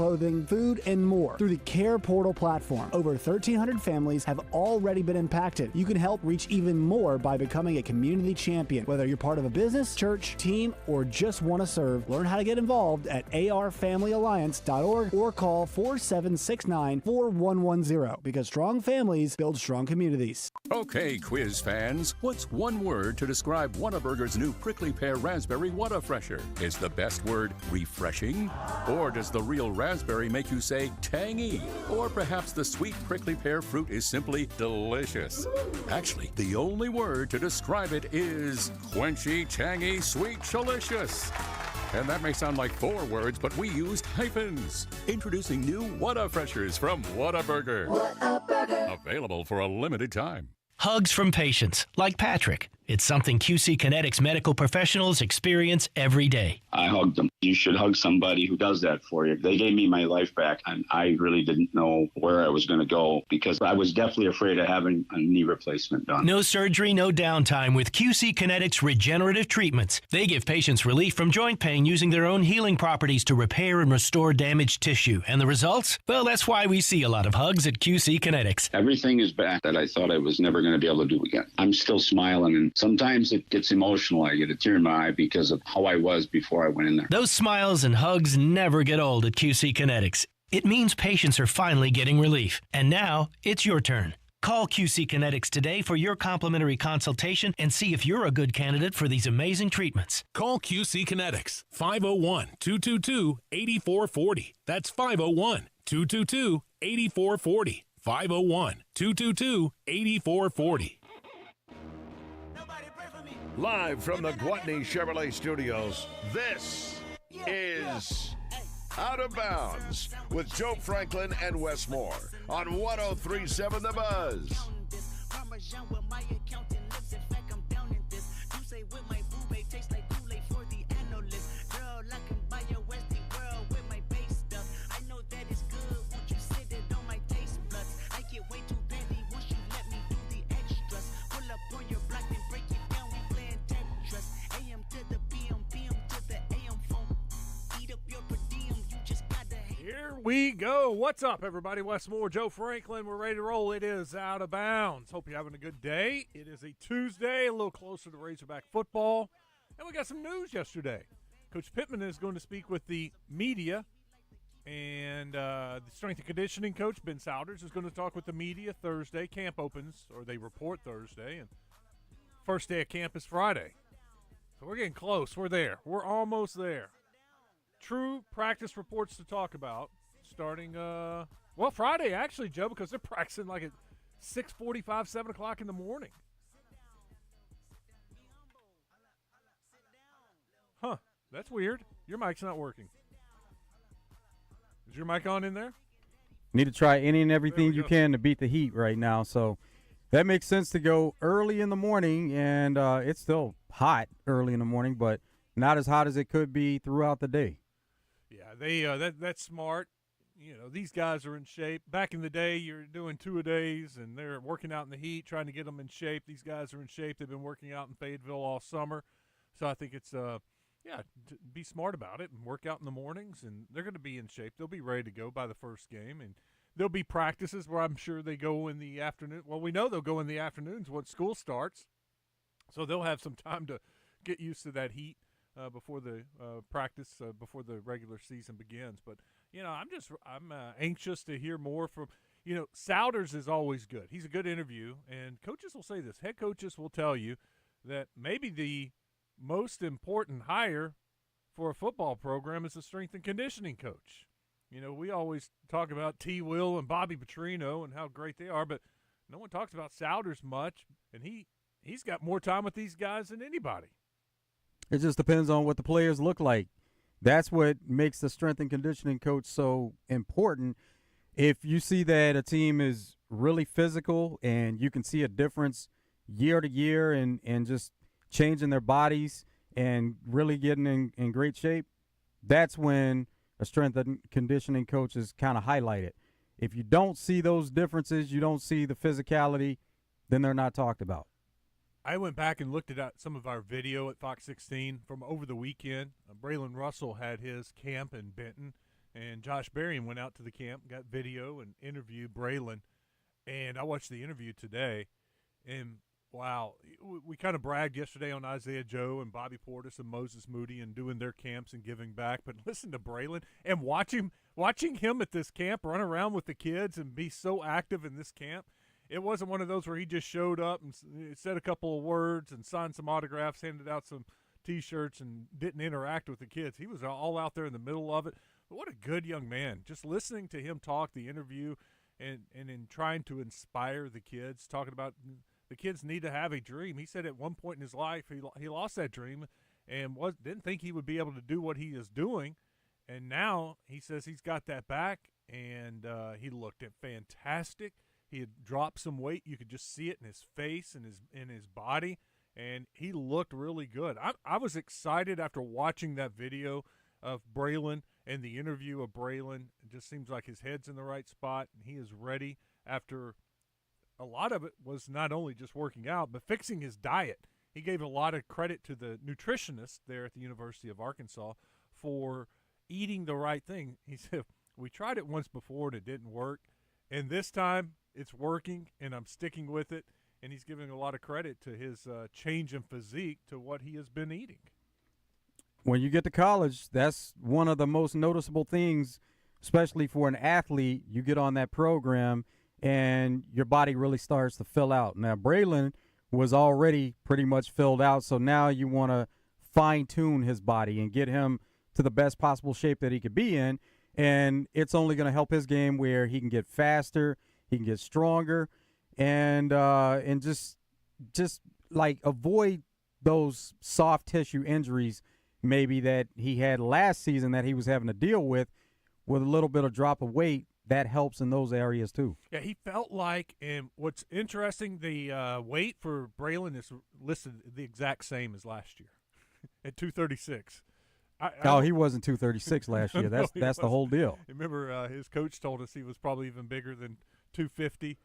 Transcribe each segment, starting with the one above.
clothing, food, and more through the Care Portal platform. Over 1,300 families have already been impacted. You can help reach even more by becoming a community champion. Whether you're part of a business, church, team, or just want to serve, learn how to get involved at arfamilyalliance.org or call 4769-4110 because strong families build strong communities. Okay, quiz fans, what's one word to describe Whataburger's new prickly pear raspberry Whata-Fresher? Is the best word refreshing? Or does the real raspberry make you say tangy? Or perhaps the sweet prickly pear fruit is simply delicious? Actually, the only word to describe it is quenchy, tangy, sweet, shalicious. And that may sound like 4 words, but we used hyphens. Introducing new Whata-Freshers from Whataburger. Whataburger. Available for a limited time. Hugs from patients, like Patrick. It's something QC Kinetics medical professionals experience every day. I hugged them. You should hug somebody who does that for you. They gave me my life back, and I really didn't know where I was going to go because I was definitely afraid of having a knee replacement done. No surgery, no downtime with QC Kinetics regenerative treatments. They give patients relief from joint pain using their own healing properties to repair and restore damaged tissue. And the results? Well, that's why we see a lot of hugs at QC Kinetics. Everything is back that I thought I was never going to be able to do again. I'm still smiling, and sometimes it gets emotional. I get a tear in my eye because of how I was before I went in there. Those smiles and hugs never get old at QC Kinetics. It means patients are finally getting relief. And now, it's your turn. Call QC Kinetics today for your complimentary consultation and see if you're a good candidate for these amazing treatments. Call QC Kinetics, 501-222-8440. That's 501-222-8440. 501-222-8440. Live from the Gwatney Chevrolet Studios, this is Out of Bounds with Joe Franklin and Wes Moore on 103.7 The Buzz. Here we go. What's up, everybody? Wes Moore, Joe Franklin. We're ready to roll. It is Out of Bounds. Hope you're having a good day. It is a Tuesday, a little closer to Razorback football. And we got some news yesterday. Coach Pittman is going to speak with the media. And the strength and conditioning coach, Ben Souders, is going to talk with the media Thursday. Camp opens, or they report Thursday. And first day of camp is Friday. So we're getting close. We're there. We're almost there. True practice reports to talk about starting, Friday, actually, Joe, because they're practicing like at 6:45, 7 o'clock in the morning. Huh, that's weird. Your mic's not working. Is your mic on in there? Need to try any and everything you can to beat the heat right now, so that makes sense to go early in the morning, and it's still hot early in the morning, but not as hot as it could be throughout the day. Yeah, they that's smart. You know, these guys are in shape. Back in the day, you're doing 2-a-days, and they're working out in the heat, trying to get them in shape. These guys are in shape. They've been working out in Fayetteville all summer. So I think it's, be smart about it and work out in the mornings, and they're going to be in shape. They'll be ready to go by the first game, and there'll be practices where I'm sure they go in the afternoon. Well, we know they'll go in the afternoons once school starts, so they'll have some time to get used to that heat. Before the practice, before the regular season begins. But, you know, I'm anxious to hear more from, you know, Souders is always good. He's a good interview, and coaches will say this. Head coaches will tell you that maybe the most important hire for a football program is a strength and conditioning coach. You know, we always talk about T. Will and Bobby Petrino and how great they are, but no one talks about Souders much, and he's got more time with these guys than anybody. It just depends on what the players look like. That's what makes the strength and conditioning coach so important. If you see that a team is really physical and you can see a difference year to year and just changing their bodies and really getting in great shape, that's when a strength and conditioning coach is kind of highlighted. If you don't see those differences, you don't see the physicality, then they're not talked about. I went back and looked at some of our video at Fox 16 from over the weekend. Braylon Russell had his camp in Benton, And Josh Berrien went out to the camp, got video, and interviewed Braylon. And I watched the interview today, and wow, we kind of bragged yesterday on Isaiah Joe and Bobby Portis and Moses Moody and doing their camps and giving back. But listen to Braylon and watching him at this camp run around with the kids and be so active in this camp. It wasn't one of those where he just showed up and said a couple of words and signed some autographs, handed out some T-shirts, and didn't interact with the kids. He was all out there in the middle of it. But what a good young man. Just listening to him talk, the interview, and in trying to inspire the kids, talking about the kids need to have a dream. He said at one point in his life he lost that dream and didn't think he would be able to do what he is doing. And now he says he's got that back, and he looked at fantastic. He had dropped some weight. You could just see it in his face and in his body, and he looked really good. I was excited after watching that video of Braylon and the interview of Braylon. It just seems like his head's in the right spot, and he is ready after a lot of it was not only just working out, but fixing his diet. He gave a lot of credit to the nutritionist there at the University of Arkansas for eating the right thing. He said, we tried it once before and it didn't work, and this time it's working, and I'm sticking with it. And he's giving a lot of credit to his change in physique to what he has been eating. When you get to college, that's one of the most noticeable things, especially for an athlete. You get on that program, and your body really starts to fill out. Now, Braylon was already pretty much filled out, so now you want to fine-tune his body and get him to the best possible shape that he could be in, and it's only going to help his game where he can get faster, he can get stronger, and just like avoid those soft tissue injuries maybe that he had last season that he was having to deal with a little bit of drop of weight. That helps in those areas too. Yeah, he felt like, and what's interesting, the weight for Braylon is listed the exact same as last year at 236. He wasn't 236 last year. That's the whole deal. Remember, his coach told us he was probably even bigger than 250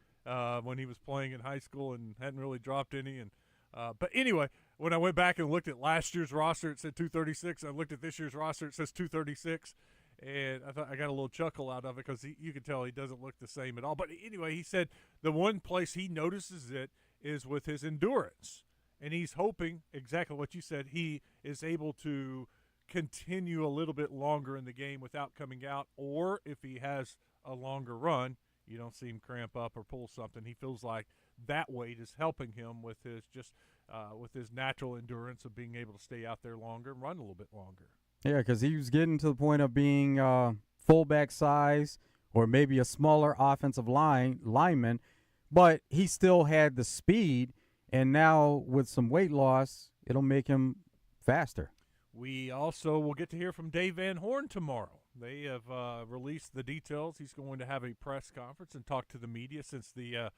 when he was playing in high school and hadn't really dropped any. And but anyway, when I went back and looked at last year's roster, it said 236. I looked at this year's roster, it says 236. And I thought I got a little chuckle out of it because you could tell he doesn't look the same at all. But anyway, he said the one place he notices it is with his endurance. And he's hoping, exactly what you said, he is able to continue a little bit longer in the game without coming out. Or if he has a longer run, you don't see him cramp up or pull something. He feels like that weight is helping him with his with his natural endurance of being able to stay out there longer and run a little bit longer. Yeah, because he was getting to the point of being fullback size or maybe a smaller offensive lineman, but he still had the speed, and now with some weight loss, it'll make him faster. We also will get to hear from Dave Van Horn tomorrow. They have released the details. He's going to have a press conference and talk to the media since the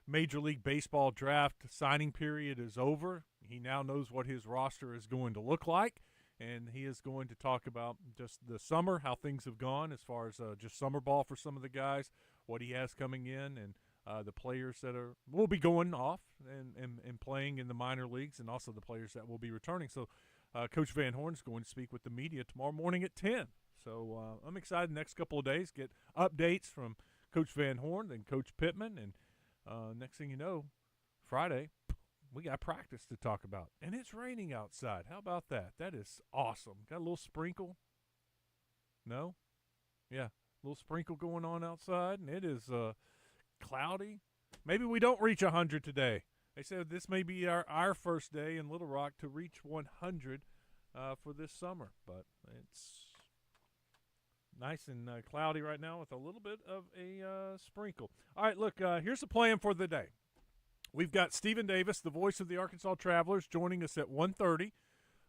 Major League Baseball draft signing period is over. He now knows what his roster is going to look like. And he is going to talk about just the summer, how things have gone as far as just summer ball for some of the guys, what he has coming in, and the players that will be going off and playing in the minor leagues, and also the players that will be returning. So Coach Van Horn is going to speak with the media tomorrow morning at 10. So I'm excited the next couple of days, get updates from Coach Van Horn and Coach Pittman. And next thing you know, Friday, we got practice to talk about, and it's raining outside. How about that? That is awesome. Got a little sprinkle? No? Yeah, a little sprinkle going on outside, and it is cloudy. Maybe we don't reach 100 today. They said this may be our first day in Little Rock to reach 100 for this summer, but it's nice and cloudy right now with a little bit of a sprinkle. All right, look, here's the plan for the day. We've got Stephen Davis, the voice of the Arkansas Travelers, joining us at 1:30.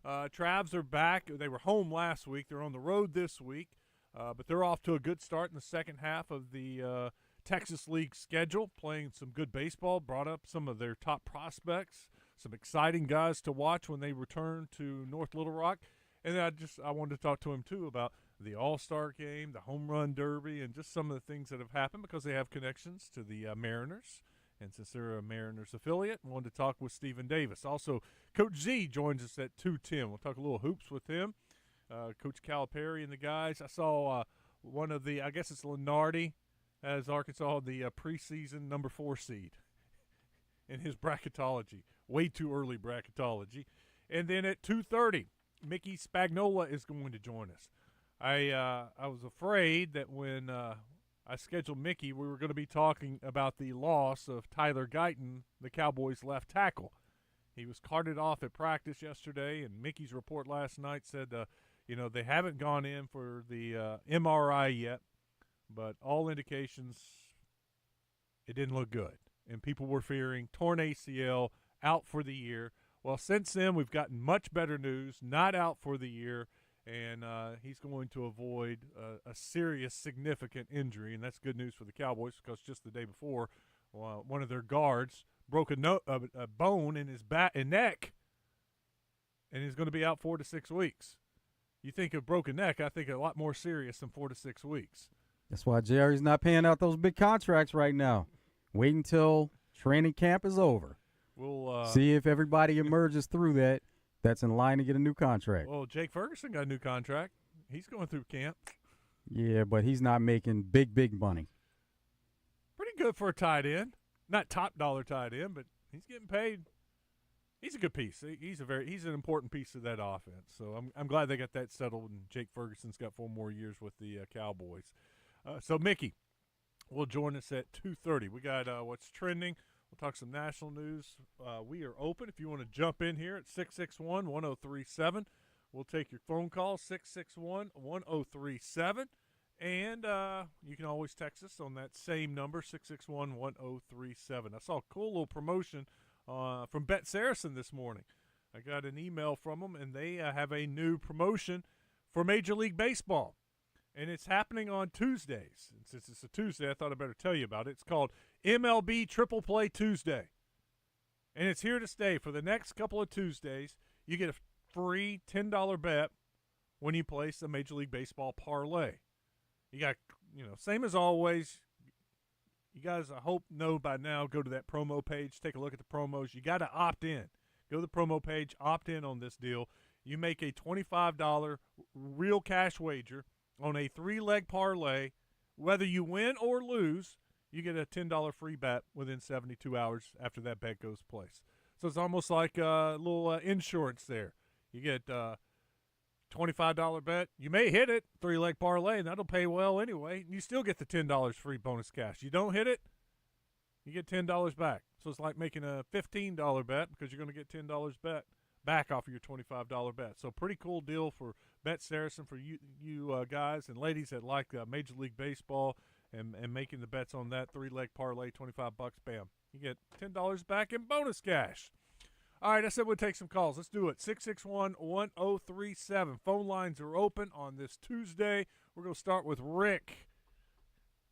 Travs are back. They were home last week. They're on the road this week, but they're off to a good start in the second half of the Texas League schedule, playing some good baseball, brought up some of their top prospects, some exciting guys to watch when they return to North Little Rock. And then I wanted to talk to him, too, about the All-Star game, the Home Run Derby, and just some of the things that have happened because they have connections to the Mariners. And since they're a Mariners affiliate, I wanted to talk with Stephen Davis. Also, Coach Z joins us at 2:10. We'll talk a little hoops with him. Coach Calipari and the guys. I saw one of the, I guess it's Lenardi, has Arkansas the preseason number 4 seed in his bracketology. Way too early bracketology. And then at 2:30, Mickey Spagnola is going to join us. I was afraid that when I scheduled Mickey, we were going to be talking about the loss of Tyler Guyton, the Cowboys' left tackle. He was carted off at practice yesterday, and Mickey's report last night said, they haven't gone in for the MRI yet, but all indications it didn't look good. And people were fearing torn ACL, out for the year. Well, since then, we've gotten much better news, not out for the year, and he's going to avoid a serious, significant injury, and that's good news for the Cowboys because just the day before, one of their guards broke a bone in his back and neck, and he's going to be out 4 to 6 weeks. You think of broken neck, I think a lot more serious than 4 to 6 weeks. That's why Jerry's not paying out those big contracts right now. Wait until training camp is over. We'll see if everybody emerges through that. That's in line to get a new contract. Well, Jake Ferguson got a new contract. He's going through camp. Yeah, but he's not making big money. Pretty good for a tight end. Not top dollar tight end, but he's getting paid. He's a good piece. He's an important piece of that offense. So I'm glad they got that settled, and Jake Ferguson's got 4 more years with the Cowboys. So Mickey will join us at 2:30. We got what's trending. We'll talk some national news. We are open if you want to jump in here at 661-1037. We'll take your phone call, 661-1037. And you can always text us on that same number, 661-1037. I saw a cool little promotion from Bet Saracen this morning. I got an email from them, and they have a new promotion for Major League Baseball. And it's happening on Tuesdays. And since it's a Tuesday, I thought I'd better tell you about it. It's called MLB Triple Play Tuesday. And it's here to stay for the next couple of Tuesdays. You get a free $10 bet when you place a Major League Baseball parlay. You got, same as always. You guys, I hope, know by now, go to that promo page, take a look at the promos. You got to opt in. Go to the promo page, opt in on this deal. You make a $25 real cash wager on a 3-leg parlay. Whether you win or lose, you get a $10 free bet within 72 hours after that bet goes place. So it's almost like a little insurance there. You get $25 bet. You may hit it, 3-leg parlay, and that'll pay well anyway. You still get the $10 free bonus cash. You don't hit it, you get $10 back. So it's like making a $15 bet because you're going to get $10 back off of your $25 bet. So pretty cool deal for Bet Saracen for you guys and ladies that like Major League Baseball and making the bets on that 3-leg parlay, $25, bam. You get $10 back in bonus cash. All right, I said we'd take some calls. Let's do it. 661-1037. Phone lines are open on this Tuesday. We're going to start with Rick.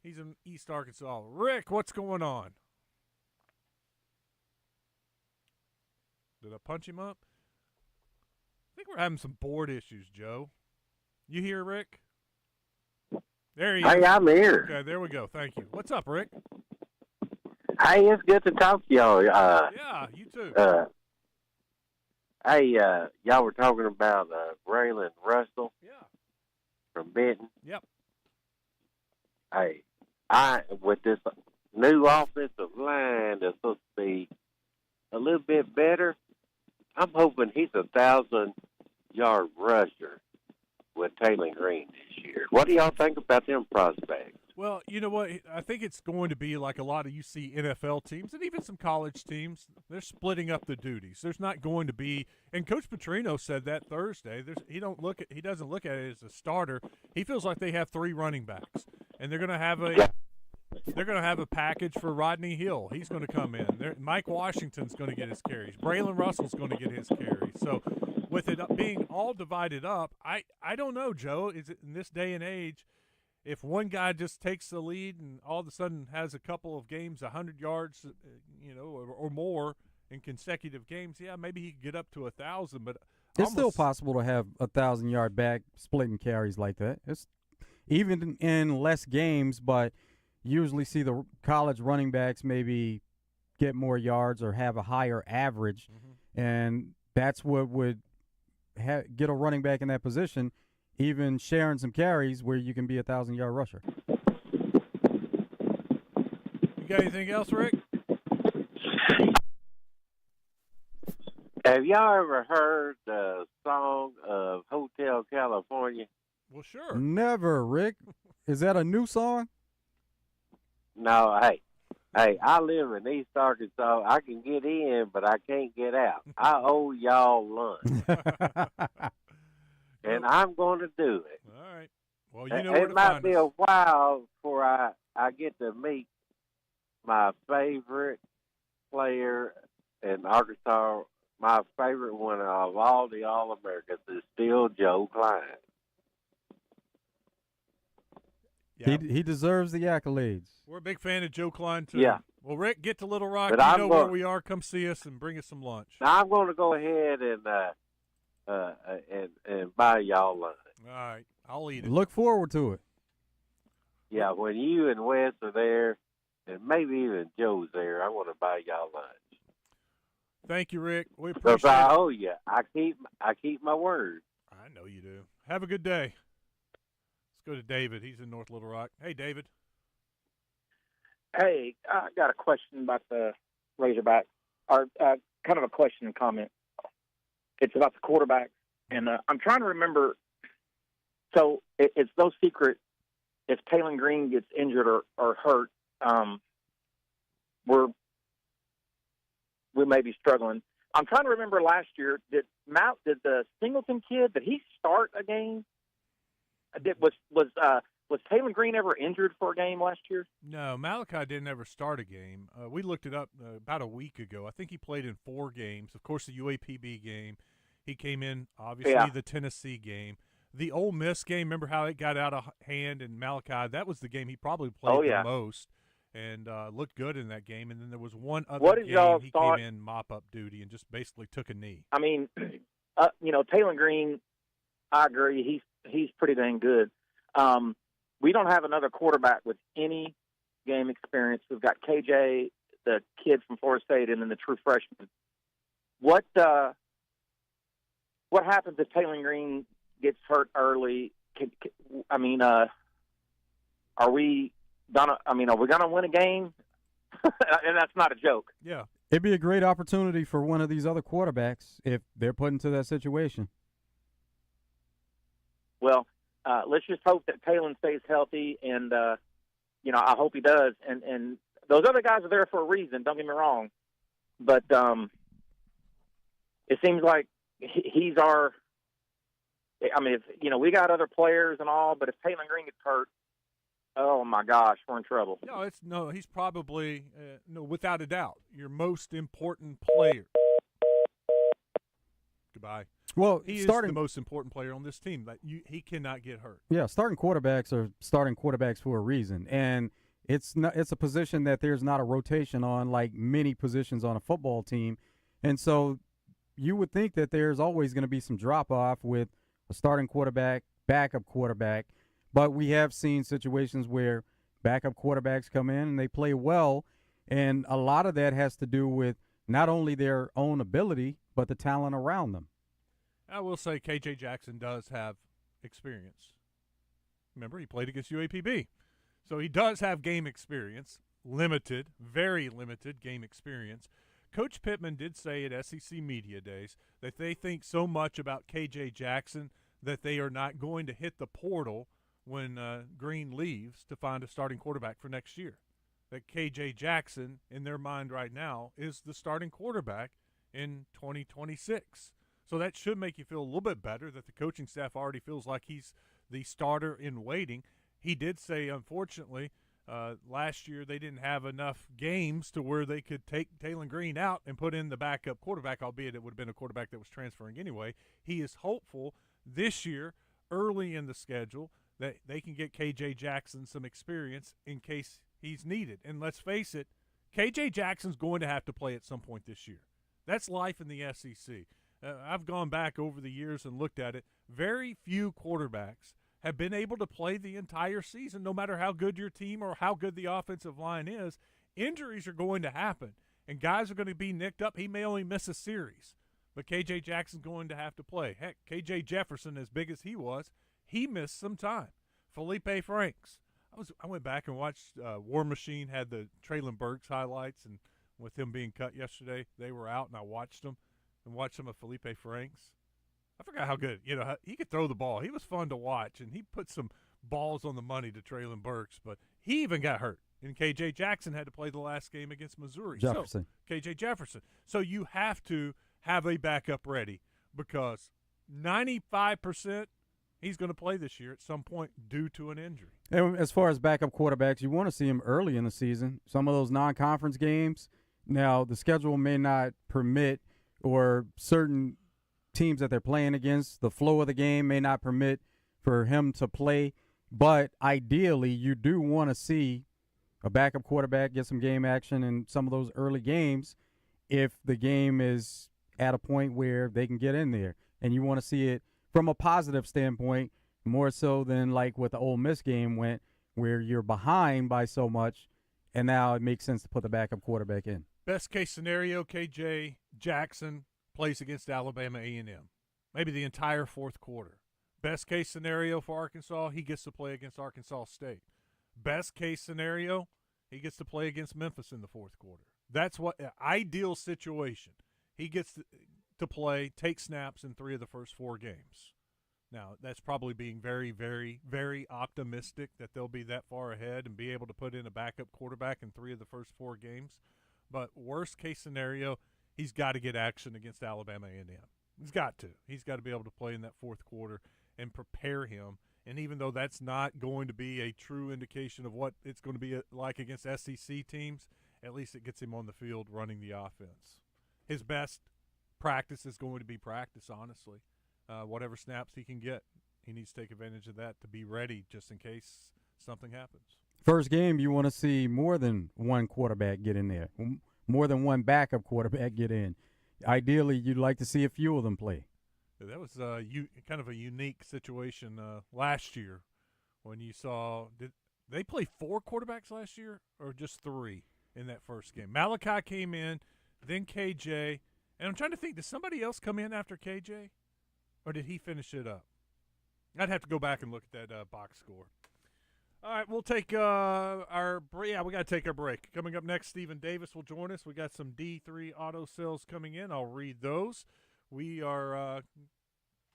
He's in East Arkansas. Rick, what's going on? Did I punch him up? I think we're having some board issues, Joe. You here, Rick? There he is. Hey, I'm here. Okay, there we go. Thank you. What's up, Rick? Hey, it's good to talk to y'all. Yeah, you too. Hey, y'all were talking about Braylon Russell. Yeah. From Benton. Yep. Hey, with this new offensive line that's supposed to be a little bit better, I'm hoping he's a 1,000-yard rusher with Taylor Green this year. What do y'all think about them prospects? Well, you know what? I think it's going to be like a lot of you see NFL teams and even some college teams. They're splitting up the duties. There's not going to be, and Coach Petrino said that Thursday. He doesn't look at it as a starter. He feels like they have 3 running backs, and they're going to have a package for Rodney Hill. He's going to come in. Mike Washington's going to get his carries. Braylon Russell's going to get his carries. So with it being all divided up, I don't know, Joe. Is it in this day and age? If one guy just takes the lead and all of a sudden has a couple of games, 100 yards, or more in consecutive games, yeah, maybe he could get up to 1,000. But it's still possible to have a 1,000-yard back splitting carries like that. It's even in less games, but usually see the college running backs maybe get more yards or have a higher average, and that's what would get a running back in that position. even sharing some carries where you can be a 1,000-yard rusher. You got anything else, Rick? Have y'all ever heard the song of Hotel California? Well, sure. Never, Rick. Is that a new song? No, hey, I live in East Arkansas. I can get in, but I can't get out. I owe y'all lunch, and I'm going to do it. All right. Well, you know where it to might find be us. a while before I get to meet my favorite player in Arkansas. My favorite one of all the All-Americans is still Joe Klein. Yeah. He deserves the accolades. We're a big fan of Joe Klein, too. Yeah. Well, Rick, get to Little Rock. But You I'm know where going- we are. Come see us and bring us some lunch. Now I'm going to go ahead and buy y'all lunch. All right. I'll eat it. Look forward to it. Yeah, when you and Wes are there, and maybe even Joe's there, I want to buy y'all lunch. Thank you, Rick. We Because appreciate I it. owe you. I keep my word. I know you do. Have a good day. Let's go to David. He's in North Little Rock. Hey, David. Hey, I got a question about the Razorbacks, or kind of a question and comment. It's about the quarterback, and I'm trying to remember. So it's no secret if Taylon Green gets injured or hurt, we may be struggling. I'm trying to remember last year, did the Singleton kid, did he start a game? Was Taylon Green ever injured for a game last year? No, Malachi didn't ever start a game. We looked it up about a week ago. I think he played in 4 games. Of course, the UAPB game. He came in, obviously, the Tennessee game. The Ole Miss game, remember how it got out of hand, and Malachi, that was the game he probably played the most and looked good in that game. And then there was one other game he came in mop-up duty and just basically took a knee. I mean, Taylon Green, I agree, he's pretty dang good. We don't have another quarterback with any game experience. We've got KJ, the kid from Florida State, and then the true freshman. What happens if Taylon Green gets hurt early? Are we gonna win a game? And that's not a joke. Yeah. It'd be a great opportunity for one of these other quarterbacks if they're put into that situation. Well, let's just hope that Taylon stays healthy, and I hope he does. And those other guys are there for a reason. Don't get me wrong, but it seems like he's our. I mean, we got other players and all, but if Taylon Green gets hurt, oh my gosh, we're in trouble. He's probably without a doubt your most important player. Goodbye. Well, he is the most important player on this team. He cannot get hurt. Yeah, starting quarterbacks are starting quarterbacks for a reason, and it's a position that there's not a rotation on like many positions on a football team, and so you would think that there's always going to be some drop off with a starting quarterback, backup quarterback, but we have seen situations where backup quarterbacks come in and they play well, and a lot of that has to do with not only their own ability but the talent around them. I will say KJ Jackson does have experience. Remember, he played against UAPB. So he does have game experience, limited, very limited game experience. Coach Pittman did say at SEC Media Days that they think so much about KJ Jackson that they are not going to hit the portal when Green leaves to find a starting quarterback for next year. That KJ Jackson, in their mind right now, is the starting quarterback in 2026. So that should make you feel a little bit better that the coaching staff already feels like he's the starter in waiting. He did say, unfortunately, last year they didn't have enough games to where they could take Taylon Green out and put in the backup quarterback, albeit it would have been a quarterback that was transferring anyway. He is hopeful this year, early in the schedule, that they can get KJ Jackson some experience in case he's needed. And let's face it, KJ Jackson's going to have to play at some point this year. That's life in the SEC. I've gone back over the years and looked at it. Very few quarterbacks have been able to play the entire season, no matter how good your team or how good the offensive line is. Injuries are going to happen, and guys are going to be nicked up. He may only miss a series, but KJ Jackson's going to have to play. Heck, KJ Jefferson, as big as he was, he missed some time. Felipe Franks. I went back and watched War Machine had the Traylon Burks highlights, and with him being cut yesterday, they were out, and I watched them and watched some of Felipe Franks. I forgot how good, he could throw the ball. He was fun to watch, and he put some balls on the money to Traylon Burks, but he even got hurt. And K.J. Jackson had to play the last game against Missouri. Jefferson. So, K.J. Jefferson. So you have to have a backup ready because 95% he's going to play this year at some point due to an injury. And as far as backup quarterbacks, you want to see him early in the season. Some of those non-conference games, now the schedule may not permit, or certain teams that they're playing against, the flow of the game may not permit for him to play. But ideally, you do want to see a backup quarterback get some game action in some of those early games if the game is at a point where they can get in there. And you want to see it from a positive standpoint, more so than like what the Ole Miss game went, where you're behind by so much, and now it makes sense to put the backup quarterback in. Best case scenario, K.J. Jackson plays against Alabama A&M, maybe the entire fourth quarter. Best case scenario for Arkansas, he gets to play against Arkansas State. Best case scenario, he gets to play against Memphis in the fourth quarter. That's what ideal situation. He gets to play, take snaps in 3 of the first 4 games. Now, that's probably being very, very, very optimistic that they'll be that far ahead and be able to put in a backup quarterback in 3 of the first 4 games. But worst case scenario, he's got to get action against Alabama A&M. He's got to. He's got to be able to play in that fourth quarter and prepare him. And even though that's not going to be a true indication of what it's going to be like against SEC teams, at least it gets him on the field running the offense. His best practice is going to be practice, honestly. Whatever snaps he can get, he needs to take advantage of that to be ready just in case something happens. First game, you want to see more than one quarterback get in there, more than one backup quarterback get in. Ideally, you'd like to see a few of them play. That was kind of a unique situation last year when you saw – did they play 4 quarterbacks last year or just 3 in that first game? Malachi came in, then KJ. And I'm trying to think, did somebody else come in after KJ or did he finish it up? I'd have to go back and look at that box score. All right, we'll take our break. Yeah, we got to take our break. Coming up next, Stephen Davis will join us. We got some D3 auto sales coming in. I'll read those. We are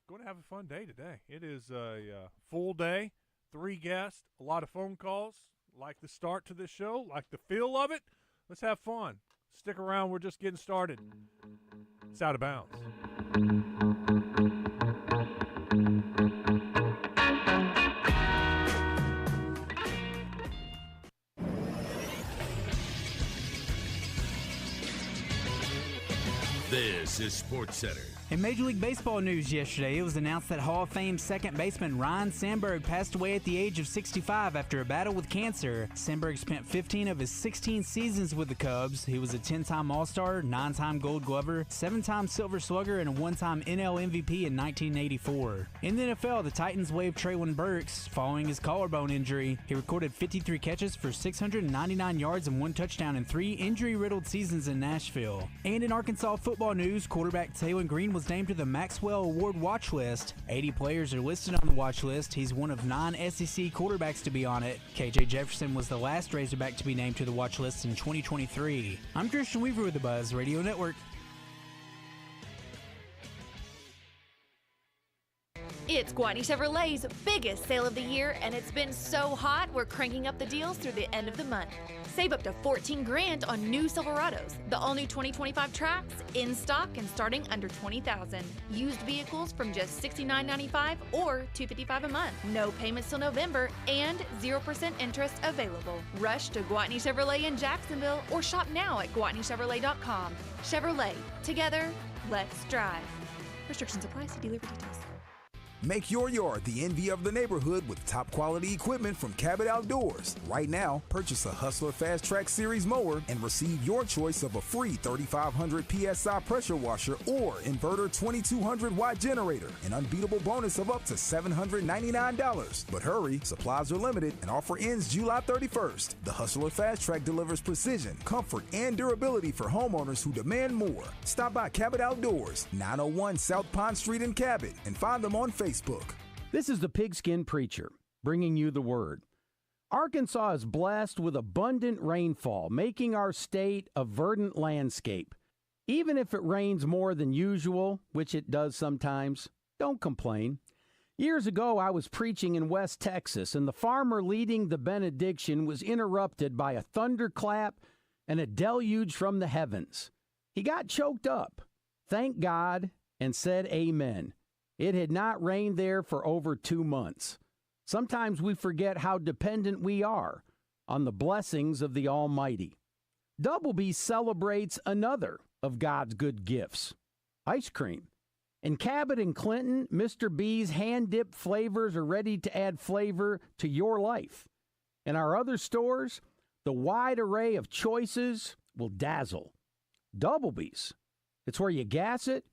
going to have a fun day today. It is a full day, 3 guests, a lot of phone calls. Like the start to this show, like the feel of it. Let's have fun. Stick around. We're just getting started. It's Out of Bounds. This is Sports Center. In Major League Baseball news yesterday, it was announced that Hall of Fame second baseman Ryne Sandberg passed away at the age of 65 after a battle with cancer. Sandberg spent 15 of his 16 seasons with the Cubs. He was a 10-time All-Star, 9-time Gold Glover, 7-time Silver Slugger, and a 1-time NL MVP in 1984. In the NFL, the Titans waived Traylon Burks following his collarbone injury. He recorded 53 catches for 699 yards and 1 touchdown in 3 injury-riddled seasons in Nashville. And in Arkansas football news, quarterback Taylon Green was named to the Maxwell Award watch list. 80 players are listed on the watch list. He's one of 9 SEC quarterbacks to be on it. K.J. Jefferson was the last Razorback to be named to the watch list in 2023. I'm Christian Weaver with the Buzz Radio Network. It's Gwatney Chevrolet's biggest sale of the year, and it's been so hot, we're cranking up the deals through the end of the month. Save up to $14,000 on new Silverados, the all-new 2025 Trax, in stock and starting under $20,000. Used vehicles from just $69.95 or $255 a month. No payments till November and 0% interest available. Rush to Gwatney Chevrolet in Jacksonville or shop now at GwatneyChevrolet.com. Chevrolet, together, let's drive. Restrictions apply. See dealer for details. Make your yard the envy of the neighborhood with top quality equipment from Cabot Outdoors. Right now, purchase a Hustler Fast Track Series mower and receive your choice of a free 3,500 PSI pressure washer or inverter 2,200 watt generator. An unbeatable bonus of up to $799. But hurry, supplies are limited and offer ends July 31st. The Hustler Fast Track delivers precision, comfort, and durability for homeowners who demand more. Stop by Cabot Outdoors, 901 South Pond Street in Cabot, and find them on Facebook. This is the Pigskin Preacher, bringing you the word. Arkansas is blessed with abundant rainfall, making our state a verdant landscape. Even if it rains more than usual, which it does sometimes, don't complain. Years ago, I was preaching in West Texas, and the farmer leading the benediction was interrupted by a thunderclap and a deluge from the heavens. He got choked up, thanked God, and said amen. It had not rained there for over 2 months. Sometimes we forget how dependent we are on the blessings of the Almighty. Double-B celebrates another of God's good gifts, ice cream. In Cabot and Clinton, Mr. B's hand-dipped flavors are ready to add flavor to your life. In our other stores, the wide array of choices will dazzle. Double-B's. It's where you gas it,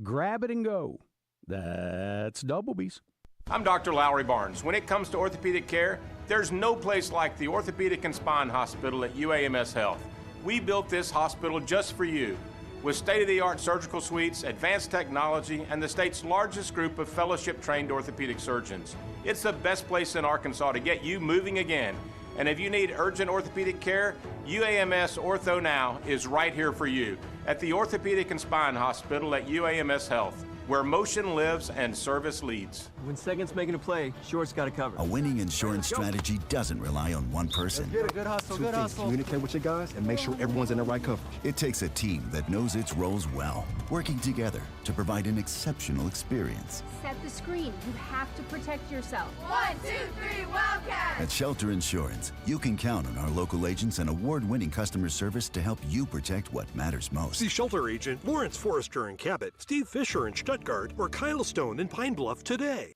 grab it, and go. That's Double-B's. I'm Dr. Lowry Barnes. When it comes to orthopedic care, there's no place like the Orthopedic and Spine Hospital at UAMS Health. We built this hospital just for you, with state-of-the-art surgical suites, advanced technology, and the state's largest group of fellowship-trained orthopedic surgeons. It's the best place in Arkansas to get you moving again. And if you need urgent orthopedic care, UAMS Ortho Now is right here for you at the Orthopedic and Spine Hospital at UAMS Health, where motion lives and service leads. When Second's making a play, Short's got to cover. A winning insurance strategy doesn't rely on one person. Get a good hustle, good hustle. Communicate with your guys and make sure everyone's in the right coverage. It takes a team that knows its roles well, working together to provide an exceptional experience. Set the screen. You have to protect yourself. 1, 2, 3, Wildcat! At Shelter Insurance, you can count on our local agents and award-winning customer service to help you protect what matters most. See Shelter Agent Lawrence Forrester in Cabot, Steve Fisher in Stuttgart, or Kyle Stone in Pine Bluff today.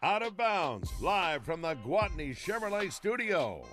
Out of Bounds, live from the Gwatney Chevrolet studio.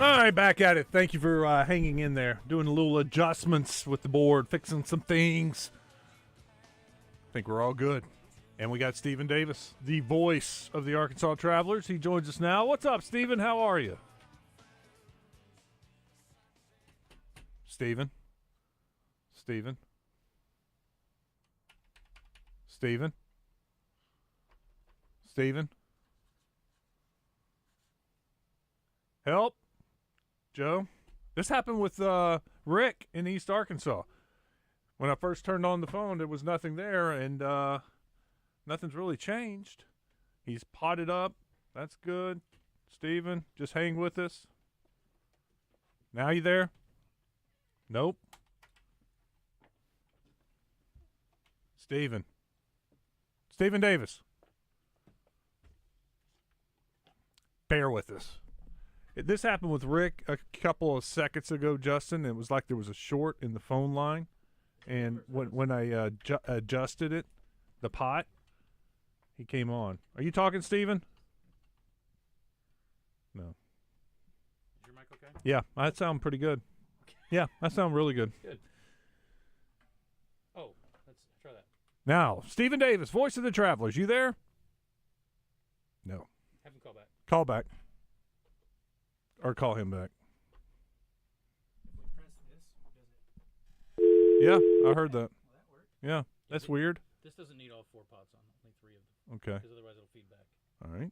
All right, back at it. Thank you for hanging in there, doing a little adjustments with the board, fixing some things. I think we're all good. And we got Stephen Davis, the voice of the Arkansas Travelers. He joins us now. What's up, Stephen? How are you? Stephen? Stephen? Stephen? Stephen? Help? Joe? This happened with Rick in East Arkansas. When I first turned on the phone, there was nothing there, and nothing's really changed. He's potted up. That's good. Steven, just hang with us. Now you there? Nope. Steven Davis. Bear with us. This happened with Rick a couple of seconds ago, Justin. It was like there was a short in the phone line. And when I adjusted it, the pot, he came on. Are you talking, Steven? No. Is your mic okay? Yeah, that sounds pretty good. Yeah, that sounds really good. Good. Oh, let's try that. Now, Stephen Davis, voice of the Travelers. You there? No. Have him call back. Call back. Or call him back. Yeah, I heard that. Yeah, that's weird. This doesn't need all 4 pots on, only 3 of them. Okay. Because otherwise it'll feed back. All right.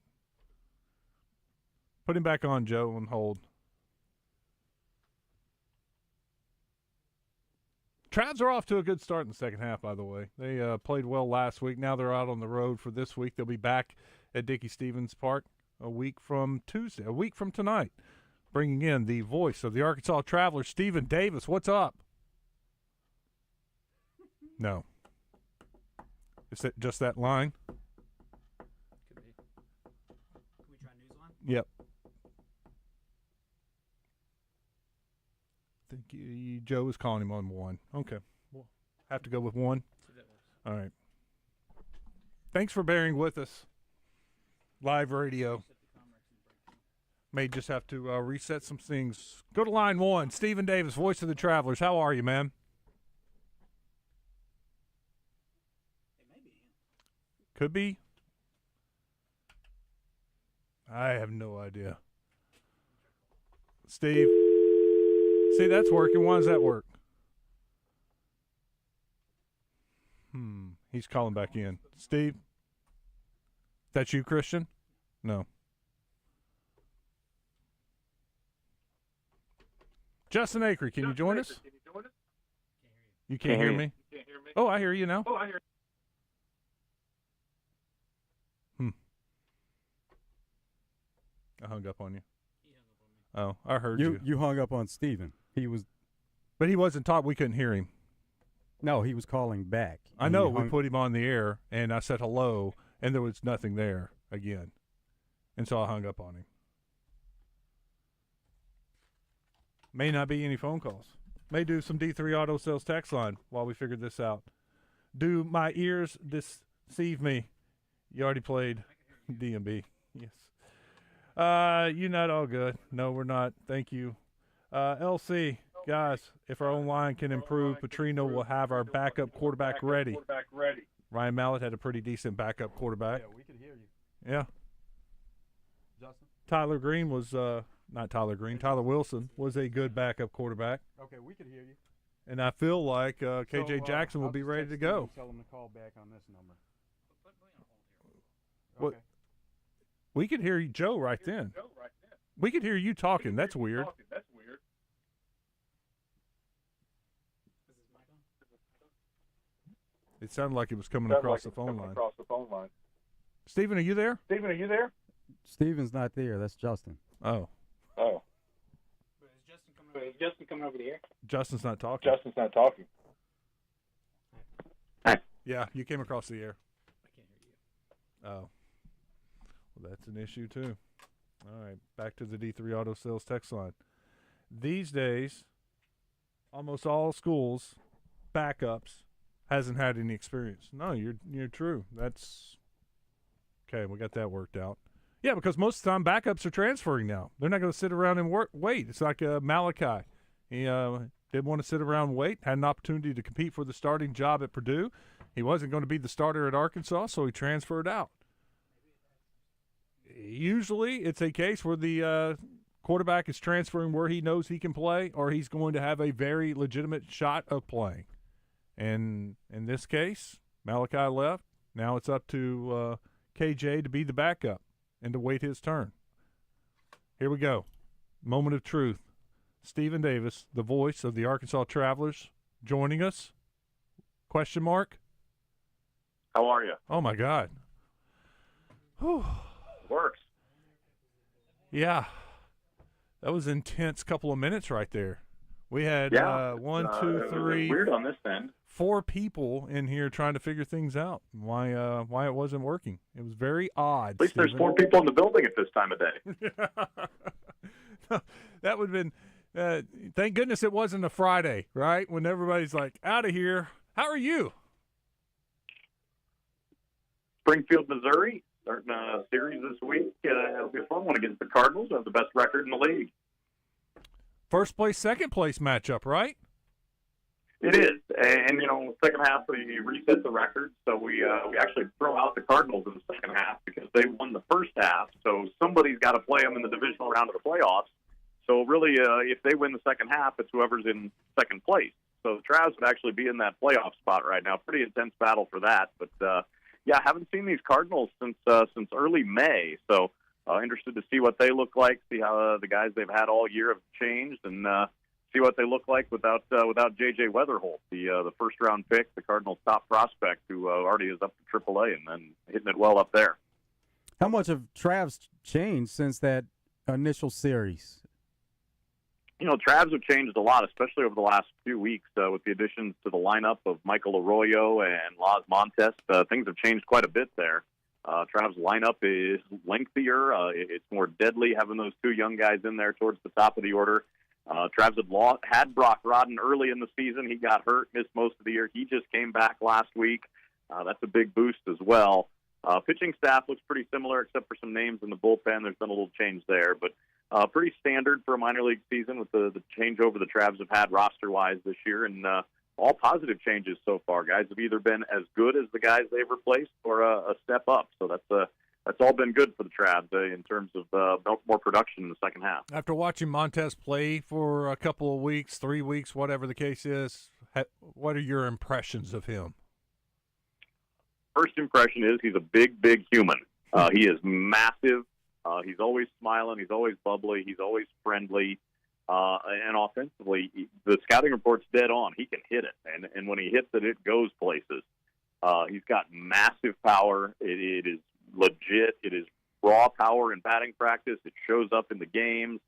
Put him back on, Joe, and hold. Travs are off to a good start in the second half, by the way. They played well last week. Now they're out on the road for this week. They'll be back at Dickey-Stevens Park a week from Tuesday, a week from tonight, bringing in the voice of the Arkansas Travelers, Stephen Davis. What's up? No. Is it just that line? Could be. Can we try Newsline? Yep. I think Joe is calling him on 1. Okay. We'll have to go with 1. See if that works. All right. Thanks for bearing with us. Live radio. May just have to reset some things. Go to line 1. Stephen Davis, voice of the Travelers. How are you, man? Could be. I have no idea. Steve. See, that's working. Why does that work? He's calling back in. Steve? That's you, Christian? No. Justin Acre, can you join us? You can't hear me? Oh, I hear you now. I hung up on you. Oh, I heard you. You hung up on Steven. But he wasn't talking. We couldn't hear him. No, he was calling back. I know. We put him on the air, and I said hello, and there was nothing there again. And so I hung up on him. May not be any phone calls. May do some D3 Auto Sales text line while we figure this out. Do my ears deceive me? You already played DMB. Yes. You're not all good. No, we're not. Thank you. LC, guys, if our own line can improve, Petrino will have our backup quarterback ready. Ryan Mallett had a pretty decent backup quarterback. Yeah, we could hear you. Yeah. Justin? Tyler Green was, not Tyler Green, Tyler Wilson was a good backup quarterback. Okay, we could hear you. And I feel like KJ Jackson will be ready to go. Tell him to call back on this number. What? Okay. We could hear Joe right then. We could hear you talking. That's weird. It sounded like it was coming across the phone line. Stephen, are you there? Steven's not there. That's Justin. Oh. But is Justin coming over the air? Justin's not talking. Yeah, you came across the air. I can't hear you. Oh. Well, that's an issue, too. All right, back to the D3 Auto Sales text line. These days, almost all schools, backups, hasn't had any experience. No, you're true. That's okay. We got that worked out. Yeah, because most of the time backups are transferring now. They're not going to sit around and wait. It's like Malachi. He didn't want to sit around and wait. Had an opportunity to compete for the starting job at Purdue. He wasn't going to be the starter at Arkansas, so he transferred out. Usually it's a case where the quarterback is transferring where he knows he can play or he's going to have a very legitimate shot of playing. And in this case, Malachi left. Now it's up to KJ to be the backup and to wait his turn. Here we go. Moment of truth. Stephen Davis, the voice of the Arkansas Travelers, joining us. Question mark? How are you? Oh, my God. Whew. Works. Yeah. That was an intense couple of minutes right there. We had one, two, three, weird on this end. 4 people in here trying to figure things out, why it wasn't working. It was very odd. At least there's 4 people in the building at this time of day. That would have been thank goodness it wasn't a Friday, right? When everybody's like, out of here. How are you? Springfield, Missouri, starting a series this week. It'll be a fun one against the Cardinals, who have the best record in the league. First place, second place matchup, right? It is, and second half we reset the record, so we actually throw out the Cardinals in the second half because they won the first half. So somebody's got to play them in the divisional round of the playoffs. So really, if they win the second half, it's whoever's in second place. So the Travs would actually be in that playoff spot right now. Pretty intense battle for that, but yeah, haven't seen these Cardinals since early May. So interested to see what they look like, see how the guys they've had all year have changed, and see what they look like without J.J. Weatherholt, the first-round pick, the Cardinals' top prospect, who already is up to AAA and hitting it well up there. How much have Travs changed since that initial series? Travs have changed a lot, especially over the last few weeks with the additions to the lineup of Michael Arroyo and Las Montes. Things have changed quite a bit there. Travs' lineup is lengthier. It's more deadly having those 2 young guys in there towards the top of the order. Travs had Brock Rodden early in the season. He got hurt, missed most of the year. He just came back last week. That's a big boost as well. Pitching staff looks pretty similar except for some names in the bullpen. There's been a little change there, but pretty standard for a minor league season with the changeover the Travs have had roster-wise this year, and all positive changes so far. Guys have either been as good as the guys they've replaced or a step up. So that's all been good for the Travs in terms of more production in the second half. After watching Montes play for a couple of weeks, 3 weeks, whatever the case is, what are your impressions of him? First impression is he's a big, big human. He is massive. He's always smiling. He's always bubbly. He's always friendly. And offensively, the scouting report's dead on. He can hit it. And when he hits it, it goes places. He's got massive power. It is legit. It is raw power in batting practice. It shows up in the games.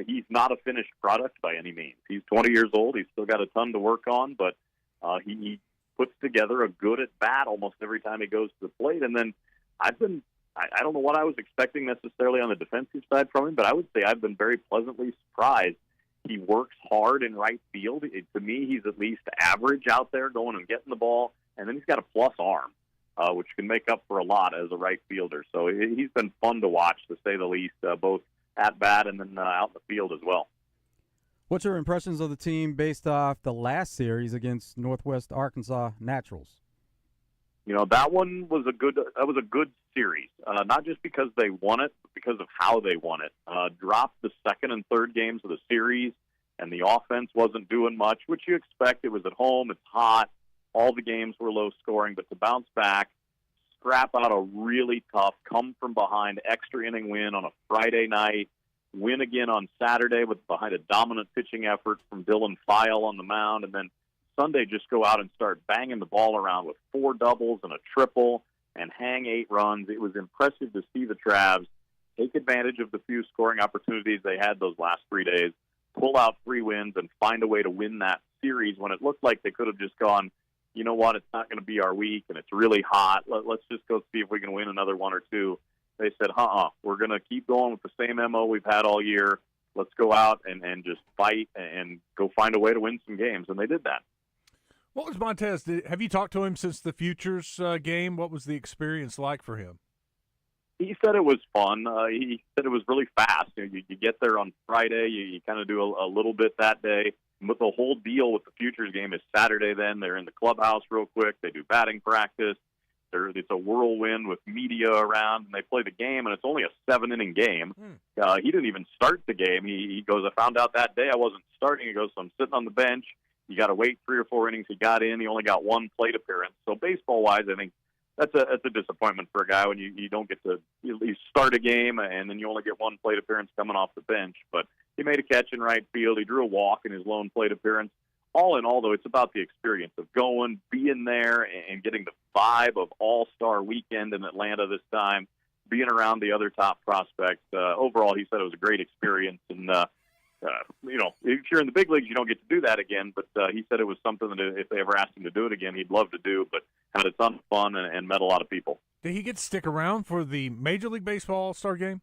He's not a finished product by any means. He's 20 years old. He's still got a ton to work on, but he puts together a good at bat almost every time he goes to the plate. And then I don't know what I was expecting necessarily on the defensive side from him, but I would say I've been very pleasantly surprised. He works hard in right field. To me, he's at least average out there going and getting the ball, and then he's got a plus arm, which can make up for a lot as a right fielder. So he's been fun to watch, to say the least, both at bat and then out in the field as well. What's your impressions of the team based off the last series against Northwest Arkansas Naturals? That one was a good series, not just because they won it, but because of how they won it. Dropped the second and third games of the series, and the offense wasn't doing much, which you expect. It was at home. It's hot. All the games were low scoring, but to bounce back, scrap out a really tough, come-from-behind extra inning win on a Friday night, win again on Saturday behind a dominant pitching effort from Dylan File on the mound, and then Sunday just go out and start banging the ball around with 4 doubles and a triple and hang 8 runs. It was impressive to see the Travs take advantage of the few scoring opportunities they had those last 3 days, pull out 3 wins, and find a way to win that series when it looked like they could have just gone, you know what, it's not going to be our week, and it's really hot. Let's just go see if we can win another 1 or 2. They said, we're going to keep going with the same MO we've had all year. Let's go out and just fight and go find a way to win some games, and they did that. What was Montez? Have you talked to him since the Futures game? What was the experience like for him? He said it was fun. He said it was really fast. You get there on Friday. You kind of do a little bit that day. But the whole deal with the Futures game is Saturday then. They're in the clubhouse real quick. They do batting practice. It's a whirlwind with media around, and they play the game, and it's only a 7-inning game. He didn't even start the game. He goes, I found out that day I wasn't starting. He goes, so I'm sitting on the bench. You got to wait 3 or 4 innings. He got in. He only got 1 plate appearance. So baseball-wise, I think that's a disappointment for a guy when you don't get to you start a game and then you only get 1 plate appearance coming off the bench. But he made a catch in right field. He drew a walk in his lone plate appearance. all in all, though, it's about the experience of going, being there, and getting the vibe of All-Star Weekend in Atlanta this time, being around the other top prospects. Overall, he said it was a great experience. And, if you're in the big leagues, you don't get to do that again. But he said it was something that if they ever asked him to do it again, he'd love to do, but had a ton of fun and met a lot of people. Did he get to stick around for the Major League Baseball All-Star game?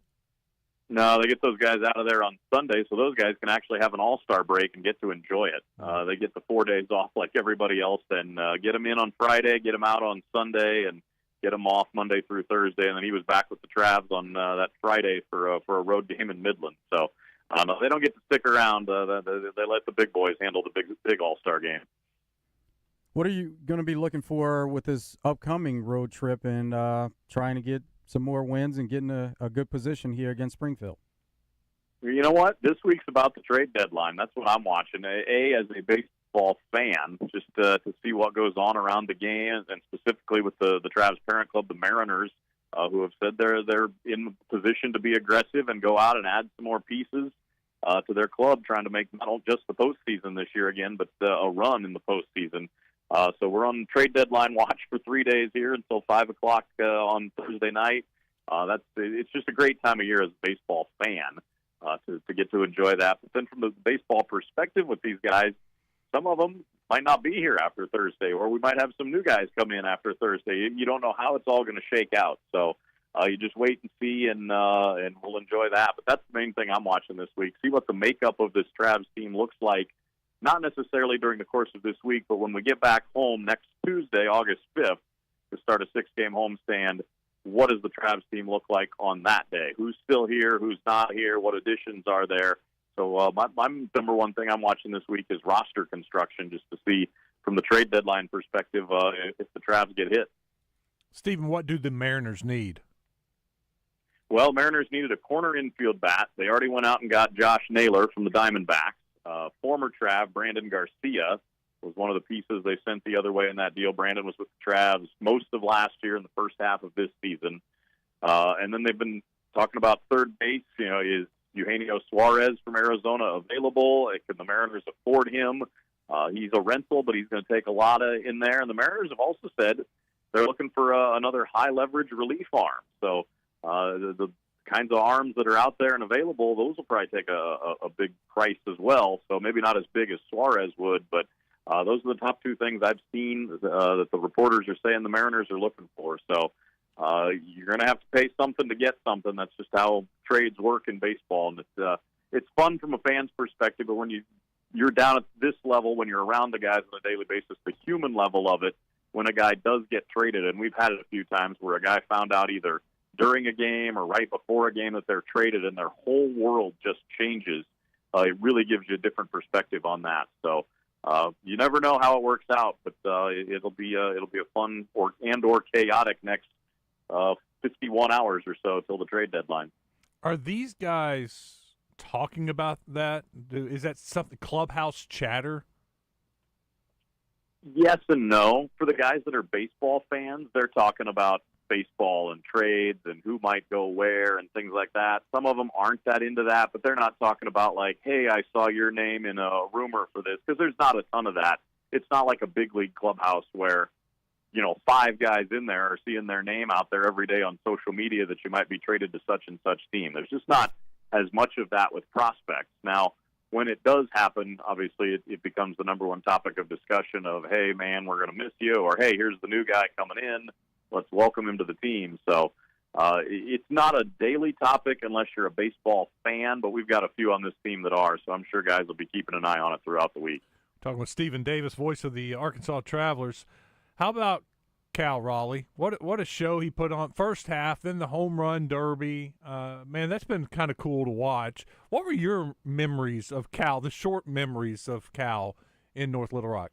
No, they get those guys out of there on Sunday, so those guys can actually have an all-star break and get to enjoy it. They get the 4 days off like everybody else, and get them in on Friday, get them out on Sunday, and get them off Monday through Thursday. And then he was back with the Travs on that Friday for a road game in Midland. So they don't get to stick around. They let the big boys handle the big all-star game. What are you going to be looking for with this upcoming road trip and trying to get some more wins and getting a good position here against Springfield? You know what? This week's about the trade deadline. That's what I'm watching. As a baseball fan, just to see what goes on around the game, and specifically with the Travs parent club, the Mariners, who have said they're in position to be aggressive and go out and add some more pieces to their club, trying to make not just the postseason this year again, but a run in the postseason. So we're on trade deadline watch for 3 days here until 5 o'clock on Thursday night. It's just a great time of year as a baseball fan to get to enjoy that. But then from the baseball perspective with these guys, some of them might not be here after Thursday, or we might have some new guys come in after Thursday. You don't know how it's all going to shake out. So you just wait and see, and we'll enjoy that. But that's the main thing I'm watching this week. See what the makeup of this Travs team looks like. Not necessarily during the course of this week, but when we get back home next Tuesday, August 5th, to start a 6-game homestand, what does the Travs team look like on that day? Who's still here? Who's not here? What additions are there? So my number one thing I'm watching this week is roster construction, just to see from the trade deadline perspective if the Travs get hit. Stephen, what do the Mariners need? Well, Mariners needed a corner infield bat. They already went out and got Josh Naylor from the Diamondbacks. Former Trav, Brandon Garcia, was one of the pieces they sent the other way in that deal. Brandon was with the Travs most of last year and the first half of this season. And then they've been talking about third base. Is Eugenio Suarez from Arizona available? Can the Mariners afford him? He's a rental, but he's going to take a lot in there. And the Mariners have also said they're looking for another high-leverage relief arm. So the kinds of arms that are out there and available, those will probably take a big price as well. So maybe not as big as Suarez would, but those are the top two things I've seen that the reporters are saying the Mariners are looking for. So you're going to have to pay something to get something. That's just how trades work in baseball. And it's fun from a fan's perspective, but when you're down at this level, when you're around the guys on a daily basis, the human level of it, when a guy does get traded, and we've had it a few times where a guy found out either during a game or right before a game that they're traded, and their whole world just changes. It really gives you a different perspective on that. So you never know how it works out, but it'll be a fun or chaotic next 51 hours or so till the trade deadline. Are these guys talking about that? Is that something clubhouse chatter? Yes and no. For the guys that are baseball fans, they're talking about baseball and trades and who might go where and things like that. Some of them aren't that into that, but they're not talking about like, hey, I saw your name in a rumor for this, because there's not a ton of that. It's not like a big league clubhouse where, 5 guys in there are seeing their name out there every day on social media that you might be traded to such and such team. There's just not as much of that with prospects. Now, when it does happen, obviously it becomes the number one topic of discussion of, hey, man, we're going to miss you, or hey, here's the new guy coming in. Let's welcome him to the team. So it's not a daily topic unless you're a baseball fan, but we've got a few on this team that are, so I'm sure guys will be keeping an eye on it throughout the week. Talking with Stephen Davis, voice of the Arkansas Travelers. How about Cal Raleigh? What a show he put on. First half, then the home run derby. Man, that's been kind of cool to watch. What were your memories of Cal, the short memories of Cal in North Little Rock?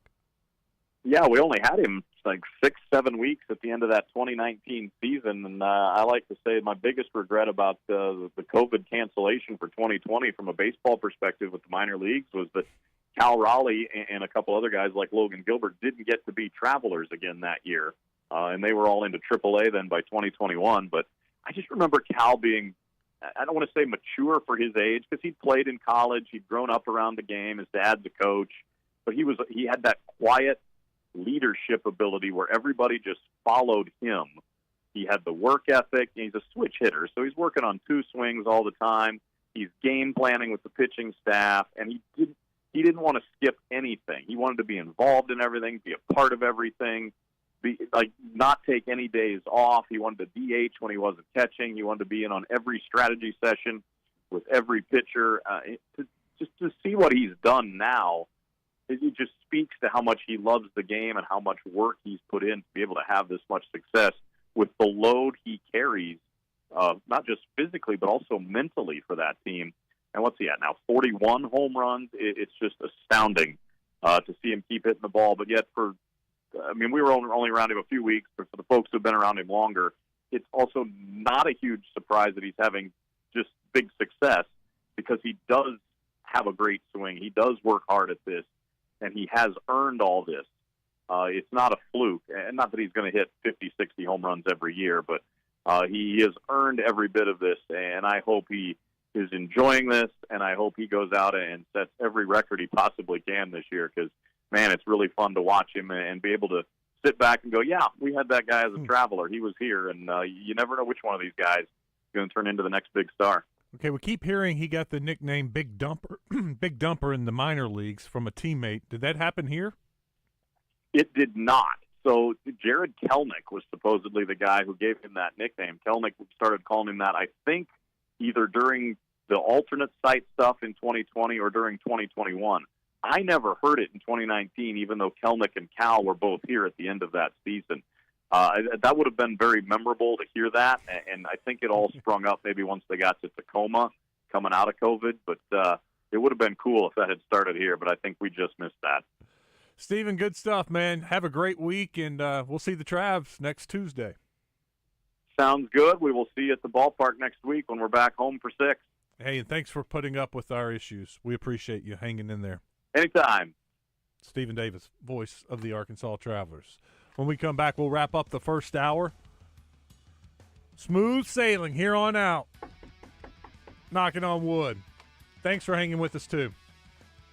Yeah, we only had him like 6-7 weeks at the end of that 2019 season, and I like to say my biggest regret about the COVID cancellation for 2020 from a baseball perspective with the minor leagues was that Cal Raleigh and a couple other guys like Logan Gilbert didn't get to be Travelers again that year, and they were all into AAA then by 2021. But I just remember Cal being, I don't want to say mature for his age, because he'd played in college, he'd grown up around the game, his dad's a coach, but he had that quiet leadership ability where everybody just followed him. He had the work ethic. He's a switch hitter, so he's working on 2 swings all the time. He's game planning with the pitching staff, and he didn't want to skip anything. He wanted to be involved in everything, be a part of everything, not take any days off. He wanted to DH when he wasn't catching. He wanted to be in on every strategy session with every pitcher. To see what he's done now, it just speaks to how much he loves the game and how much work he's put in to be able to have this much success with the load he carries, not just physically but also mentally for that team. And what's he at now? 41 home runs. It's just astounding to see him keep hitting the ball. But yet, we were only around him a few weeks, but for the folks who've been around him longer, it's also not a huge surprise that he's having just big success because he does have a great swing. He does work hard at this, and he has earned all this. It's not a fluke, and not that he's going to hit 50, 60 home runs every year, but he has earned every bit of this, and I hope he is enjoying this, and I hope he goes out and sets every record he possibly can this year because, man, it's really fun to watch him and be able to sit back and go, yeah, we had that guy as a traveler. He was here, and you never know which one of these guys is going to turn into the next big star. Okay, we keep hearing he got the nickname Big Dumper, Big Dumper in the minor leagues from a teammate. Did that happen here? It did not. So Jared Kelnick was supposedly the guy who gave him that nickname. Kelnick started calling him that, I think, either during the alternate site stuff in 2020 or during 2021. I never heard it in 2019, even though Kelnick and Cal were both here at the end of that season. That would have been very memorable to hear that, and I think it all sprung up maybe once they got to Tacoma coming out of COVID, but it would have been cool if that had started here, but I think we just missed that. Stephen, good stuff, man. Have a great week, and we'll see the Travs next Tuesday. Sounds good. We will see you at the ballpark next week when we're back home for 6. Hey, and thanks for putting up with our issues. We appreciate you hanging in there. Anytime. Stephen Davis, voice of the Arkansas Travelers. When we come back, we'll wrap up the first hour. Smooth sailing here on out. Knocking on wood. Thanks for hanging with us, too.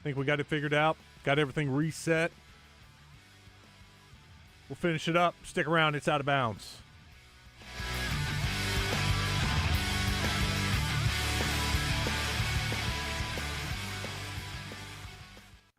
Think we got it figured out. Got everything reset. We'll finish it up. Stick around. It's Out of Bounds.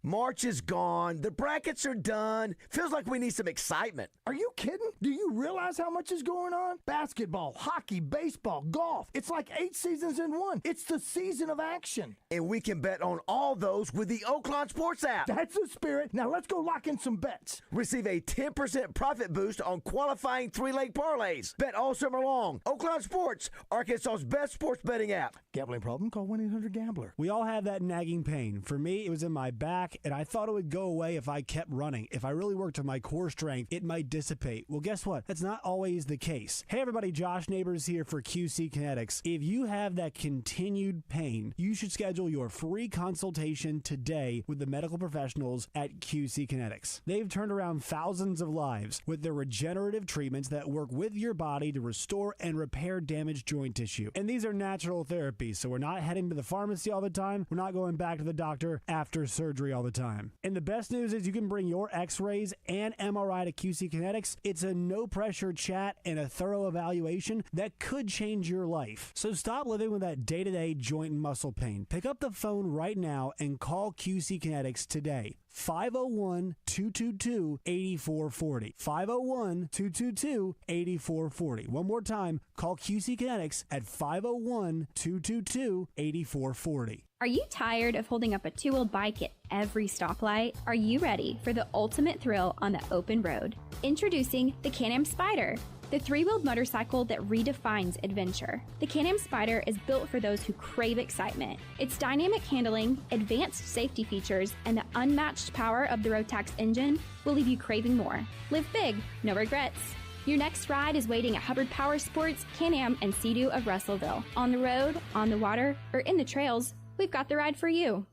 March is gone. The brackets are done. Feels like we need some excitement. Are you kidding? Do you realize how much is going on? Basketball, hockey, baseball, golf. It's like 8 seasons in one. It's the season of action. And we can bet on all those with the Oaklawn Sports app. That's the spirit. Now let's go lock in some bets. Receive a 10% profit boost on qualifying 3-leg parlays. Bet all summer long. Oaklawn Sports, Arkansas's best sports betting app. Gambling problem? Call 1-800-GAMBLER. We all have that nagging pain. For me, it was in my back, and I thought it would go away if I kept running. If I really worked on my core strength, it might dissipate. Well, guess what? That's not always the case. Hey, everybody, Josh Neighbors here for QC Kinetics. If you have that continued pain, you should schedule your free consultation today with the medical professionals at QC Kinetics. They've turned around thousands of lives with their regenerative treatments that work with your body to restore and repair damaged joint tissue. And these are natural therapies, so we're not heading to the pharmacy all the time. We're not going back to the doctor after surgery all the time. And the best news is you can bring your x-rays and MRI to QC Kinetics. It's a no-pressure chat and a thorough evaluation that could change your life. So stop living with that day-to-day joint and muscle pain. Pick up the phone right now and call QC Kinetics today. 501-222-8440. 501-222-8440. One more time, call QC Kinetics at 501-222-8440. Are you tired of holding up a two-wheeled bike at every stoplight? Are you ready for the ultimate thrill on the open road? Introducing the Can-Am Spyder, the three-wheeled motorcycle that redefines adventure. The Can-Am Spyder is built for those who crave excitement. Its dynamic handling, advanced safety features, and the unmatched power of the Rotax engine will leave you craving more. Live big, no regrets. Your next ride is waiting at Hubbard Power Sports, Can-Am, and Sea-Doo of Russellville. On the road, on the water, or in the trails, we've got the ride for you.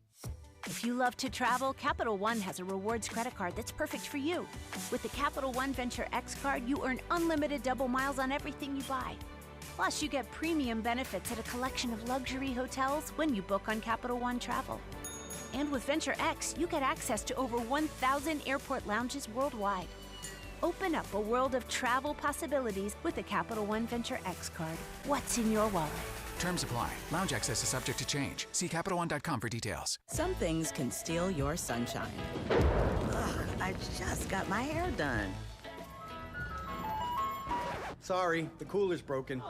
If you love to travel, Capital One has a rewards credit card that's perfect for you. With the Capital One Venture X card, you earn unlimited double miles on everything you buy. Plus, you get premium benefits at a collection of luxury hotels when you book on Capital One Travel. And with Venture X, you get access to over 1,000 airport lounges worldwide. Open up a world of travel possibilities with the Capital One Venture X card. What's in your wallet? Terms apply. Lounge access is subject to change. See CapitalOne.com for details. Some things can steal your sunshine. Ugh, I just got my hair done. Sorry, the cooler's broken.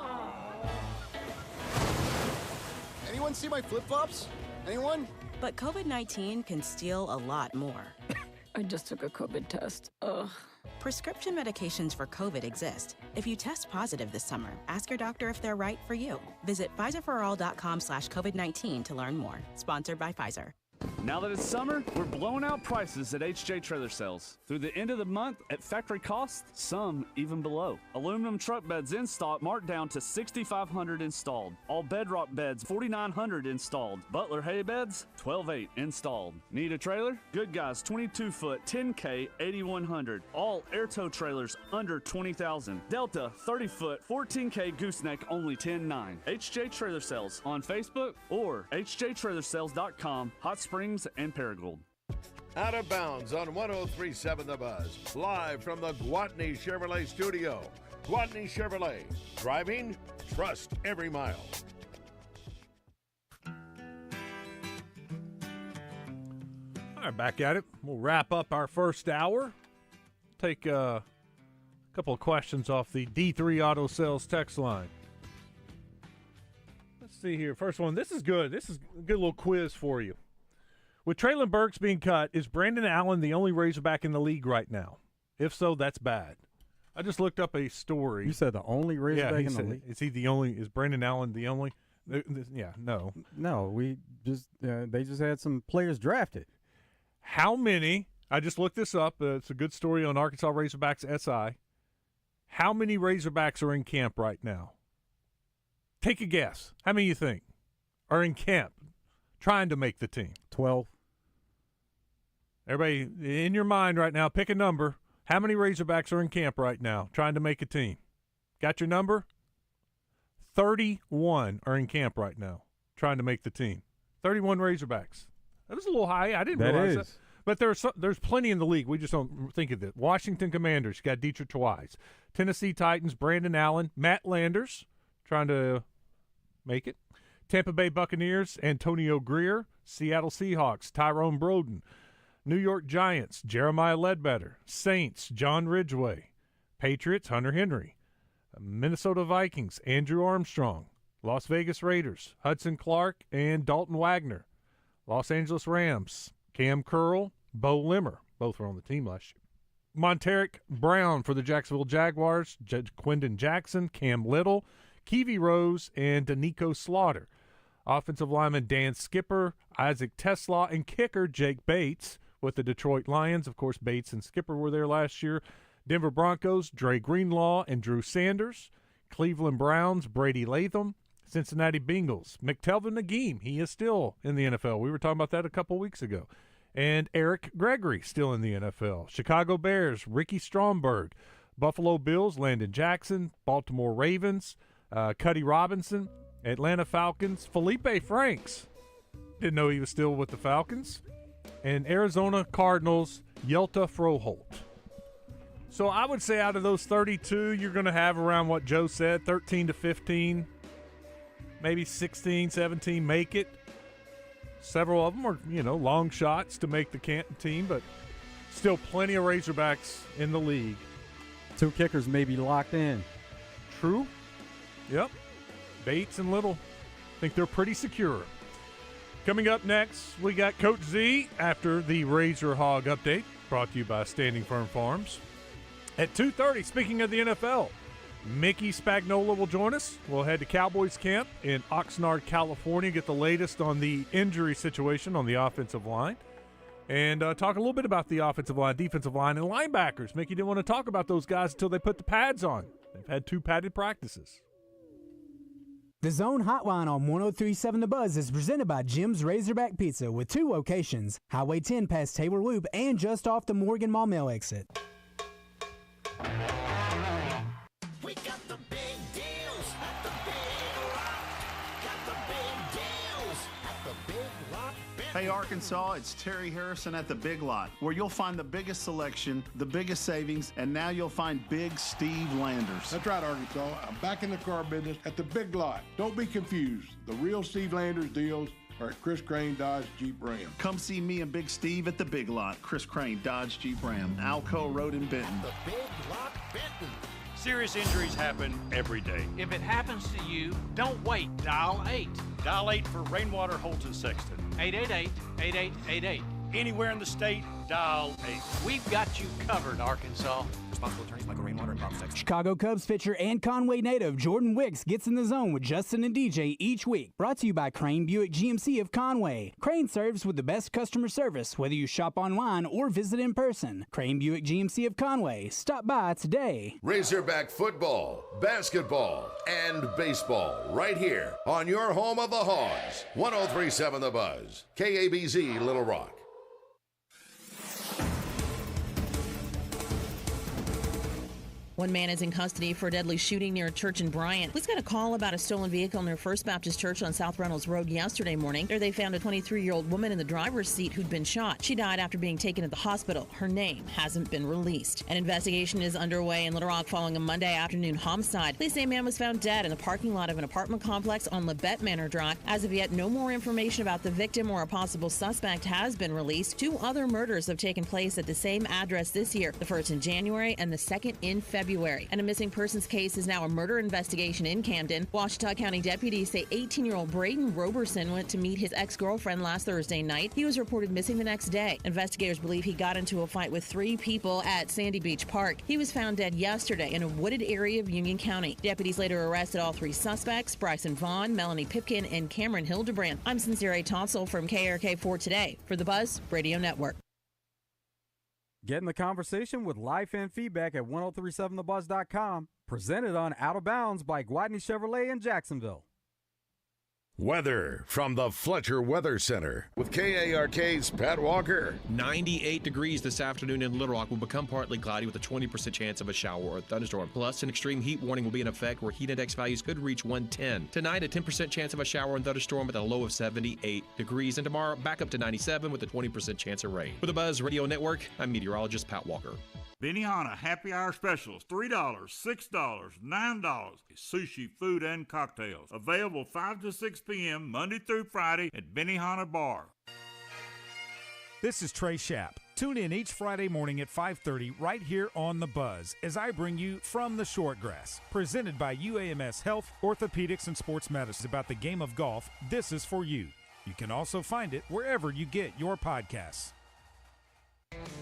Anyone see my flip-flops? Anyone? But COVID-19 can steal a lot more. I just took a COVID test. Ugh. Prescription medications for COVID exist. If you test positive this summer, ask your doctor if they're right for you. Visit PfizerForAll.com/COVID-19 to learn more. Sponsored by Pfizer. Now that it's summer, we're blowing out prices at HJ Trailer Sales. Through the end of the month at factory cost, some even below. Aluminum truck beds in stock marked down to $6,500 installed. All bedrock beds $4,900 installed. Butler hay beds $12,800 installed. Need a trailer? Good Guys 22-foot 10K $8,100. All air tow trailers under $20,000. Delta 30-foot 14K gooseneck only $10,900. HJ Trailer Sales on Facebook or hjtrailersales.com. Hot Springs and Paragould. Out of Bounds on 103.7 The Buzz. Live from the Gwatney Chevrolet studio. Gwatney Chevrolet. Driving, trust every mile. All right, back at it. We'll wrap up our first hour. Take a couple of questions off the D3 Auto Sales text line. Let's see here. First one. This is good. This is a good little quiz for you. With Traylon Burks being cut, is Brandon Allen the only Razorback in the league right now? If so, that's bad. I just looked up a story. You said the only Razorback in the league? Is he the only? Is Brandon Allen the only? Yeah, no. No, we just they just had some players drafted. How many? I just looked this up. It's a good story on Arkansas Razorbacks SI. How many Razorbacks are in camp right now? Take a guess. How many you think are in camp trying to make the team? 12. Everybody, in your mind right now, pick a number. How many Razorbacks are in camp right now trying to make a team? Got your number? 31 are in camp right now trying to make the team. 31 Razorbacks. That was a little high. I didn't realize that. But there's plenty in the league. We just don't think of it. Washington Commanders, you got Dietrich Wise. Tennessee Titans, Brandon Allen. Matt Landers, trying to make it. Tampa Bay Buccaneers, Antonio Greer. Seattle Seahawks, Tyrone Broden. New York Giants, Jeremiah Ledbetter. Saints, John Ridgeway. Patriots, Hunter Henry. Minnesota Vikings, Andrew Armstrong. Las Vegas Raiders, Hudson Clark and Dalton Wagner. Los Angeles Rams, Cam Curl, Bo Limmer. Both were on the team last year. Monteric Brown for the Jacksonville Jaguars, Quindon Jackson, Cam Little, Keevy Rose, and Danico Slaughter. Offensive lineman Dan Skipper, Isaac Tesla, and kicker Jake Bates with the Detroit Lions. Of course, Bates and Skipper were there last year. Denver Broncos, Dre Greenlaw and Drew Sanders. Cleveland Browns, Brady Latham. Cincinnati Bengals, McTelvin Nagim. He is still in the NFL. We were talking about that a couple weeks ago. And Eric Gregory, still in the NFL. Chicago Bears, Ricky Stromberg. Buffalo Bills, Landon Jackson. Baltimore Ravens, Cuddy Robinson. Atlanta Falcons, Felipe Franks. Didn't know he was still with the Falcons. And Arizona Cardinals, Yelta Froholt. So I would say out of those 32, you're going to have around what Joe said, 13 to 15, maybe 16, 17 make it. Several of them are, long shots to make the Canton team, but still plenty of Razorbacks in the league. 2 kickers may be locked in. True. Yep. Bates and Little. I think they're pretty secure. Coming up next, we got Coach Z after the Razor Hog update, brought to you by Standing Firm Farms. At 2:30, speaking of the NFL, Mickey Spagnola will join us. We'll head to Cowboys camp in Oxnard, California, get the latest on the injury situation on the offensive line, and talk a little bit about the offensive line, defensive line, and linebackers. Mickey didn't want to talk about those guys until they put the pads on. They've had 2 padded practices. The Zone Hotline on 103.7 The Buzz is presented by Jim's Razorback Pizza with 2 locations, Highway 10 past Taylor Loop and just off the Morgan Maumelle exit. We got the big deals at the Big Rock. Got the big deals at the Big Rock Bin Hey, Arkansas, it's Terry Harrison at the Big Lot, where you'll find the biggest selection, the biggest savings, and now you'll find Big Steve Landers. That's right, Arkansas. I'm back in the car business at the Big Lot. Don't be confused. The real Steve Landers deals are at Chris Crane Dodge Jeep Ram. Come see me and Big Steve at the Big Lot, Chris Crane Dodge Jeep Ram, Alco Road in Benton. The Big Lot Benton. Serious injuries happen every day. If it happens to you, don't wait. Dial 8. Dial 8 for Rainwater, Holton, Sexton. 888-8888. Anywhere in the state, dial 8. We've got you covered, Arkansas. Responsible attorneys Michael Rainwater and Bob Sexton. Chicago Cubs pitcher and Conway native Jordan Wicks gets in the zone with Justin and DJ each week. Brought to you by Crane Buick GMC of Conway. Crane serves with the best customer service, whether you shop online or visit in person. Crane Buick GMC of Conway. Stop by today. Razorback football, basketball, and baseball right here on your home of the Hogs. 103.7 The Buzz. KABZ Little Rock. One man is in custody for a deadly shooting near a church in Bryant. Police got a call about a stolen vehicle near First Baptist Church on South Reynolds Road yesterday morning. There they found a 23-year-old woman in the driver's seat who'd been shot. She died after being taken to the hospital. Her name hasn't been released. An investigation is underway in Little Rock following a Monday afternoon homicide. Police say a man was found dead in the parking lot of an apartment complex on Labette Manor Drive. As of yet, no more information about the victim or a possible suspect has been released. 2 other murders have taken place at the same address this year, the first in January and the second in February. And a missing persons case is now a murder investigation in Camden. Ouachita County deputies say 18-year-old Braden Roberson went to meet his ex-girlfriend last Thursday night. He was reported missing the next day. Investigators believe he got into a fight with 3 people at Sandy Beach Park. He was found dead yesterday in a wooded area of Union County. Deputies later arrested all 3 suspects, Bryson Vaughn, Melanie Pipkin, and Cameron Hildebrand. I'm Sincere Tonsel from KRK4 Today for the Buzz Radio Network. Get in the conversation with life and feedback at 1037thebuzz.com. Presented on Out of Bounds by Gwatney Chevrolet in Jacksonville. Weather from the Fletcher Weather Center with KARK's Pat Walker. 98 degrees this afternoon in Little Rock will become partly cloudy with a 20% chance of a shower or a thunderstorm. Plus, an extreme heat warning will be in effect where heat index values could reach 110. Tonight, a 10% chance of a shower and thunderstorm with a low of 78 degrees. And tomorrow, back up to 97 with a 20% chance of rain. For the Buzz Radio Network, I'm meteorologist Pat Walker. Benihana Happy Hour Specials, $3, $6, $9. Sushi, food, and cocktails. Available 5 to 6 p.m. Monday through Friday at Benihana Bar. This is Trey Schapp. Tune in each Friday morning at 5:30 right here on The Buzz as I bring you From the Shortgrass. Presented by UAMS Health, Orthopedics, and Sports Medicine. About the game of golf, this is for you. You can also find it wherever you get your podcasts.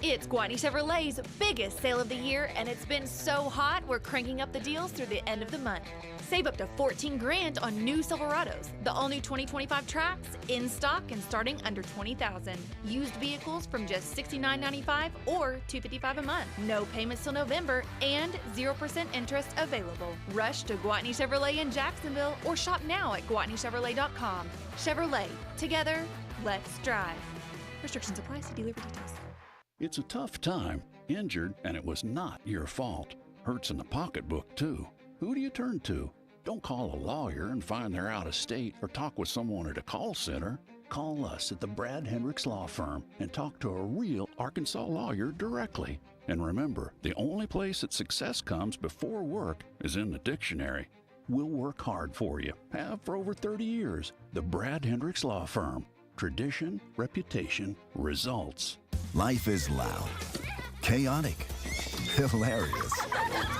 It's Gwatney Chevrolet's biggest sale of the year, and it's been so hot, we're cranking up the deals through the end of the month. Save up to $14,000 on new Silverados, the all-new 2025 Trax, in stock and starting under $20,000. Used vehicles from just $69.95 or $255 a month. No payments till November and 0% interest available. Rush to Gwatney Chevrolet in Jacksonville or shop now at GwatneyChevrolet.com. Chevrolet, together, let's drive. Restrictions apply. See dealer for details. It's a tough time. Injured, and it was not your fault. Hurts in the pocketbook, too. Who do you turn to? Don't call a lawyer and find they're out of state or talk with someone at a call center. Call us at the Brad Hendricks Law Firm and talk to a real Arkansas lawyer directly. And remember, the only place that success comes before work is in the dictionary. We'll work hard for you. Have for over 30 years. The Brad Hendricks Law Firm. Tradition, reputation, results. Life is loud, chaotic, hilarious,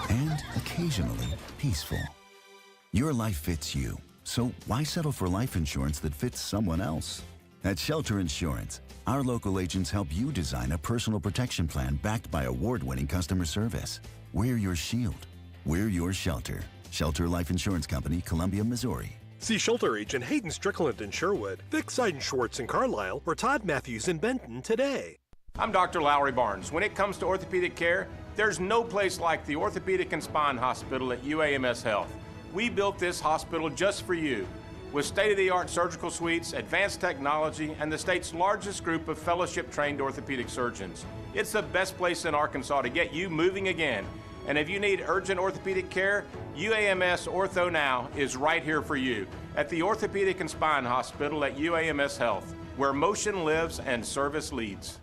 and occasionally peaceful. Your life fits you, so why settle for life insurance that fits someone else? At Shelter Insurance, our local agents help you design a personal protection plan backed by award-winning customer service. We're your shield. We're your shelter. Shelter Life Insurance Company, Columbia, Missouri. See Shelter Agent Hayden Strickland in Sherwood, Vic Seidenschwartz in Carlisle, or Todd Matthews in Benton today. I'm Dr. Lowry Barnes. When it comes to orthopedic care, there's no place like the Orthopedic and Spine Hospital at UAMS Health. We built this hospital just for you, with state-of-the-art surgical suites, advanced technology, and the state's largest group of fellowship-trained orthopedic surgeons. It's the best place in Arkansas to get you moving again. And if you need urgent orthopedic care, UAMS Ortho Now is right here for you. at the Orthopedic and Spine Hospital at UAMS Health, where motion lives and service leads.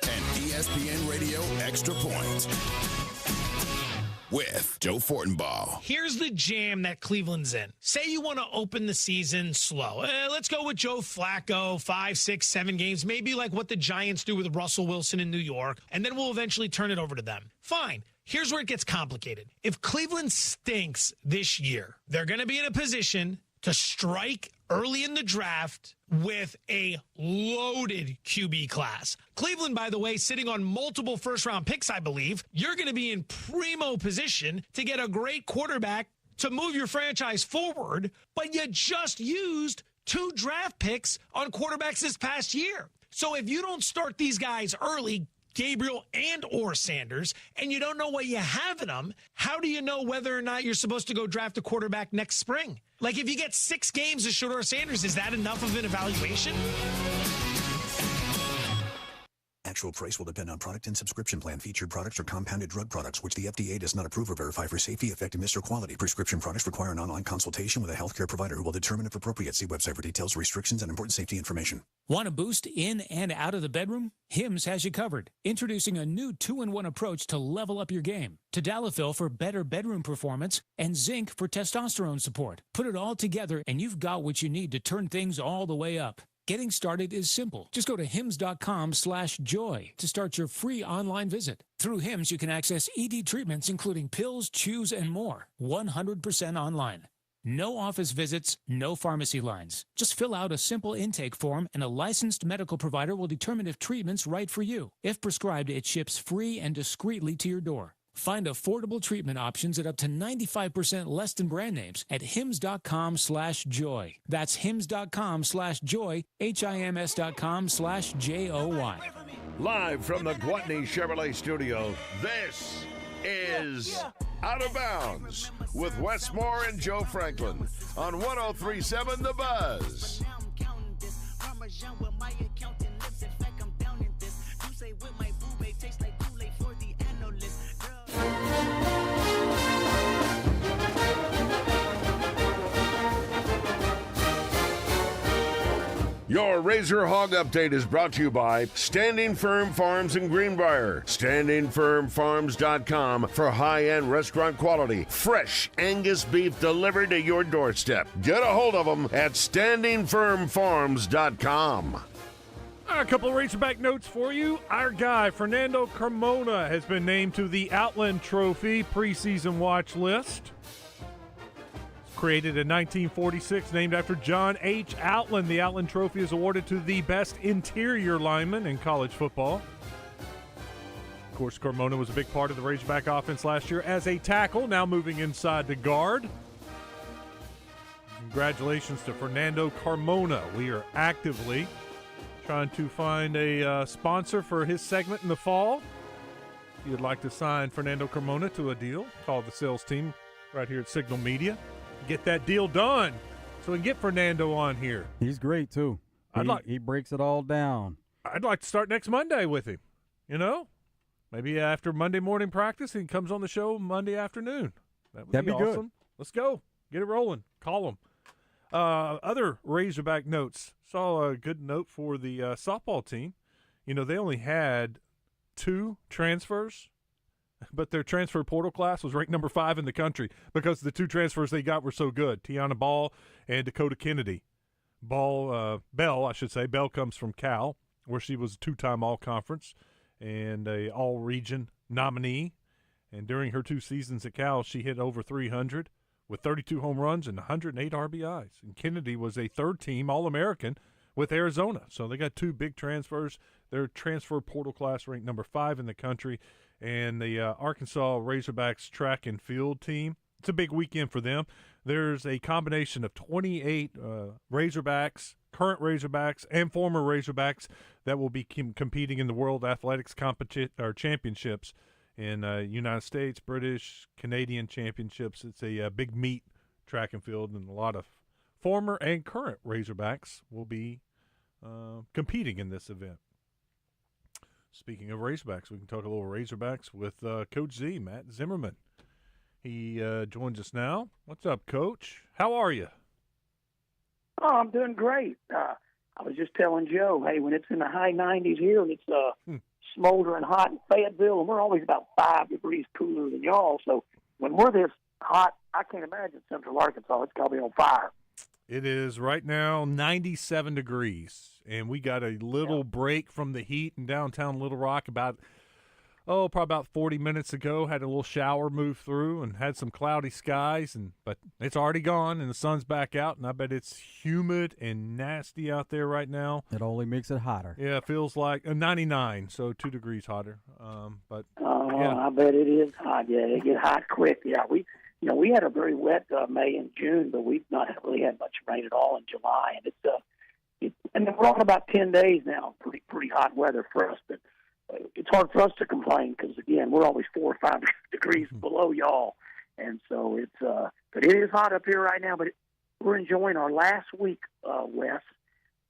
And ESPN Radio Extra Point with Joe Fortenbaugh. Here's the jam that Cleveland's in. Say you want to open the season slow. Let's go with Joe Flacco, 5, 6, 7 games, maybe like what the Giants do with Russell Wilson in New York, and then we'll eventually turn it over to them. Fine. Here's where it gets complicated. If Cleveland stinks this year, they're going to be in a position to strike early in the draft with a loaded QB class. Cleveland, by the way, sitting on multiple first-round picks, I believe. You're going to be in primo position to get a great quarterback to move your franchise forward, but you just used 2 draft picks on quarterbacks this past year. So if you don't start these guys early, Gabriel and or Sanders, and you don't know what you have in them, how do you know whether or not you're supposed to go draft a quarterback next spring? Like, if you get 6 games of Shedeur Sanders, is that enough of an evaluation? Actual price will depend on product and subscription plan. Featured products are compounded drug products, which the FDA does not approve or verify for safety, effectiveness, or quality. Prescription products require an online consultation with a healthcare provider who will determine if appropriate. See website for details, restrictions, and important safety information. Want a boost in and out of the bedroom? Hims has you covered. Introducing a new 2-in-1 approach to level up your game. Tadalafil for better bedroom performance and zinc for testosterone support. Put it all together and you've got what you need to turn things all the way up. Getting started is simple. Just go to hims.com/joy to start your free online visit. Through Hims, you can access ED treatments, including pills, chews, and more, 100% online. No office visits, no pharmacy lines. Just fill out a simple intake form and a licensed medical provider will determine if treatment's right for you. If prescribed, it ships free and discreetly to your door. Find affordable treatment options at up to 95% less than brand names at hims.com/joy. That's hims.com/joy, HIMS.com/JOY. Live from the Gwatney Chevrolet Studio, this is Out of Bounds with Wes Moore and Joe Franklin on 103.7 The Buzz. Your Razor Hog Update is brought to you by Standing Firm Farms in Greenbrier. StandingFirmFarms.com for high-end restaurant quality, fresh Angus beef delivered to your doorstep. Get a hold of them at StandingFirmFarms.com. A couple of Razorback notes for you. Our guy, Fernando Carmona, has been named to the Outland Trophy preseason watch list. Created in 1946, named after John H. Outland. The Outland Trophy is awarded to the best interior lineman in college football. Of course, Carmona was a big part of the Razorback offense last year as a tackle, now moving inside to guard. Congratulations to Fernando Carmona. We are actively trying to find a sponsor for his segment in the fall. If you'd like to sign Fernando Carmona to a deal, call the sales team right here at Signal Media. Get that deal done so we can get Fernando on here. He's great, too. He breaks it all down. I'd like to start next Monday with him, you know? Maybe after Monday morning practice, he comes on the show Monday afternoon. That'd be awesome. Good. Let's go. Get it rolling. Call him. Other Razorback notes. Saw a good note for the softball team. You know, they only had 2 transfers, but their transfer portal class was ranked number 5 in the country because the 2 transfers they got were so good. Tiana Ball and Dakota Kennedy. Bell comes from Cal, where she was a 2-time All-Conference and a All-Region nominee. And during her 2 seasons at Cal, she hit over 300 with 32 home runs and 108 RBIs. And Kennedy was a 3rd-team All-American with Arizona. So they got 2 big transfers. Their transfer portal class ranked number 5 in the country. And the Arkansas Razorbacks track and field team, it's a big weekend for them. There's a combination of 28 Razorbacks, current Razorbacks, and former Razorbacks that will be competing in the World Athletics Championships in United States, British, Canadian championships. It's a big meet track and field, and a lot of former and current Razorbacks will be competing in this event. Speaking of Razorbacks, we can talk a little Razorbacks with Coach Z, Matt Zimmerman. He joins us now. What's up, Coach? How are you? Oh, I'm doing great. I was just telling Joe, hey, when it's in the high 90s here and it's smoldering hot in Fayetteville, and we're always about 5 degrees cooler than y'all. So when we're this hot, I can't imagine Central Arkansas. It's got to be on fire. It is right now 97 degrees, and we got a little break from the heat in downtown Little Rock probably about 40 minutes ago. Had a little shower move through and had some cloudy skies, but it's already gone and the sun's back out, and I bet it's humid and nasty out there right now. It only makes it hotter. Yeah, it feels like 99, so 2 degrees hotter. I bet it is hot. Yeah, it get hot quick. Yeah, we had a very wet May and June, but we've not really had much rain at all in July, and and then we're on about 10 days now. Pretty hot weather for us, but it's hard for us to complain because again we're always 4 or 5 degrees below y'all, and so but it is hot up here right now. But we're enjoying our last week, Wes,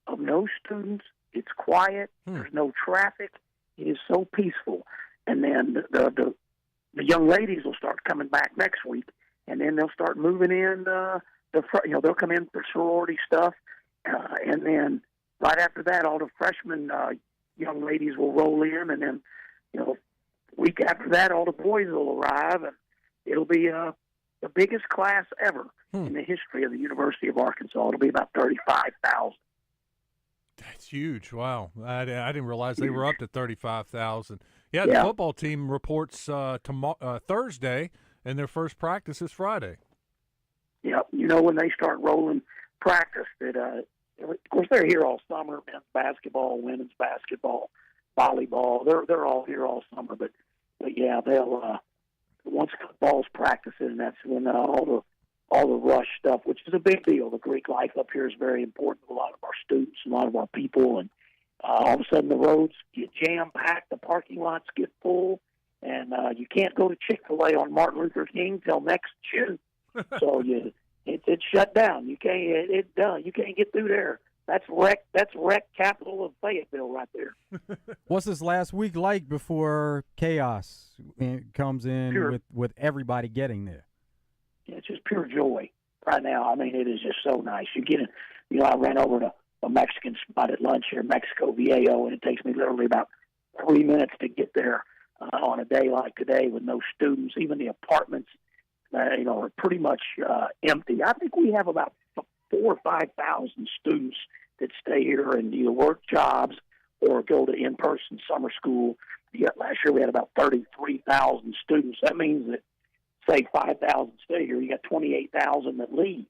of no students. It's quiet. There's no traffic. It is so peaceful, and then the young ladies will start coming back next week, and then they'll start moving in. They'll come in for sorority stuff, and then right after that, all the freshmen. Young ladies will roll in, and then, week after that, all the boys will arrive, and it'll be the biggest class ever in the history of the University of Arkansas. It'll be about 35,000. That's huge. Wow. I didn't realize they were up to 35,000. Yeah, the football team reports Thursday, and their first practice is Friday. Yep. When they start rolling practice, of course, they're here all summer. Men's basketball, women's basketball, volleyball. They're all here all summer. But yeah, they'll once football's practicing, that's when all the rush stuff, which is a big deal. The Greek life up here is very important to a lot of our students, a lot of our people, and all of a sudden the roads get jam packed, the parking lots get full, and you can't go to Chick-fil-A on Martin Luther King till next June. So it's shut down. You can't. It's done. You can't get through there. That's wreck capital of Fayetteville right there. What's this last week like before chaos comes in with everybody getting there? Yeah, it's just pure joy right now. I mean, it is just so nice. You get it. I ran over to a Mexican spot at lunch here, Mexico Viejo, and it takes me literally about 3 minutes to get there on a day like today with no students. Even the apartments. Are pretty much empty. I think we have about 4,000 or 5,000 students that stay here and either work jobs or go to in-person summer school. Last year we had about 33,000 students. That means that, say, 5,000 stay here. You got 28,000 that leave.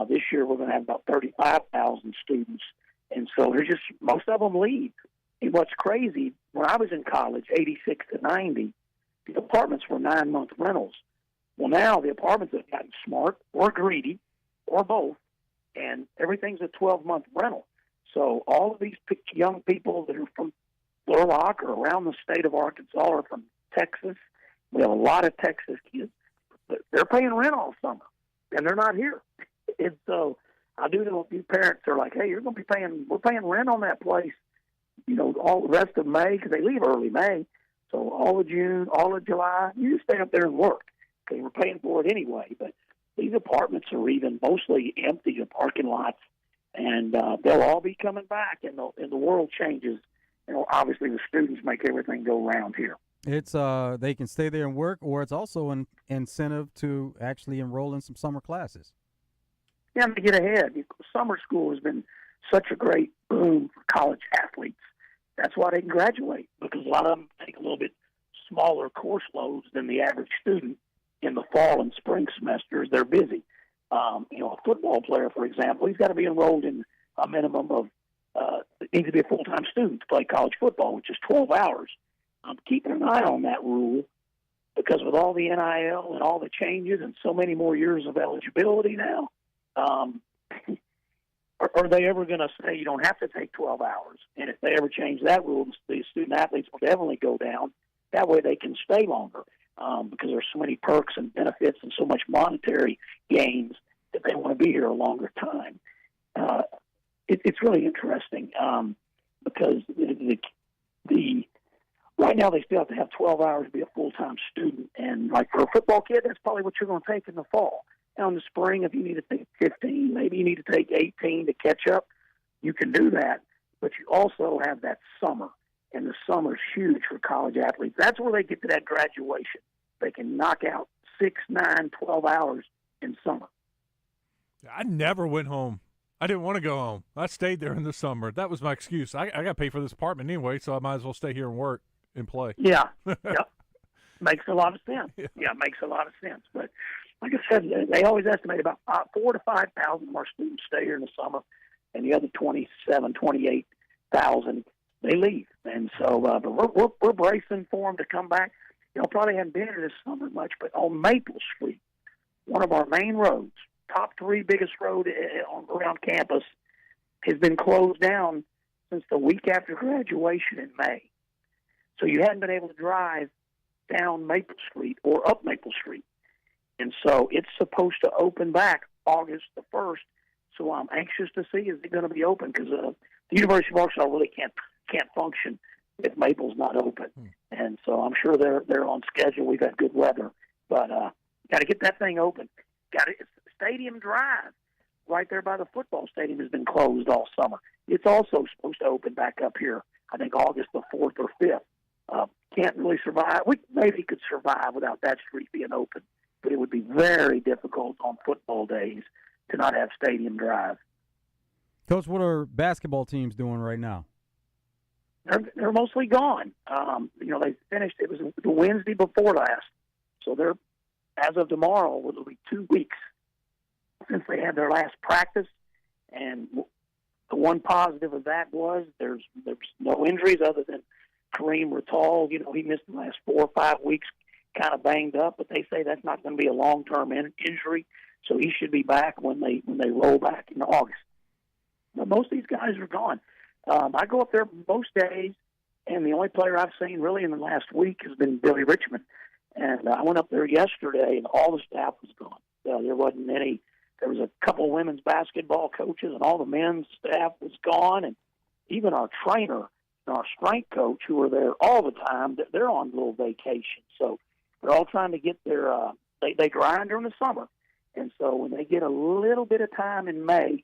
This year we're going to have about 35,000 students, and so most of them leave. And what's crazy, when I was in college, 86 to 90, the apartments were 9-month rentals. Well, now the apartments have gotten smart or greedy or both, and everything's a 12-month rental. So all of these young people that are from Little Rock or around the state of Arkansas or from Texas, we have a lot of Texas kids, but they're paying rent all summer, and they're not here. And so I do know a few parents are like, hey, we're paying rent on that place, all the rest of May, because they leave early May. So all of June, all of July, you just stay up there and work. They were paying for it anyway, but these apartments are even mostly empty, the parking lots, and they'll all be coming back, and the world changes. Obviously the students make everything go round here. It's they can stay there and work, or it's also an incentive to actually enroll in some summer classes. Yeah, to get ahead. Summer school has been such a great boom for college athletes. That's why they can graduate, because a lot of them take a little bit smaller course loads than the average student. In the fall and spring semesters, they're busy. A football player, for example, he's got to be enrolled in a minimum of, needs to be a full-time student to play college football, which is 12 hours. I'm keeping an eye on that rule because with all the NIL and all the changes and so many more years of eligibility now, are they ever going to say you don't have to take 12 hours? And if they ever change that rule, the student-athletes will definitely go down. That way they can stay longer. Because there's so many perks and benefits and so much monetary gains that they want to be here a longer time. It's really interesting because the right now they still have to have 12 hours to be a full-time student. And like for a football kid, that's probably what you're going to take in the fall. Now in the spring, if you need to take 15, maybe you need to take 18 to catch up. You can do that, but you also have that summer, and the summer's huge for college athletes. That's where they get to that graduation. They can knock out 6, 9, 12 hours in summer. I never went home. I didn't want to go home. I stayed there in the summer. That was my excuse. I got to pay for this apartment anyway, so I might as well stay here and work and play. Yeah, yep. Makes a lot of sense. Yeah, makes a lot of sense. But like I said, they always estimate about 4,000 to 5,000 of our students stay here in the summer, and the other 27,000, 28,000 they leave. And so, but we're bracing for them to come back. You know, probably haven't been here this summer much, but on Maple Street, one of our main roads, top 3 biggest road around campus, has been closed down since the week after graduation in May. So you hadn't been able to drive down Maple Street or up Maple Street. And so it's supposed to open back August the 1st. So I'm anxious to see, is it going to be open? Because the University of Arkansas really can't function if Maple's not open. And so I'm sure they're on schedule. We've had good weather. But got to get that thing open. Stadium Drive, right there by the football stadium, has been closed all summer. It's also supposed to open back up here, I think, August the 4th or 5th. Can't really survive. We maybe could survive without that street being open, but it would be very difficult on football days to not have Stadium Drive. Coach, what are basketball teams doing right now? They're mostly gone. They finished. It was the Wednesday before last, so they're, as of tomorrow, it'll be 2 weeks since they had their last practice. And the one positive of that was there's no injuries other than Kareem Rattal. You know, he missed the last 4 or 5 weeks, kind of banged up, but they say that's not going to be a long-term injury, so he should be back when they roll back in August. But most of these guys are gone. I go up there most days, and the only player I've seen really in the last week has been Billy Richmond. And I went up there yesterday, and all the staff was gone. There wasn't any. There was a couple of women's basketball coaches, and all the men's staff was gone. And even our trainer and our strength coach, who are there all the time, they're on little vacation. So they're all trying to get their they grind during the summer. And so when they get a little bit of time in May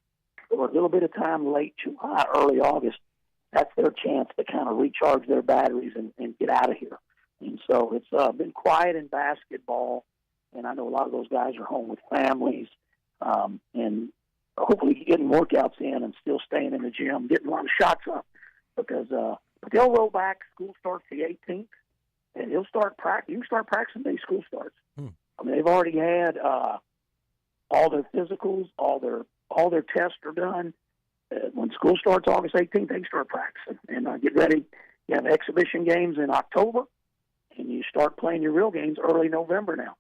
or a little bit of time late July, early August, that's their chance to kind of recharge their batteries and get out of here. And so it's been quiet in basketball, and I know a lot of those guys are home with families, and hopefully getting workouts in and still staying in the gym, getting a lot of shots up, because but they'll roll back. School starts the 18th, and he'll start practice. You can start practicing the day school starts. I mean, they've already had all their physicals, all their tests are done. When school starts August 18th, they start practicing and get ready. You have exhibition games in October, and you start playing your real games early November now.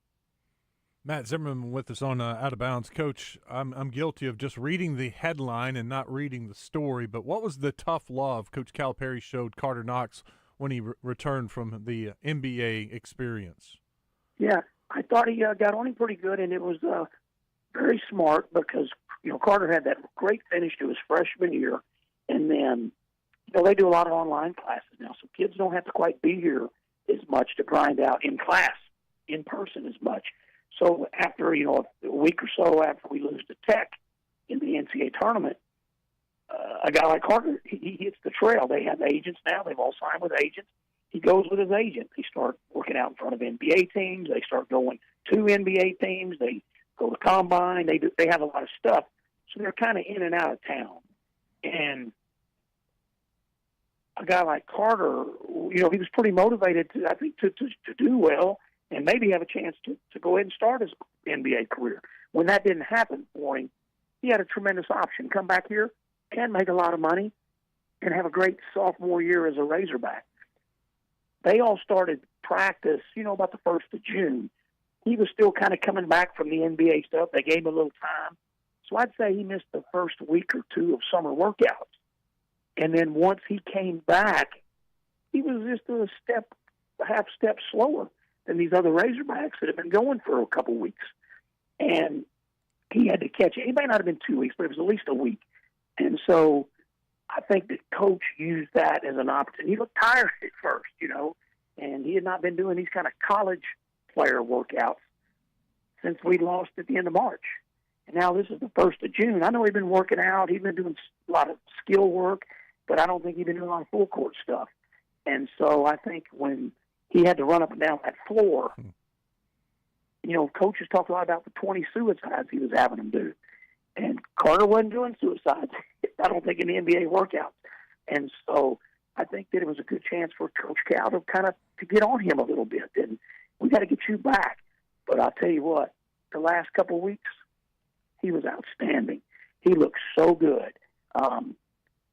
Matt Zimmerman with us on Out of Bounds. Coach, I'm guilty of just reading the headline and not reading the story, but what was the tough love Coach Calipari showed Carter Knox when he returned from the NBA experience? Yeah, I thought he got on him pretty good, and it was very smart because, Carter had that great finish to his freshman year, and then, they do a lot of online classes now, so kids don't have to quite be here as much to grind out in class, in person as much. So after, a week or so after we lose to Tech in the NCAA tournament, a guy like Carter, he hits the trail. They have agents now. They've all signed with agents. He goes with his agent. They start working out in front of NBA teams. They start going to NBA teams. They go to Combine. They have a lot of stuff. So they're kind of in and out of town. And a guy like Carter, he was pretty motivated to do well and maybe have a chance to go ahead and start his NBA career. When that didn't happen for him, he had a tremendous option. Come back here and make a lot of money and have a great sophomore year as a Razorback. They all started practice, about the 1st of June. He was still kind of coming back from the NBA stuff. They gave him a little time. So I'd say he missed the first week or two of summer workouts. And then once he came back, he was just a half step slower than these other Razorbacks that have been going for a couple weeks. And he had to catch it. It may not have been 2 weeks, but it was at least a week. And so I think that Coach used that as an opportunity. He looked tired at first, and he had not been doing these kind of college player workouts since we lost at the end of March. And now this is the 1st of June. I know he's been working out. He's been doing a lot of skill work, but I don't think he's been doing a lot of full court stuff. And so I think when he had to run up and down that floor, coaches talked a lot about the 20 suicides he was having them do. And Carter wasn't doing suicides, I don't think, in the NBA workouts. And so I think that it was a good chance for Coach Cal to to get on him a little bit. And we got to get you back. But I'll tell you what, the last couple of weeks, he was outstanding. He looked so good.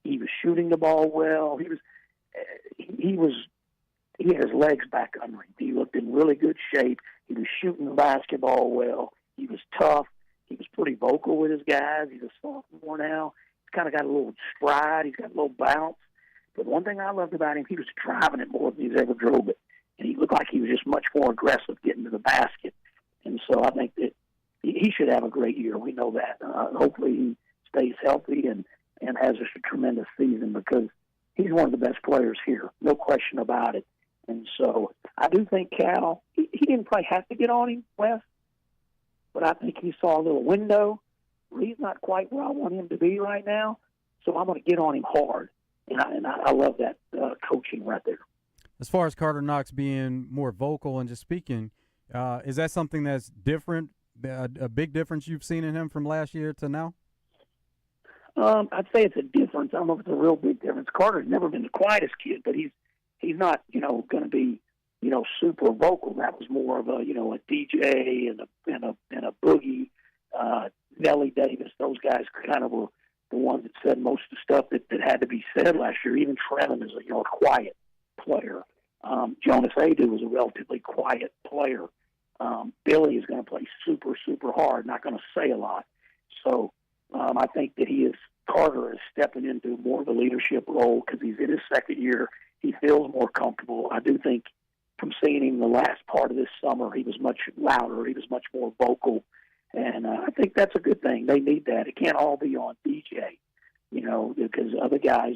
He was shooting the ball well. He had his legs back under him. He looked in really good shape. He was shooting the basketball well. He was tough. He was pretty vocal with his guys. He's a sophomore now. He's kind of got a little stride. He's got a little bounce. But one thing I loved about him, he was driving it more than he's ever drove it. And he looked like he was just much more aggressive getting to the basket. And so I think that he should have a great year. We know that. Hopefully he stays healthy and has just a tremendous season because he's one of the best players here. No question about it. And so I do think Cal, he didn't probably have to get on him, Wes, but I think he saw a little window where he's not quite where I want him to be right now, so I'm going to get on him hard. And I love that coaching right there. As far as Carter Knox being more vocal and just speaking, is that something that's different, a big difference you've seen in him from last year to now? I'd say it's a difference. I don't know if it's a real big difference. Carter's never been the quietest kid, but he's not, going to be, super vocal. That was more of a, a DJ and a Boogie, Nellie Davis. Those guys kind of were the ones that said most of the stuff that had to be said last year. Even Trenton is a quiet player. Jonas Adu was a relatively quiet player. Billy is going to play super, super hard, not going to say a lot. So I think that Carter is stepping into more of a leadership role because he's in his second year. He feels more comfortable. I do think from seeing him the last part of this summer, he was much louder. He was much more vocal. And I think that's a good thing. They need that. It can't all be on DJ, because other guys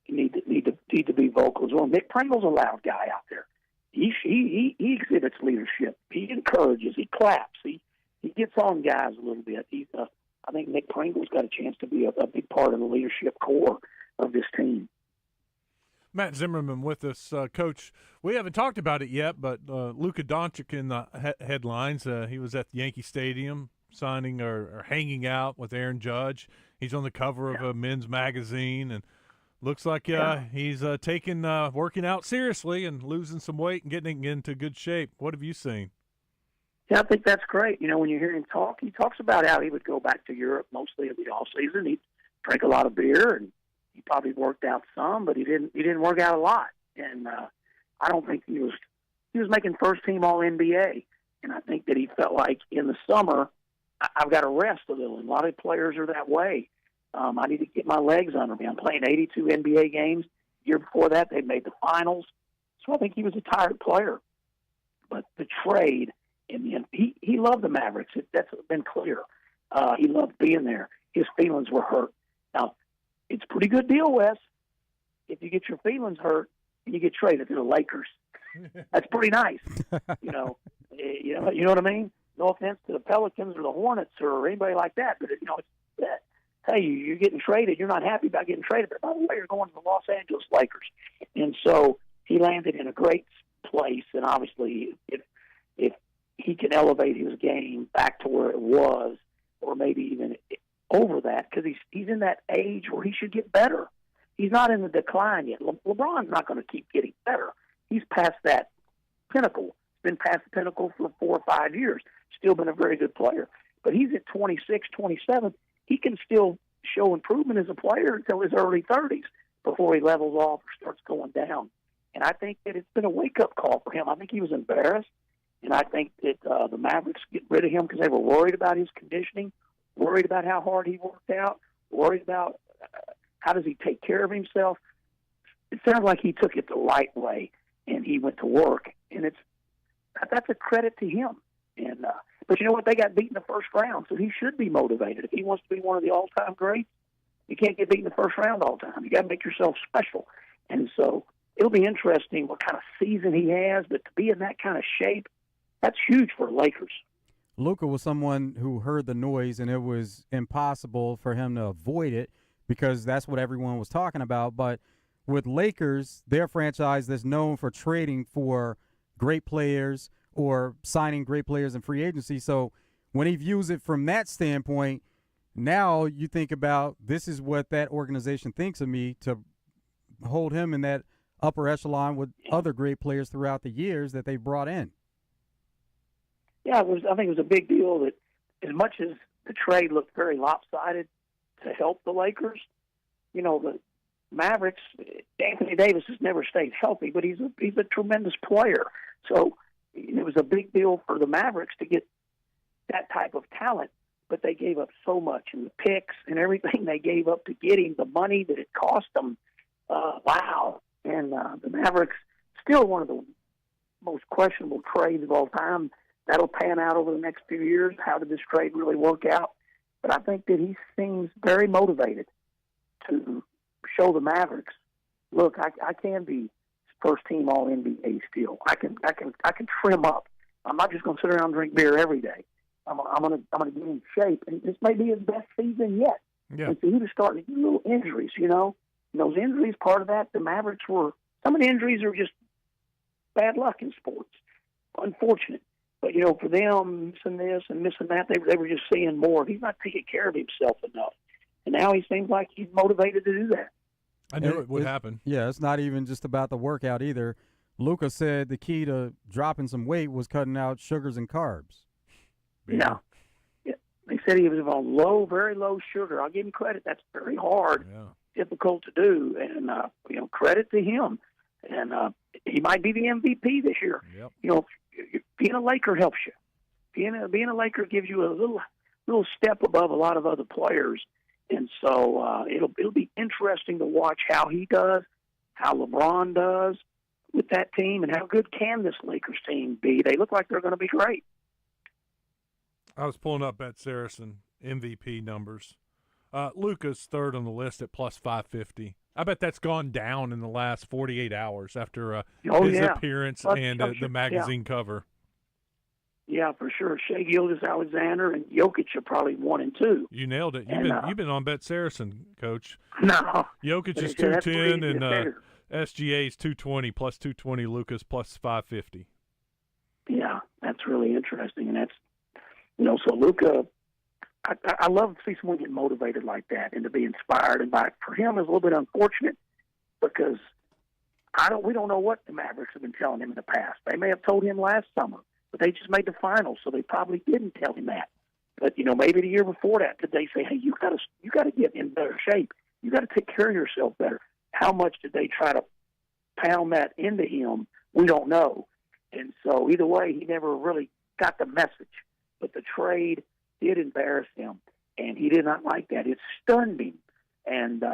need to be vocal as well. Nick Pringle's a loud guy out there. He exhibits leadership. He encourages. He claps. He gets on guys a little bit. I think Nick Pringle's got a chance to be a big part of the leadership core of this team. Matt Zimmerman with us. Coach, we haven't talked about it yet, but Luka Doncic in the headlines. He was at Yankee Stadium signing or hanging out with Aaron Judge. He's on the cover of a men's magazine, and looks like he's taking working out seriously and losing some weight and getting into good shape. What have you seen? Yeah, I think that's great. When you hear him talk, he talks about how he would go back to Europe mostly in the off season. He'd drink a lot of beer, and he probably worked out some, but he didn't work out a lot. And I don't think he was making first team All NBA. And I think that he felt like in the summer, I've got to rest a little. And a lot of players are that way. I need to get my legs under me. I'm playing 82 NBA games. The year before that, they made the finals. So I think he was a tired player. But the trade, he loved the Mavericks. That's been clear. He loved being there. His feelings were hurt. Now, it's a pretty good deal, Wes, if you get your feelings hurt and you get traded to the Lakers. That's pretty nice. You know what I mean? No offense to the Pelicans or the Hornets or anybody like that, but hey, you're getting traded. You're not happy about getting traded, but by the way, you're going to the Los Angeles Lakers. And so he landed in a great place, and obviously if he can elevate his game back to where it was, or maybe even over that, because he's in that age where he should get better. He's not in the decline yet. LeBron's not going to keep getting better. He's past that pinnacle. Been past the pinnacle for 4 or 5 years. Still been a very good player. But he's at 26, 27. He can still show improvement as a player until his early 30s before he levels off or starts going down. And I think that it's been a wake-up call for him. I think he was embarrassed, and I think that the Mavericks get rid of him because they were worried about his conditioning, worried about how hard he worked out, worried about how does he take care of himself. It sounds like he took it the right way, and he went to work, and that's a credit to him. And but you know what? They got beat in the first round, so he should be motivated. If he wants to be one of the all-time greats, you can't get beat in the first round all the time. You got to make yourself special. And so it'll be interesting what kind of season he has, but to be in that kind of shape, that's huge for the Lakers. Luka was someone who heard the noise, and it was impossible for him to avoid it because that's what everyone was talking about. But with Lakers, their franchise that's known for trading for great players or signing great players in free agency. So when he views it from that standpoint, now you think about this is what that organization thinks of me to hold him in that upper echelon with other great players throughout the years that they brought in. Yeah, I think it was a big deal that as much as the trade looked very lopsided to help the Lakers, the Mavericks, Anthony Davis has never stayed healthy, but he's a tremendous player. So it was a big deal for the Mavericks to get that type of talent, but they gave up so much, and the picks and everything they gave up to get him, the money that it cost them. Wow. And the Mavericks, still one of the most questionable trades of all time. That'll pan out over the next few years. How did this trade really work out? But I think that he seems very motivated to show the Mavericks, look, I can be first team All NBA still. I can trim up. I'm not just going to sit around and drink beer every day. I'm going to get in shape, and this may be his best season yet. Yeah. And so he was starting to get little injuries. And those injuries, part of that, the Mavericks were. Some of the injuries are just bad luck in sports, unfortunate. But for them, missing this and missing that, they were just seeing more. He's not taking care of himself enough, and now he seems like he's motivated to do that. I knew it would happen. Yeah, it's not even just about the workout either. Luka said the key to dropping some weight was cutting out sugars and carbs. Yeah. They said he was on low, very low sugar. I'll give him credit. That's very hard, difficult to do, and credit to him. And he might be the MVP this year. Yep. Being a Laker helps you. Being a Laker gives you a little step above a lot of other players. And so it'll be interesting to watch how he does, how LeBron does with that team, and how good can this Lakers team be. They look like they're going to be great. I was pulling up Bet Saracen MVP numbers. Luka's third on the list at plus 550. I bet that's gone down in the last 48 hours after his appearance and the magazine cover. Yeah, for sure. Shai Gilgeous-Alexander and Jokic are probably 1 and 2. You nailed it. You've been on Bet Saracen, Coach. No. Jokic is 210 and SGA is 220 plus 220. Luka's plus 550. Yeah, that's really interesting, and that's so Luka. I love to see someone get motivated like that and to be inspired. And for him, it's a little bit unfortunate because we don't know what the Mavericks have been telling him in the past. They may have told him last summer, but they just made the finals, so they probably didn't tell him that. But maybe the year before that, did they say, "Hey, you got to get in better shape. You got to take care of yourself better." How much did they try to pound that into him? We don't know. And so either way, he never really got the message. But the trade did embarrass him, and he did not like that. It stunned him, and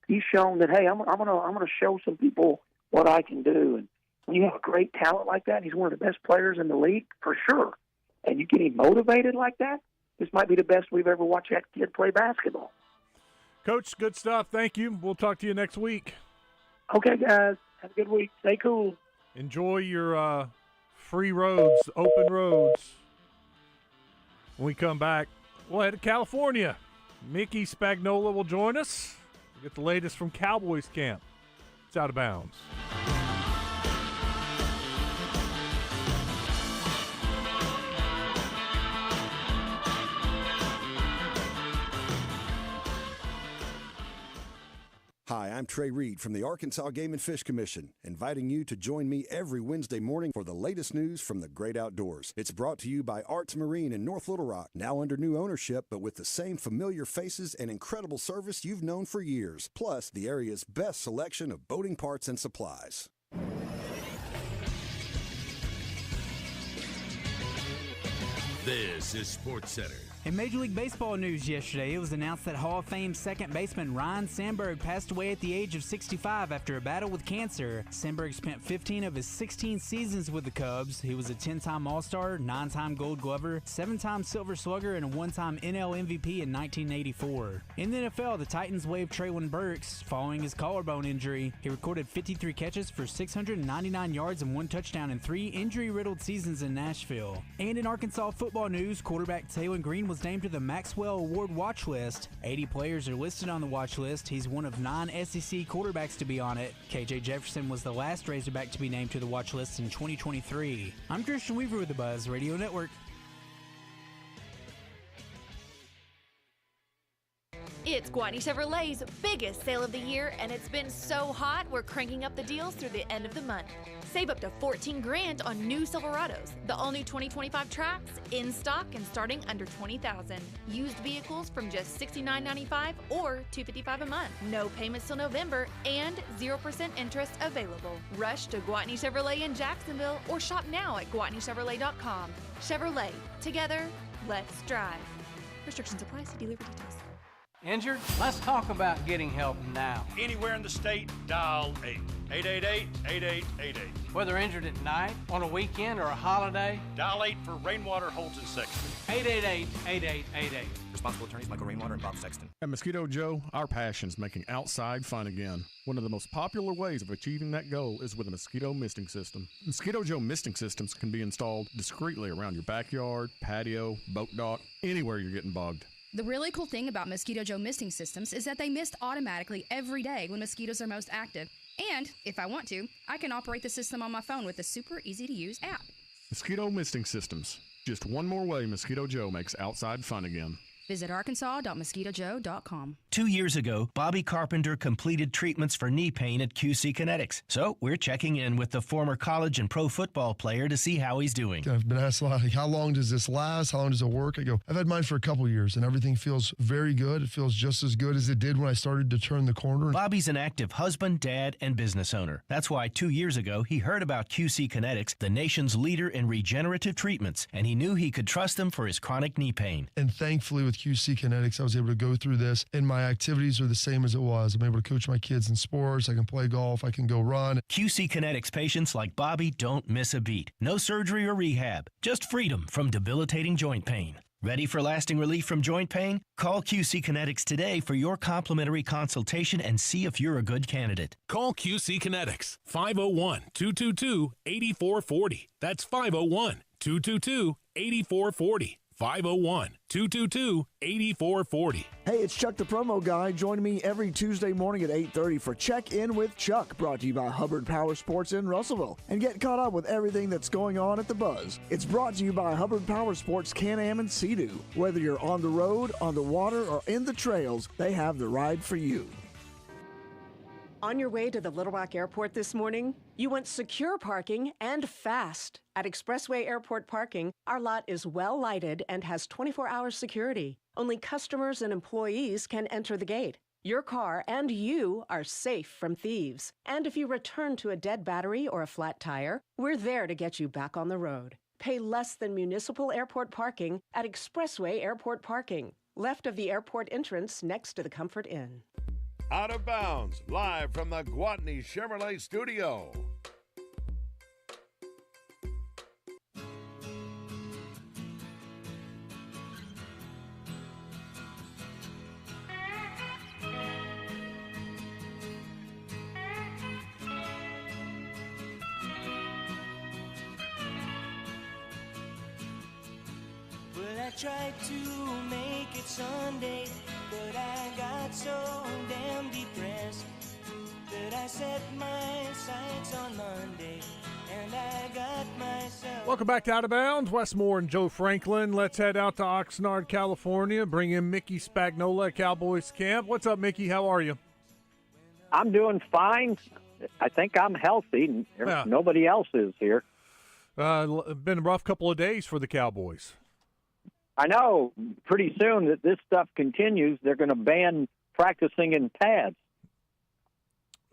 he's shown that, hey, I'm gonna show some people what I can do. And when you have a great talent like that, he's one of the best players in the league for sure. And you get him motivated like that, this might be the best we've ever watched that kid play basketball. Coach, good stuff. Thank you. We'll talk to you next week. Okay, guys. Have a good week. Stay cool. Enjoy your free roads, open roads. When we come back, we'll head to California. Mickey Spagnola will join us. We'll get the latest from Cowboys camp. It's Out of Bounds. Hi, I'm Trey Reed from the Arkansas Game and Fish Commission, inviting you to join me every Wednesday morning for the latest news from the great outdoors. It's brought to you by Arts Marine in North Little Rock, now under new ownership, but with the same familiar faces and incredible service you've known for years, plus the area's best selection of boating parts and supplies. This is SportsCenter. In Major League Baseball news yesterday, it was announced that Hall of Fame second baseman Ryne Sandberg passed away at the age of 65 after a battle with cancer. Sandberg spent 15 of his 16 seasons with the Cubs. He was a 10-time All-Star, 9-time Gold Glover, 7-time Silver Slugger, and a 1-time NL MVP in 1984. In the NFL, the Titans waived Traylon Burks following his collarbone injury. He recorded 53 catches for 699 yards and 1 touchdown in 3 injury-riddled seasons in Nashville. And in Arkansas football news, quarterback Taylon Green was named to the Maxwell Award watch list. 80 players are listed on the watch list. He's one of 9 SEC quarterbacks to be on it. KJ Jefferson was the last Razorback to be named to the watch list in 2023. I'm Christian Weaver with the Buzz Radio Network. It's Gwatney Chevrolet's biggest sale of the year, and it's been so hot, we're cranking up the deals through the end of the month. Save up to $14,000 on new Silverados, the all-new 2025 Trax, in stock and starting under $20,000. Used vehicles from just $69.95 or $255 a month. No payments till November and 0% interest available. Rush to Gwatney Chevrolet in Jacksonville or shop now at GwatneyChevrolet.com. Chevrolet, together, let's drive. Restrictions apply. See dealer for details. Injured? Let's talk about getting help now. Anywhere in the state, dial 8. 888-8888. Whether injured at night, on a weekend, or a holiday, Dial 8 for Rainwater, Holton, Sexton. 888-8888. Responsible attorneys Michael Rainwater and Bob Sexton. At Mosquito Joe, our passion is making outside fun again. One of the most popular ways of achieving that goal is with a mosquito misting system. Mosquito Joe misting systems can be installed discreetly around your backyard, patio, boat dock, anywhere you're getting bugged. The really cool thing about Mosquito Joe misting systems is that they mist automatically every day when mosquitoes are most active. And, if I want to, I can operate the system on my phone with a super easy-to-use app. Mosquito misting systems. Just one more way Mosquito Joe makes outside fun again. Visit arkansas.mosquitojoe.com. 2 years ago, Bobby Carpenter completed treatments for knee pain at QC Kinetics. So we're checking in with the former college and pro football player to see how he's doing. I've been asked a lot, like, how long does this last? How long does it work? I go, I've had mine for a couple years, and everything feels very good. It feels just as good as it did when I started to turn the corner. Bobby's an active husband, dad, and business owner. That's why 2 years ago, he heard about QC Kinetics, the nation's leader in regenerative treatments, and he knew he could trust them for his chronic knee pain. And thankfully, with QC Kinetics, I was able to go through this, and my activities are the same as it was. I'm able to coach my kids in sports. I can play golf. I can go run. QC Kinetics patients like Bobby don't miss a beat. No surgery or rehab, just freedom from debilitating joint pain. Ready for lasting relief from joint pain? Call QC Kinetics today for your complimentary consultation and see if you're a good candidate. Call QC Kinetics, 501-222-8440. That's 501-222-8440. 501-222-8440. Hey, it's Chuck the Promo Guy. Join me every Tuesday morning at 8:30 for Check In with Chuck, brought to you by Hubbard Power Sports in Russellville. And get caught up with everything that's going on at the Buzz. It's brought to you by Hubbard Power Sports Can-Am and Sea-Doo. Whether you're on the road, on the water, or in the trails, they have the ride for you. On your way to the Little Rock Airport this morning, you want secure parking and fast. At Expressway Airport Parking, our lot is well lighted and has 24-hour security. Only customers and employees can enter the gate. Your car and you are safe from thieves. And if you return to a dead battery or a flat tire, we're there to get you back on the road. Pay less than municipal airport parking at Expressway Airport Parking, left of the airport entrance next to the Comfort Inn. Out of Bounds, live from the Gwatney Chevrolet studio. Well, I tried to make it Sunday, but I got so damn depressed that I set my sights on Monday, and I got myself... Welcome back to Out of Bounds. Wes Moore and Joe Franklin. Let's head out to Oxnard, California. Bring in Mickey Spagnola at Cowboys Camp. What's up, Mickey? How are you? I'm doing fine. I think I'm healthy. Yeah. Nobody else is here. Been a rough couple of days for the Cowboys. I know. Pretty soon that this stuff continues, they're going to ban practicing in pads.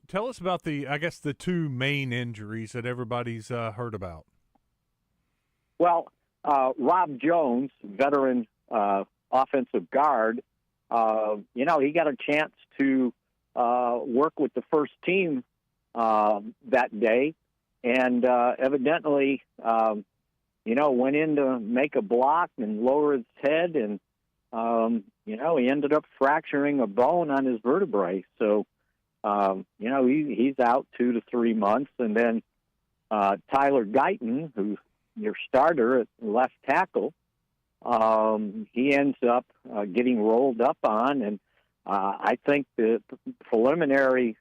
Tell us about the two main injuries that everybody's heard about. Well, Rob Jones, veteran offensive guard, he got a chance to work with the first team that day, and evidently, went in to make a block and lower his head, and he ended up fracturing a bone on his vertebrae. So, he's out 2 to 3 months, and then Tyler Guyton, who's your starter at left tackle, he ends up getting rolled up on, and I think the preliminary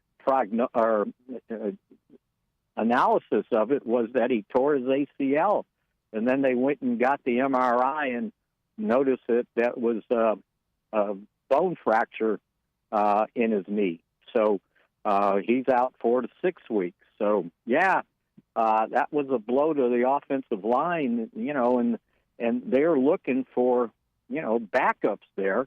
analysis of it was that he tore his ACL, and then they went and got the MRI and noticed that was a bone fracture in his knee. So he's out 4 to 6 weeks. So, that was a blow to the offensive line, and they're looking for, backups there.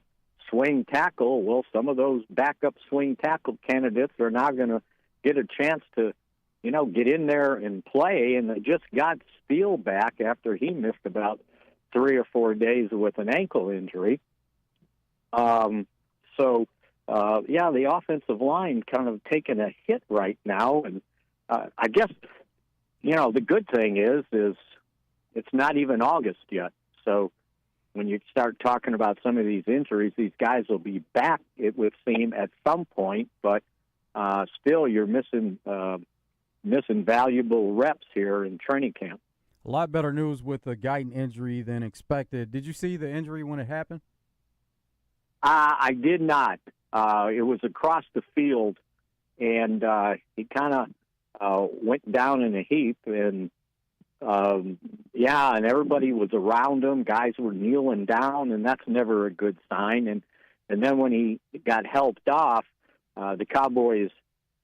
Swing tackle, well, some of those backup swing tackle candidates are now going to get a chance to, get in there and play, and they just got Steele back after he missed about 3 or 4 days with an ankle injury. The offensive line kind of taking a hit right now, and I guess, the good thing is it's not even August yet. So when you start talking about some of these injuries, these guys will be back, it would seem, at some point, but still you're missing valuable reps here in training camp. A lot better news with the Guyton injury than expected. Did you see the injury when it happened? I did not. It was across the field, and he kind of went down in a heap, and and everybody was around him. Guys were kneeling down, and that's never a good sign. And then when he got helped off, the Cowboys'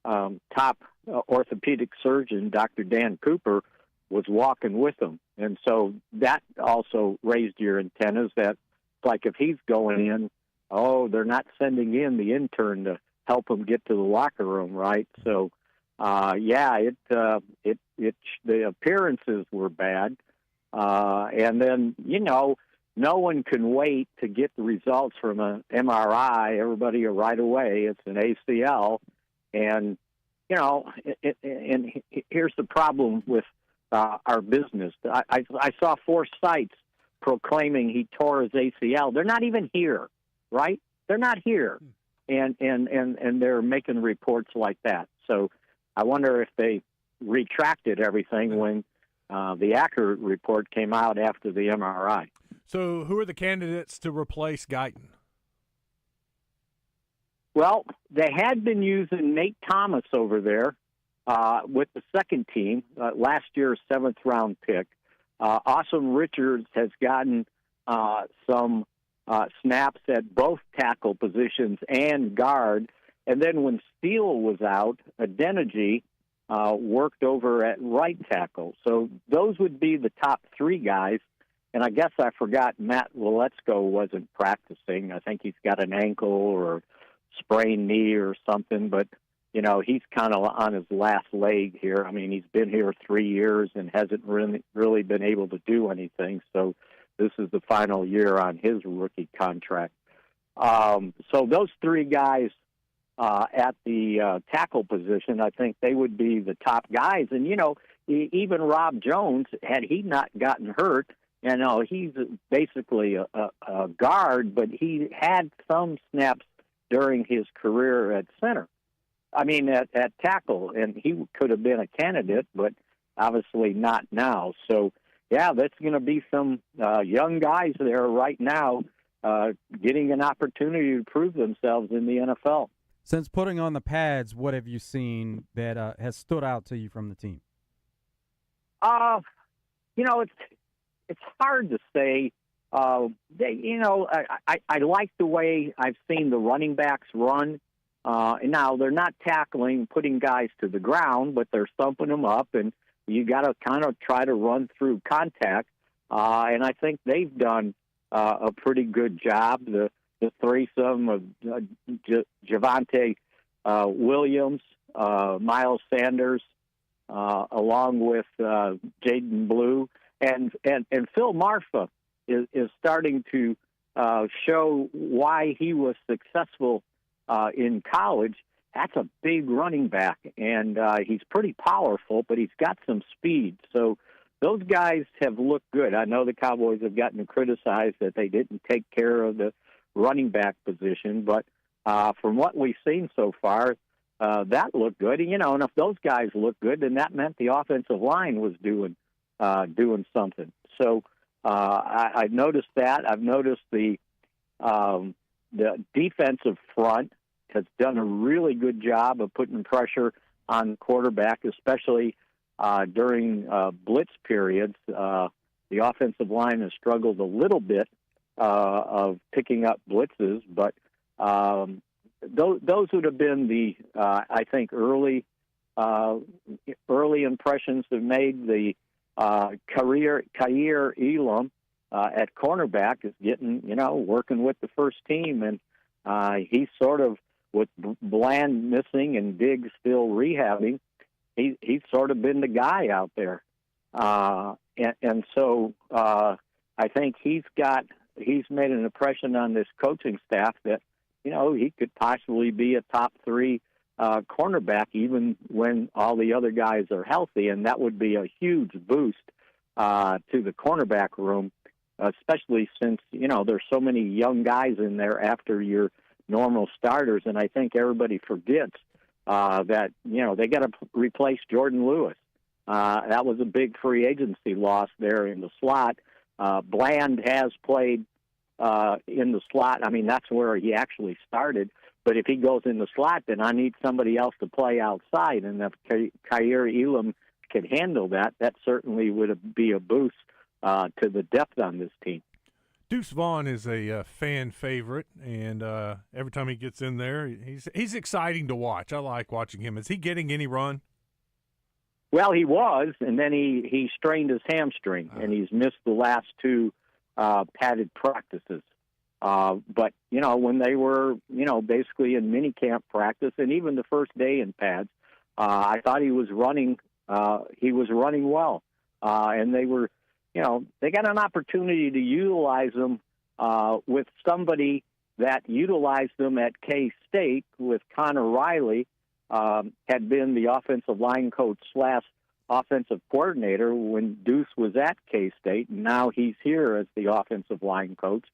top orthopedic surgeon, Dr. Dan Cooper, was walking with him. And so that also raised your antennas that, like, if he's going in, they're not sending in the intern to help him get to the locker room, right? So, the appearances were bad. And then, no one can wait to get the results from an MRI. Everybody right away, it's an ACL. And, and here's the problem with our business. I saw 4 sites proclaiming he tore his ACL. They're not even here, right? They're not here. And they're making reports like that. So I wonder if they retracted everything when the accurate report came out after the MRI. So who are the candidates to replace Guyton? Well, they had been using Nate Thomas over there with the second team, last year's 7th-round pick. Awesome Richards has gotten some snaps at both tackle positions and guard. And then when Steele was out, Adeniji worked over at right tackle. So those would be the top 3 guys. And I guess I forgot Matt Waletzko wasn't practicing. I think he's got an ankle or sprained knee or something. But, he's kind of on his last leg here. I mean, he's been here 3 years and hasn't really been able to do anything. So this is the final year on his rookie contract. So those 3 guys at the tackle position, I think they would be the top guys. And, even Rob Jones, had he not gotten hurt, he's basically a guard, but he had some snaps during his career at center. I mean, at tackle, and he could have been a candidate, but obviously not now. So, that's going to be some young guys there right now getting an opportunity to prove themselves in the NFL. Since putting on the pads, what have you seen that has stood out to you from the team? It's hard to say. I like the way I've seen the running backs run. Now, they're not tackling, putting guys to the ground, but they're thumping them up, and you got to kind of try to run through contact. And I think they've done a pretty good job. The threesome of Javonte Williams, Miles Sanders, along with Jaden Blue, and Phil Marfa is starting to show why he was successful in college, that's a big running back, and he's pretty powerful, but he's got some speed. So those guys have looked good. I know the Cowboys have gotten criticized that they didn't take care of the running back position, but from what we've seen so far, that looked good. And, and if those guys look good, then that meant the offensive line was doing something. So I've noticed that. I've noticed the defensive front has done a really good job of putting pressure on the quarterback, especially during blitz periods. The offensive line has struggled a little bit of picking up blitzes, but those would have been the, I think, early impressions have made. The Khair Elam at cornerback is getting, working with the first team, and he's sort of, with Bland missing and Diggs still rehabbing, he's sort of been the guy out there. And so I think he's made an impression on this coaching staff that, he could possibly be a top 3 cornerback even when all the other guys are healthy, and that would be a huge boost to the cornerback room, especially since, there's so many young guys in there after your normal starters, and I think everybody forgets that, they got to replace Jordan Lewis. That was a big free agency loss there in the slot. Bland has played in the slot. I mean, that's where he actually started. But if he goes in the slot, then I need somebody else to play outside. And if Khair Elam could handle that, that certainly would be a boost to the depth on this team. Deuce Vaughn is a fan favorite, and every time he gets in there, he's exciting to watch. I like watching him. Is he getting any run? Well, he was, and then he strained his hamstring, and he's missed the last 2 padded practices. But, when they were, basically in minicamp practice, and even the first day in pads, I thought he was running well. And they were, they got an opportunity to utilize them with somebody that utilized them at K-State with Connor Riley, had been the offensive line coach / offensive coordinator when Deuce was at K-State, and now he's here as the offensive line coach.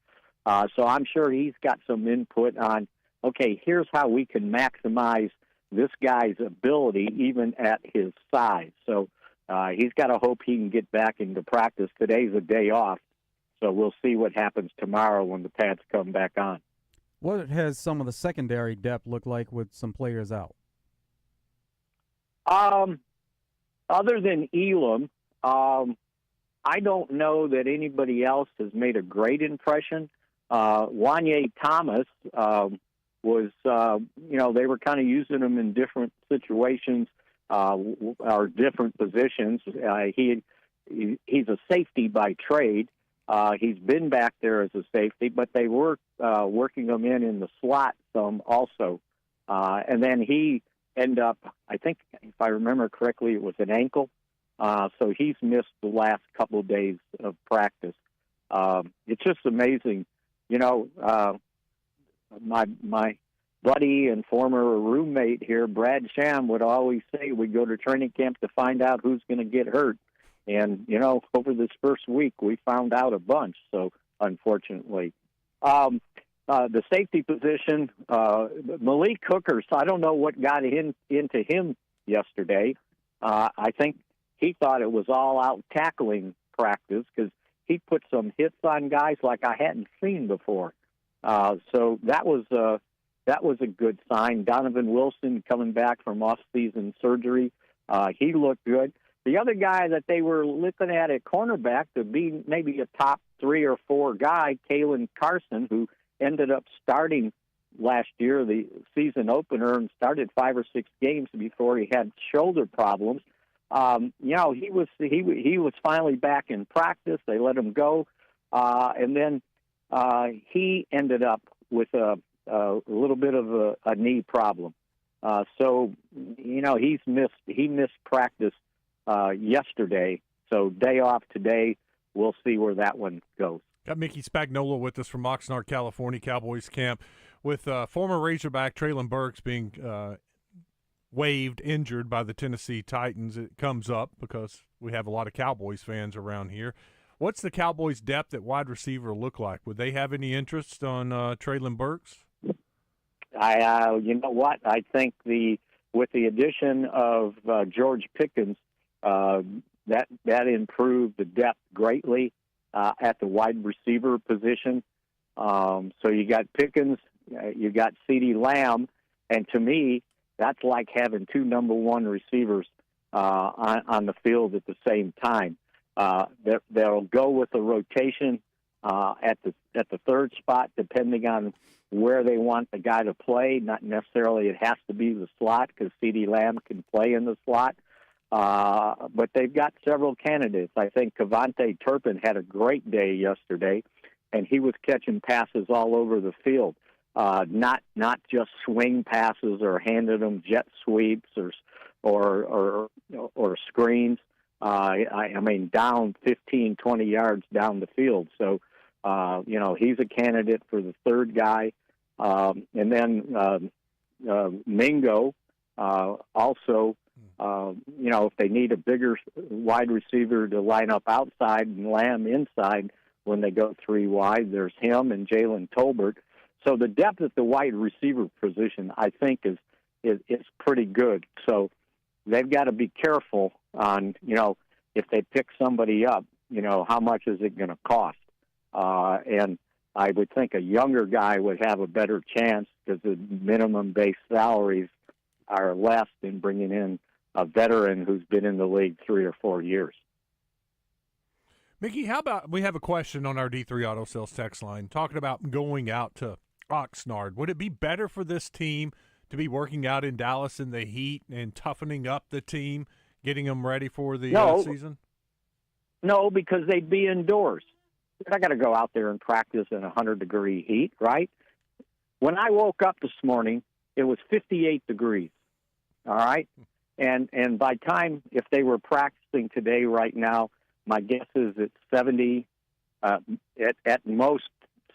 So I'm sure he's got some input on, okay, here's how we can maximize this guy's ability even at his size. So he's got to hope he can get back into practice. Today's a day off, so we'll see what happens tomorrow when the pads come back on. What has some of the secondary depth look like with some players out? Other than Elam, I don't know that anybody else has made a great impression. Wanye Thomas was, they were kind of using him in different situations or different positions. He's a safety by trade. He's been back there as a safety, but they were working him in the slot some also. And then he ended up, I think, if I remember correctly, it was an ankle. So he's missed the last couple of days of practice. It's just amazing. My buddy and former roommate here, Brad Sham, would always say we go to training camp to find out who's going to get hurt. And, over this first week, we found out a bunch, so unfortunately. The safety position, Malik Hooker, so I don't know what got into him yesterday. I think he thought it was all-out tackling practice because he put some hits on guys like I hadn't seen before. So that was a good sign. Donovan Wilson coming back from off-season surgery, he looked good. The other guy that they were looking at cornerback to be maybe a top 3 or 4 guy, Kalen Carson, who ended up starting last year, the season opener, and started 5 or 6 games before he had shoulder problems. He was finally back in practice. They let him go, and then he ended up with a little bit of a knee problem. So he missed practice yesterday. So day off today. We'll see where that one goes. Got Mickey Spagnola with us from Oxnard, California, Cowboys camp, with former Razorback Traylon Burks being waived, injured by the Tennessee Titans. It comes up because we have a lot of Cowboys fans around here. What's the Cowboys' depth at wide receiver look like? Would they have any interest on Traylon Burks? You know what? I think with the addition of George Pickens, that improved the depth greatly at the wide receiver position. So you got Pickens, you got CeeDee Lamb, and to me, that's like having two number one receivers on the field at the same time. They'll go with a rotation at the third spot, depending on where they want the guy to play. Not necessarily it has to be the slot, because CeeDee Lamb can play in the slot. But they've got several candidates. I think Kevontae Turpin had a great day yesterday, and he was catching passes all over the field. Not just swing passes or handing them jet sweeps or screens. I mean, down 15, 20 yards down the field. So, he's a candidate for the third guy. And then Mingo also, if they need a bigger wide receiver to line up outside and Lamb inside when they go three wide, there's him and Jalen Tolbert. So the depth at the wide receiver position, I think, is pretty good. So they've got to be careful on, if they pick somebody up, how much is it going to cost? And I would think a younger guy would have a better chance, because the minimum base salaries are less than bringing in a veteran who's been in the league 3 or 4 years. Mickey, how about we have a question on our D3 Auto Sales text line talking about going out to Oxnard. Would it be better for this team to be working out in Dallas in the heat and toughening up the team, getting them ready for the season? No, because they'd be indoors. They're not going to go out there and practice in 100-degree heat, right? When I woke up this morning, it was 58 degrees, all right? And by time, if they were practicing today right now, my guess is it's 70, at most,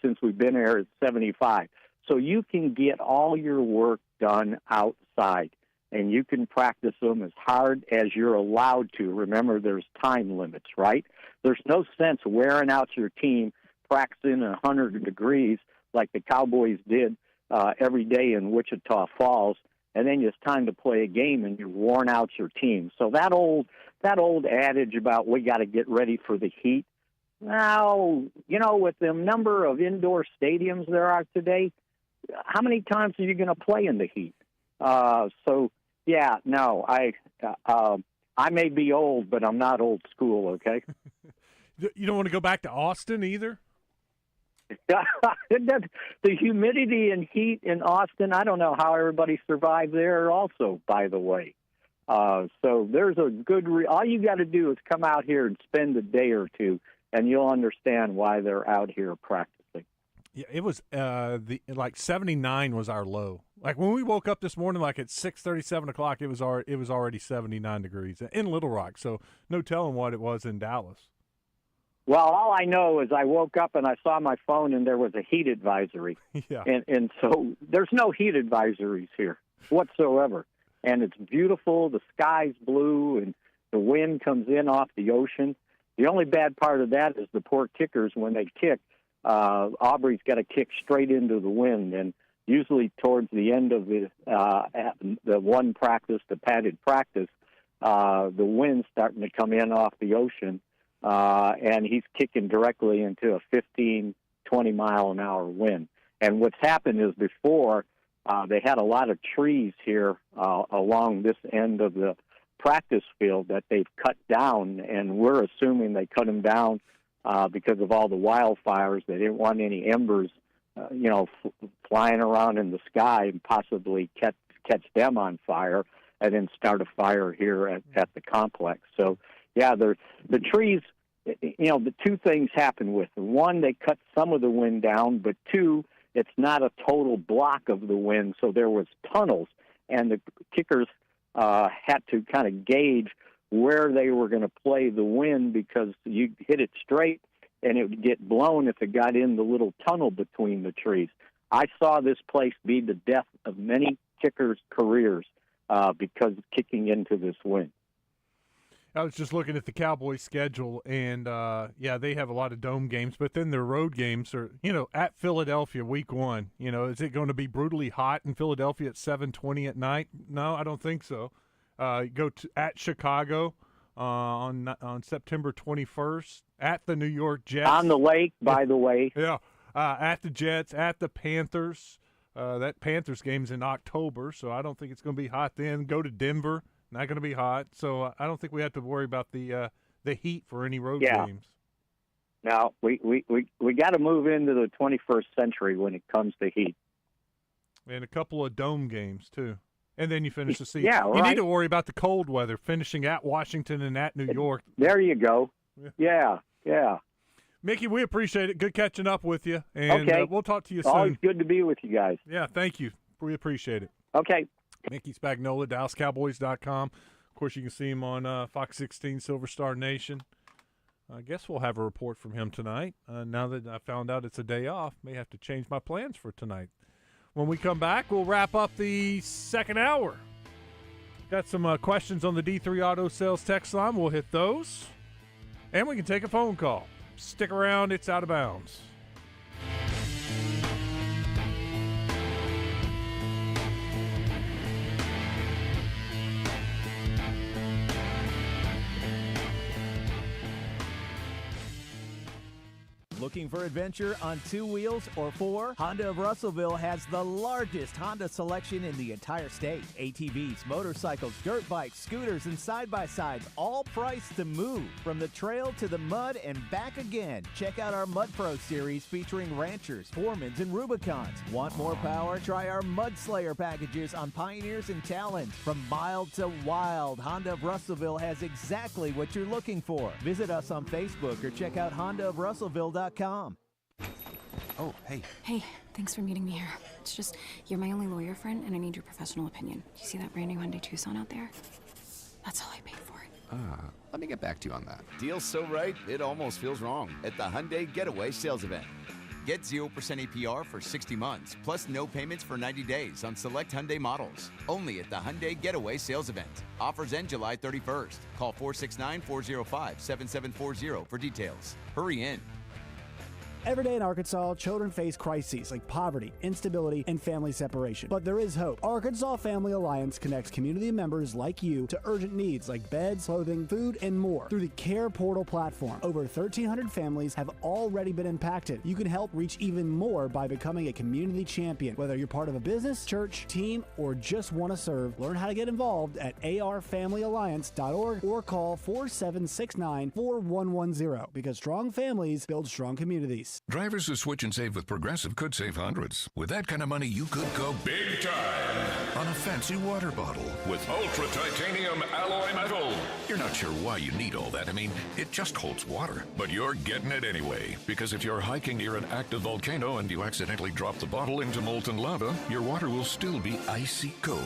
since we've been here, it's 75. So you can get all your work done outside, and you can practice them as hard as you're allowed to. Remember, there's time limits, right? There's no sense wearing out your team practicing 100 degrees like the Cowboys did every day in Wichita Falls, and then it's time to play a game and you've worn out your team. So that old adage about we got to get ready for the heat, now, with the number of indoor stadiums there are today, how many times are you going to play in the heat? I may be old, but I'm not old school, okay? You don't want to go back to Austin either? The humidity and heat in Austin, I don't know how everybody survived there also, by the way. So there's a good all you got to do is come out here and spend a day or two, and you'll understand why they're out here practicing. Yeah, it was 79 was our low. Like when we woke up this morning, like at 6:30, 7 o'clock, it was already 79 degrees in Little Rock. So no telling what it was in Dallas. Well, all I know is I woke up and I saw my phone and there was a heat advisory. Yeah. And so there's no heat advisories here whatsoever. And it's beautiful. The sky's blue and the wind comes in off the ocean. The only bad part of that is the poor kickers, when they kick, Aubrey's got to kick straight into the wind. And usually towards the end of the one practice, the padded practice, the wind's starting to come in off the ocean. And he's kicking directly into a 15, 20-mile-an-hour wind. And what's happened is before, they had a lot of trees here along this end of the practice field that they've cut down, and we're assuming they cut them down because of all the wildfires. They didn't want any embers, flying around in the sky and possibly catch them on fire and then start a fire here at the complex. So, yeah, the trees, the two things happen with them. One, they cut some of the wind down, but two, it's not a total block of the wind, so there was tunnels, and the kickers had to kind of gauge where they were going to play the wind, because you hit it straight, and it would get blown if it got in the little tunnel between the trees. I saw this place be the death of many kickers' careers because of kicking into this wind. I was just looking at the Cowboys' schedule, and, they have a lot of dome games, but then their road games are, at Philadelphia week 1. Is it going to be brutally hot in Philadelphia at 7:20 at night? No, I don't think so. At Chicago on September 21st, at the New York Jets. On the lake, by the way. Yeah, at the Jets, at the Panthers. That Panthers game's in October, so I don't think it's going to be hot then. Go to Denver. Not going to be hot, so I don't think we have to worry about the heat for any road games. Now, we got to move into the 21st century when it comes to heat. And a couple of dome games, too. And then you finish the season. Yeah, right. You need to worry about the cold weather, finishing at Washington and at New York. There you go. Yeah. Mickey, we appreciate it. Good catching up with you. And we'll talk to you soon. Always good to be with you guys. Yeah, thank you. We appreciate it. Okay. Mickey Spagnola, DallasCowboys.com. Of course, you can see him on Fox 16, Silver Star Nation. I guess we'll have a report from him tonight. Now that I found out it's a day off, may have to change my plans for tonight. When we come back, we'll wrap up the second hour. Got some questions on the D3 Auto Sales text line. We'll hit those. And we can take a phone call. Stick around. It's Out of Bounds. Looking for adventure on 2 wheels or 4? Honda of Russellville has the largest Honda selection in the entire state. ATVs, motorcycles, dirt bikes, scooters, and side-by-sides, all priced to move. From the trail to the mud and back again. Check out our Mud Pro series featuring Ranchers, Foremans, and Rubicons. Want more power? Try our Mud Slayer packages on Pioneers and Talons. From mild to wild, Honda of Russellville has exactly what you're looking for. Visit us on Facebook or check out HondaofRussellville.com. Oh, hey. Hey, thanks for meeting me here. It's just, you're my only lawyer friend, and I need your professional opinion. You see that brand new Hyundai Tucson out there? That's all I paid for it. Let me get back to you on that. Deal's so right, it almost feels wrong at the Hyundai Getaway Sales Event. Get 0% APR for 60 months, plus no payments for 90 days on select Hyundai models. Only at the Hyundai Getaway Sales Event. Offers end July 31st. Call 469-405-7740 for details. Hurry in. Every day in Arkansas, children face crises like poverty, instability, and family separation. But there is hope. Arkansas Family Alliance connects community members like you to urgent needs like beds, clothing, food, and more through the Care Portal platform. Over 1,300 families have already been impacted. You can help reach even more by becoming a community champion. Whether you're part of a business, church, team, or just want to serve, learn how to get involved at arfamilyalliance.org or call 4769-4110 because strong families build strong communities. Drivers who switch and save with Progressive could save hundreds. With that kind of money, you could go big time on a fancy water bottle with ultra titanium alloy metal. You're not sure why you need all that. I mean, it just holds water. But you're getting it anyway, because if you're hiking near an active volcano and you accidentally drop the bottle into molten lava, your water will still be icy cold.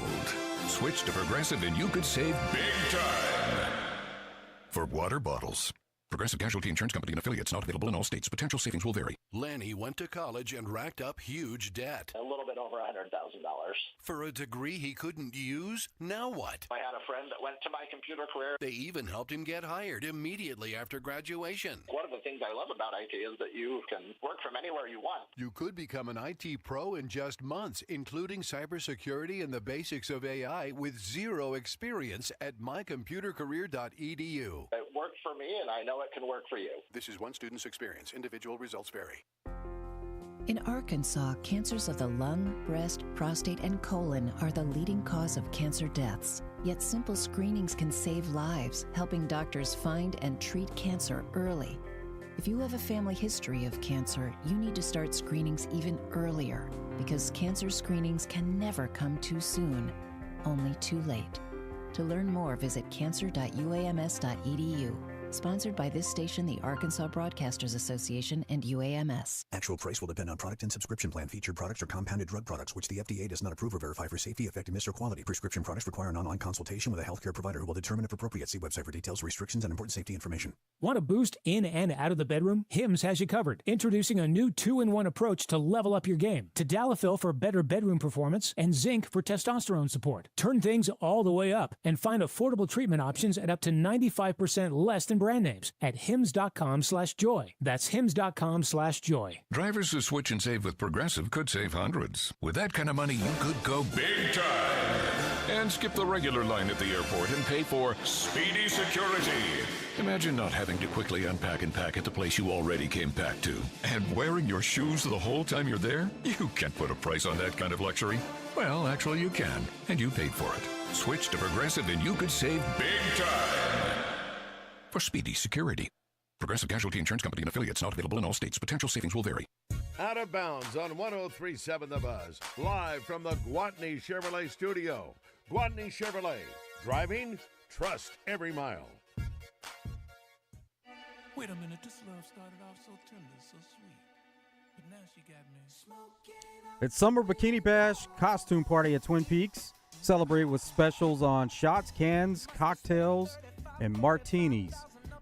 Switch to Progressive and you could save big time for water bottles. Progressive Casualty Insurance Company and affiliates, not available in all states. Potential savings will vary. Lanny went to college and racked up huge debt. A little bit over $100,000. For a degree he couldn't use? Now what? I had a friend that went to my computer career. They even helped him get hired immediately after graduation. One of the things I love about IT is that you can work from anywhere you want. You could become an IT pro in just months, including cybersecurity and the basics of AI with zero experience at mycomputercareer.edu. It worked for me, and I know it can work for you. This is one student's experience. Individual results vary. In Arkansas, cancers of the lung, breast, prostate, and colon are the leading cause of cancer deaths. Yet simple screenings can save lives, helping doctors find and treat cancer early. If you have a family history of cancer, you need to start screenings even earlier, because cancer screenings can never come too soon, only too late. To learn more, visit cancer.uams.edu. Sponsored by this station, the Arkansas Broadcasters Association, and UAMS. Actual price will depend on product and subscription plan. Featured products are compounded drug products, which the FDA does not approve or verify for safety, effectiveness, or quality. Prescription products require an online consultation with a healthcare provider who will determine if appropriate. See website for details, restrictions, and important safety information. Want to boost in and out of the bedroom? Hims has you covered. Introducing a new 2-in-1 approach to level up your game. Tadalafil for better bedroom performance and zinc for testosterone support. Turn things all the way up and find affordable treatment options at up to 95% less than brand names at hims.com/joy. That's hims.com/joy. Drivers who switch and save with Progressive could save hundreds. With that kind of money, you could go big time and skip the regular line at the airport and pay for speedy security. Imagine not having to quickly unpack and pack at the place you already came packed to. And wearing your shoes the whole time you're there? You can't put a price on that kind of luxury. Well, actually you can, and you paid for it. Switch to Progressive and you could save big time for speedy security. Progressive Casualty Insurance Company and affiliates, not available in all states. Potential savings will vary. Out of Bounds on 103.7 The Buzz. Live from the Gwatney Chevrolet studio. Gwatney Chevrolet. Driving, trust every mile. Wait a minute, this love started off so tender, so sweet. But now she got me smoking. It's Summer Bikini Bash costume party at Twin Peaks. Celebrate with specials on shots, cans, cocktails, and martinis.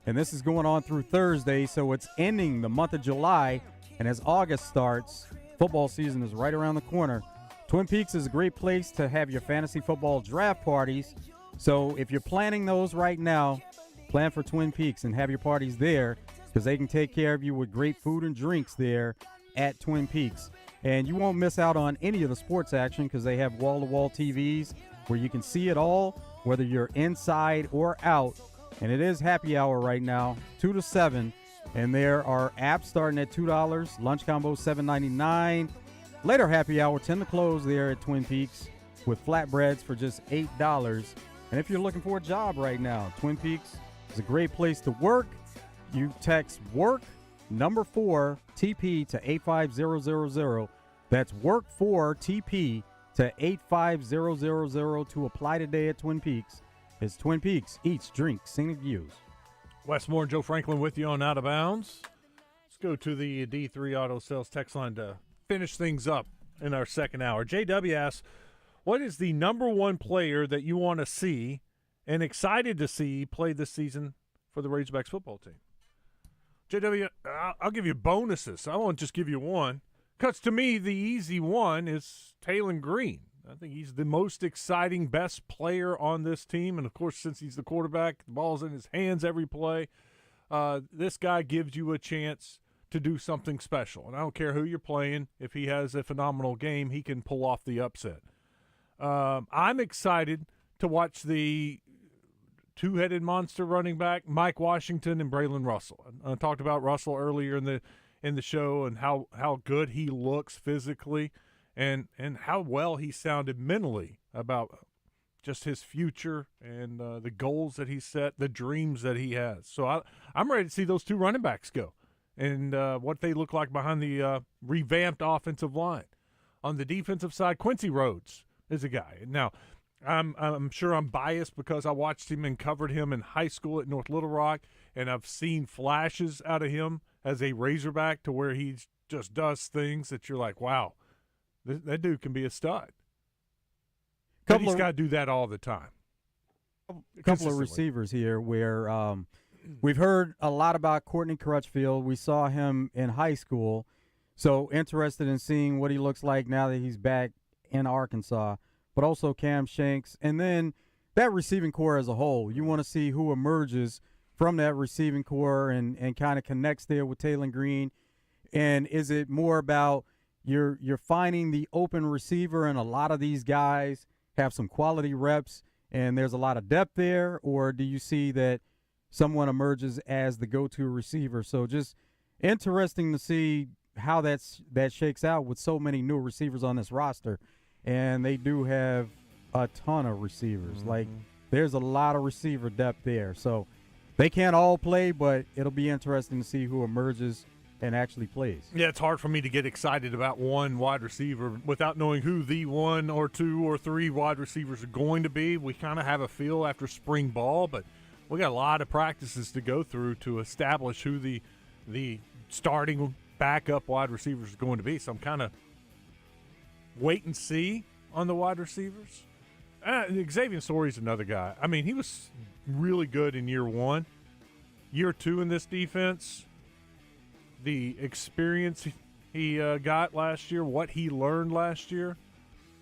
And this is going on through Thursday, so it's ending the month of July. And as August starts, football season is right around the corner. Twin Peaks is a great place to have your fantasy football draft parties. So if you're planning those right now, plan for Twin Peaks and have your parties there because they can take care of you with great food and drinks there at Twin Peaks. And you won't miss out on any of the sports action because they have wall-to-wall TVs where you can see it all, whether you're inside or out. And it is happy hour right now, 2 to 7. And there are apps starting at $2, lunch combo $7.99. Later happy hour, 10 to close there at Twin Peaks with flatbreads for just $8. And if you're looking for a job right now, Twin Peaks is a great place to work. You text WORK, number 4, TP to 85000. That's WORK 4 TP to 85000 to apply today at Twin Peaks. It's Twin Peaks, eats, drinks, scenic views. Wes Moore and Joe Franklin with you on Out of Bounds. Let's go to the D3 Auto Sales text line to finish things up in our second hour. JW asks, what is the number one player that you want to see and excited to see play this season for the Razorbacks football team? JW, I'll give you bonuses. I won't just give you one. Because to me, the easy one is Taylon Green. I think he's the most exciting, best player on this team. And, of course, since he's the quarterback, the ball's in his hands every play. This guy gives you a chance to do something special. And I don't care who you're playing. If he has a phenomenal game, he can pull off the upset. I'm excited to watch the two-headed monster running back, Mike Washington and Braylon Russell. I talked about Russell earlier in the show and how good he looks physically and how well he sounded mentally about just his future and the goals that he set, the dreams that he has. So I'm ready to see those two running backs go and what they look like behind the revamped offensive line. On the defensive side, Quincy Rhodes is a guy. Now, I'm sure I'm biased because I watched him and covered him in high school at North Little Rock, and I've seen flashes out of him as a Razorback to where he just does things that you're like, wow, that dude can be a stud. But he's got to do that all the time. A couple of receivers here where we've heard a lot about Courtney Crutchfield. We saw him in high school, so interested in seeing what he looks like now that he's back in Arkansas, but also Cam Shanks. And then that receiving core as a whole, you want to see who emerges from that receiving core and kind of connects there with Taylon Green. And is it more about you're finding the open receiver, and a lot of these guys have some quality reps and there's a lot of depth there, or do you see that someone emerges as the go-to receiver? So just interesting to see how that shakes out with so many new receivers on this roster. And they do have a ton of receivers. Mm-hmm. Like, there's a lot of receiver depth there. So they can't all play, but it'll be interesting to see who emerges and actually plays. Yeah, it's hard for me to get excited about one wide receiver without knowing who the 1 or 2 or 3 wide receivers are going to be. We kind of have a feel after spring ball, but we got a lot of practices to go through to establish who the starting backup wide receivers is going to be. So I'm kind of wait and see on the wide receivers. Xavier Sori's another guy. I mean, he was really good in year one. Year two in this defense, the experience he got last year, what he learned last year,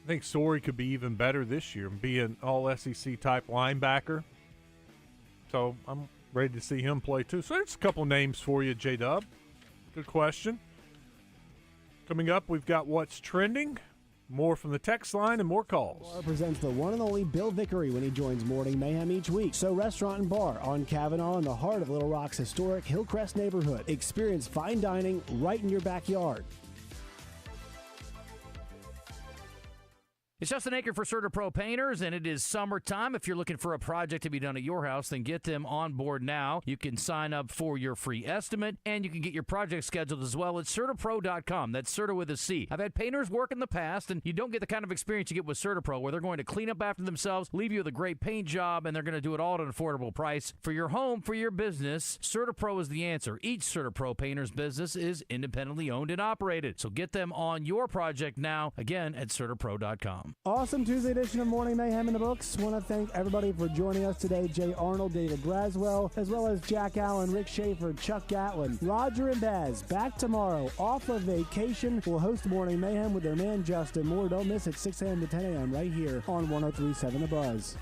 I think Sori could be even better this year and be an all-SEC type linebacker. So I'm ready to see him play too. So there's a couple names for you, J-Dub. Good question. Coming up, we've got What's Trending. More from the text line and more calls. Presents the one and only Bill Vickery when he joins Morning Mayhem each week. So Restaurant and Bar on Kavanaugh in the heart of Little Rock's historic Hillcrest neighborhood. Experience fine dining right in your backyard. It's Justin Aker for CertaPro Painters, and it is summertime. If you're looking for a project to be done at your house, then get them on board now. You can sign up for your free estimate, and you can get your project scheduled as well at CertaPro.com. That's Certa with a C. I've had painters work in the past, and you don't get the kind of experience you get with CertaPro, where they're going to clean up after themselves, leave you with a great paint job, and they're going to do it all at an affordable price. For your home, for your business, CertaPro is the answer. Each CertaPro Painters business is independently owned and operated. So get them on your project now, again, at CertaPro.com. Awesome Tuesday edition of Morning Mayhem in the books. Want to thank everybody for joining us today. Jay Arnold, David Braswell, as well as Jack Allen, Rick Schaefer, Chuck Gatlin, Roger and Baz. Back tomorrow, off of vacation. We'll host Morning Mayhem with their man Justin Moore. Don't miss it, 6 a.m. to 10 a.m. right here on 103.7 The Buzz.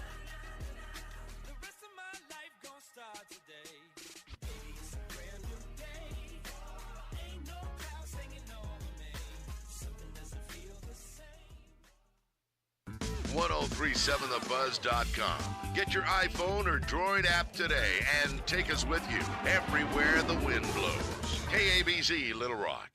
.1037thebuzz.com. Get your iPhone or Droid app today and take us with you everywhere the wind blows. KABZ Little Rock.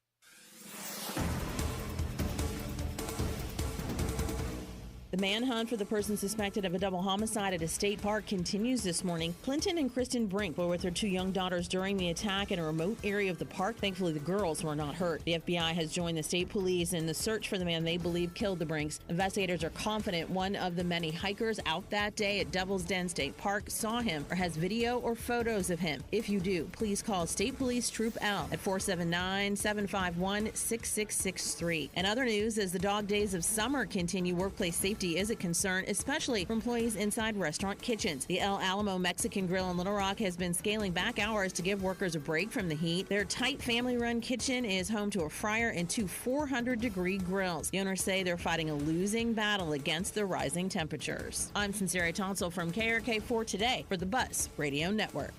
The manhunt for the person suspected of a double homicide at a state park continues this morning. Clinton and Kristen Brink were with their two young daughters during the attack in a remote area of the park. Thankfully, the girls were not hurt. The FBI has joined the state police in the search for the man they believe killed the Brinks. Investigators are confident one of the many hikers out that day at Devil's Den State Park saw him or has video or photos of him. If you do, please call State Police Troop L at 479-751-6663. And other news, as the dog days of summer continue, workplace safety is a concern, especially for employees inside restaurant kitchens. The El Alamo Mexican Grill in Little Rock has been scaling back hours to give workers a break from the heat. Their tight family-run kitchen is home to a fryer and two 400-degree grills. The owners say they're fighting a losing battle against the rising temperatures. I'm Sincere Tonsel from KRK4 Today for the Buzz Radio Network.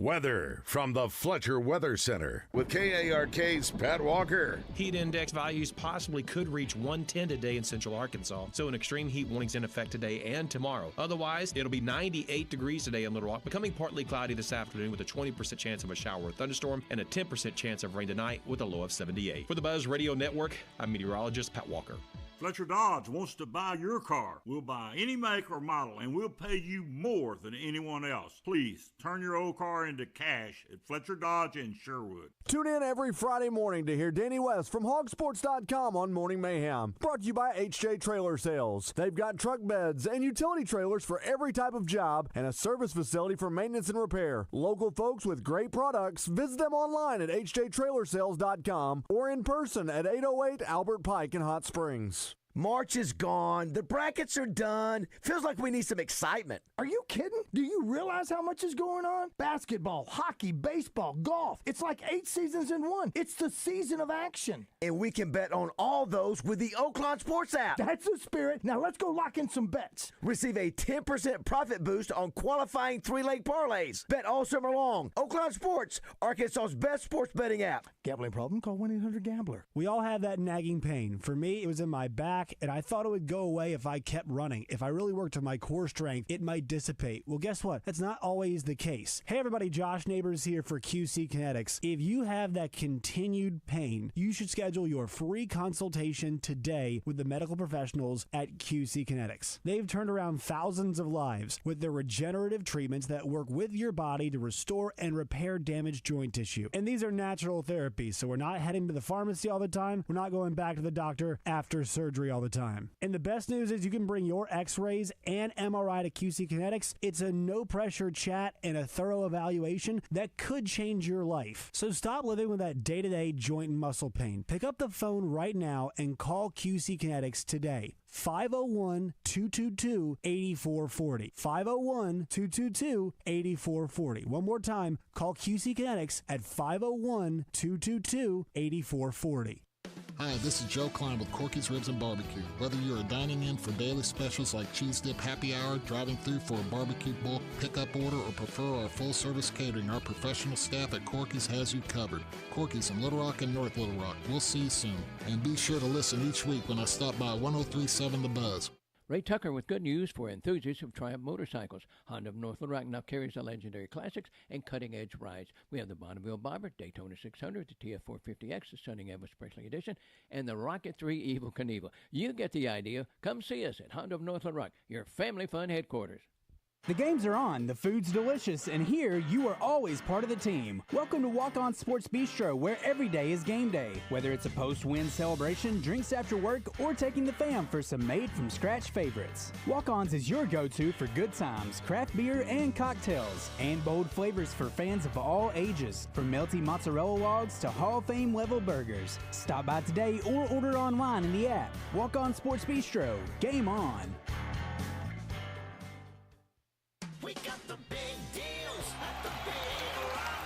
Weather from the Fletcher Weather Center with KARK's Pat Walker. Heat index values possibly could reach 110 today in central Arkansas, so an extreme heat warning's in effect today and tomorrow. Otherwise, it'll be 98 degrees today in Little Rock, becoming partly cloudy this afternoon with a 20% chance of a shower or thunderstorm and a 10% chance of rain tonight with a low of 78. For the Buzz Radio Network, I'm meteorologist Pat Walker. Fletcher Dodge wants to buy your car. We'll buy any make or model, and we'll pay you more than anyone else. Please, turn your old car into cash at Fletcher Dodge in Sherwood. Tune in every Friday morning to hear Danny West from hogsports.com on Morning Mayhem. Brought to you by HJ Trailer Sales. They've got truck beds and utility trailers for every type of job and a service facility for maintenance and repair. Local folks with great products. Visit them online at hjtrailersales.com or in person at 808 Albert Pike in Hot Springs. March is gone. The brackets are done. Feels like we need some excitement. Are you kidding? Do you realize how much is going on? Basketball, hockey, baseball, golf. It's like 8 seasons in one. It's the season of action. And we can bet on all those with the Oaklawn Sports app. That's the spirit. Now let's go lock in some bets. Receive a 10% profit boost on qualifying 3-leg parlays. Bet all summer long. Oaklawn Sports, Arkansas's best sports betting app. Gambling problem? Call 1-800-GAMBLER. We all have that nagging pain. For me, it was in my back, and I thought it would go away if I kept running. If I really worked on my core strength, it might dissipate. Well, guess what? That's not always the case. Hey, everybody, Josh Neighbors here for QC Kinetics. If you have that continued pain, you should schedule your free consultation today with the medical professionals at QC Kinetics. They've turned around thousands of lives with their regenerative treatments that work with your body to restore and repair damaged joint tissue. And these are natural therapies, so we're not heading to the pharmacy all the time. We're not going back to the doctor after surgery all all the time. And the best news is you can bring your x-rays and MRI to QC Kinetics. It's a no-pressure chat and a thorough evaluation that could change your life. So stop living with that day-to-day joint and muscle pain. Pick up the phone right now and call QC Kinetics today. 501-222-8440. 501-222-8440. One more time, call QC Kinetics at 501-222-8440. Hi, this is Joe Klein with Corky's Ribs and Barbecue. Whether you're dining in for daily specials like Cheese Dip Happy Hour, driving through for a barbecue bulk pickup order, or prefer our full-service catering, our professional staff at Corky's has you covered. Corky's in Little Rock and North Little Rock. We'll see you soon. And be sure to listen each week when I stop by 1037 The Buzz. Ray Tucker with good news for enthusiasts of Triumph motorcycles. Honda of North Little Rock now carries the legendary classics and cutting-edge rides. We have the Bonneville Bobber, Daytona 600, the TF450X, the Stunning Evo Special Edition, and the Rocket 3 Evel Knievel. You get the idea. Come see us at Honda of North Little Rock, your family fun headquarters. The games are on, the food's delicious, and here you are always part of the team. Welcome to Walk On Sports Bistro, where every day is game day. Whether it's a post-win celebration, drinks after work, or taking the fam for some made-from-scratch favorites. Walk On's is your go-to for good times, craft beer, and cocktails, and bold flavors for fans of all ages, from melty mozzarella logs to Hall of Fame level burgers. Stop by today or order online in the app. Walk On Sports Bistro. Game on. We got the big deals at the Big Rock.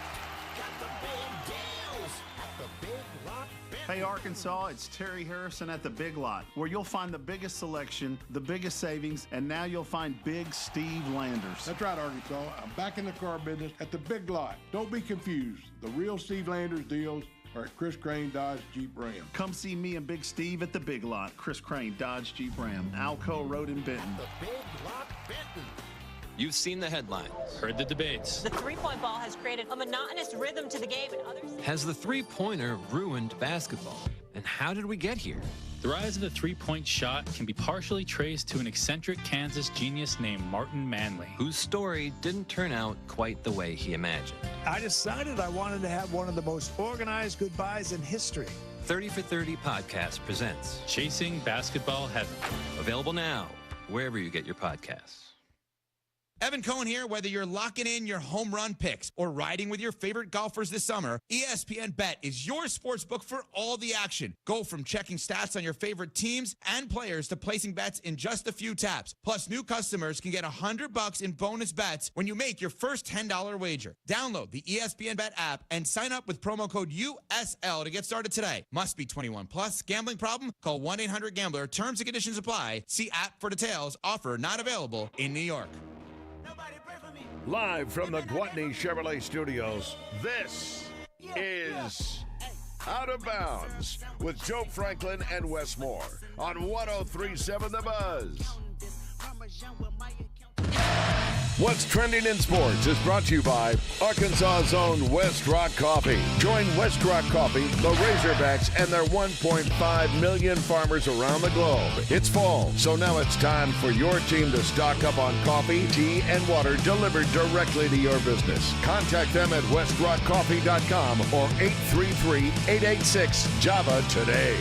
Got the big deals at the Big Rock. Hey Arkansas, it's Terry Harrison at the Big Lot, where you'll find the biggest selection, the biggest savings, and now you'll find Big Steve Landers. That's right, Arkansas. I'm back in the car business at the Big Lot. Don't be confused. The real Steve Landers deals are at Chris Crane Dodge Jeep Ram. Come see me and Big Steve at the Big Lot. Chris Crane Dodge Jeep Ram, Alco Road in Benton. The Big Lot Benton. You've seen the headlines, heard the debates. The three-point ball has created a monotonous rhythm to the game, and others... Has the three-pointer ruined basketball? And how did we get here? The rise of the three-point shot can be partially traced to an eccentric Kansas genius named Martin Manley, whose story didn't turn out quite the way he imagined. I decided I wanted to have one of the most organized goodbyes in history. 30 for 30 podcast presents Chasing Basketball Heaven. Available now, wherever you get your podcasts. Evan Cohen here. Whether you're locking in your home run picks or riding with your favorite golfers this summer, ESPN Bet is your sports book for all the action. Go from checking stats on your favorite teams and players to placing bets in just a few taps. Plus, new customers can get $100 in bonus bets when you make your first $10 wager. Download the ESPN Bet app and sign up with promo code USL to get started today. Must be 21 plus. Gambling problem? Call 1-800-GAMBLER. Terms and conditions apply. See app for details. Offer not available in New York. Live from the Gwatney Chevrolet Studios, this is Out of Bounds with Joe Franklin and Wes Moore on 103.7 The Buzz. What's Trending in Sports is brought to you by Arkansas's own West Rock Coffee. Join West Rock Coffee, the Razorbacks, and their 1.5 million farmers around the globe. It's fall, so now it's time for your team to stock up on coffee, tea, and water delivered directly to your business. Contact them at westrockcoffee.com or 833-886-JAVA today.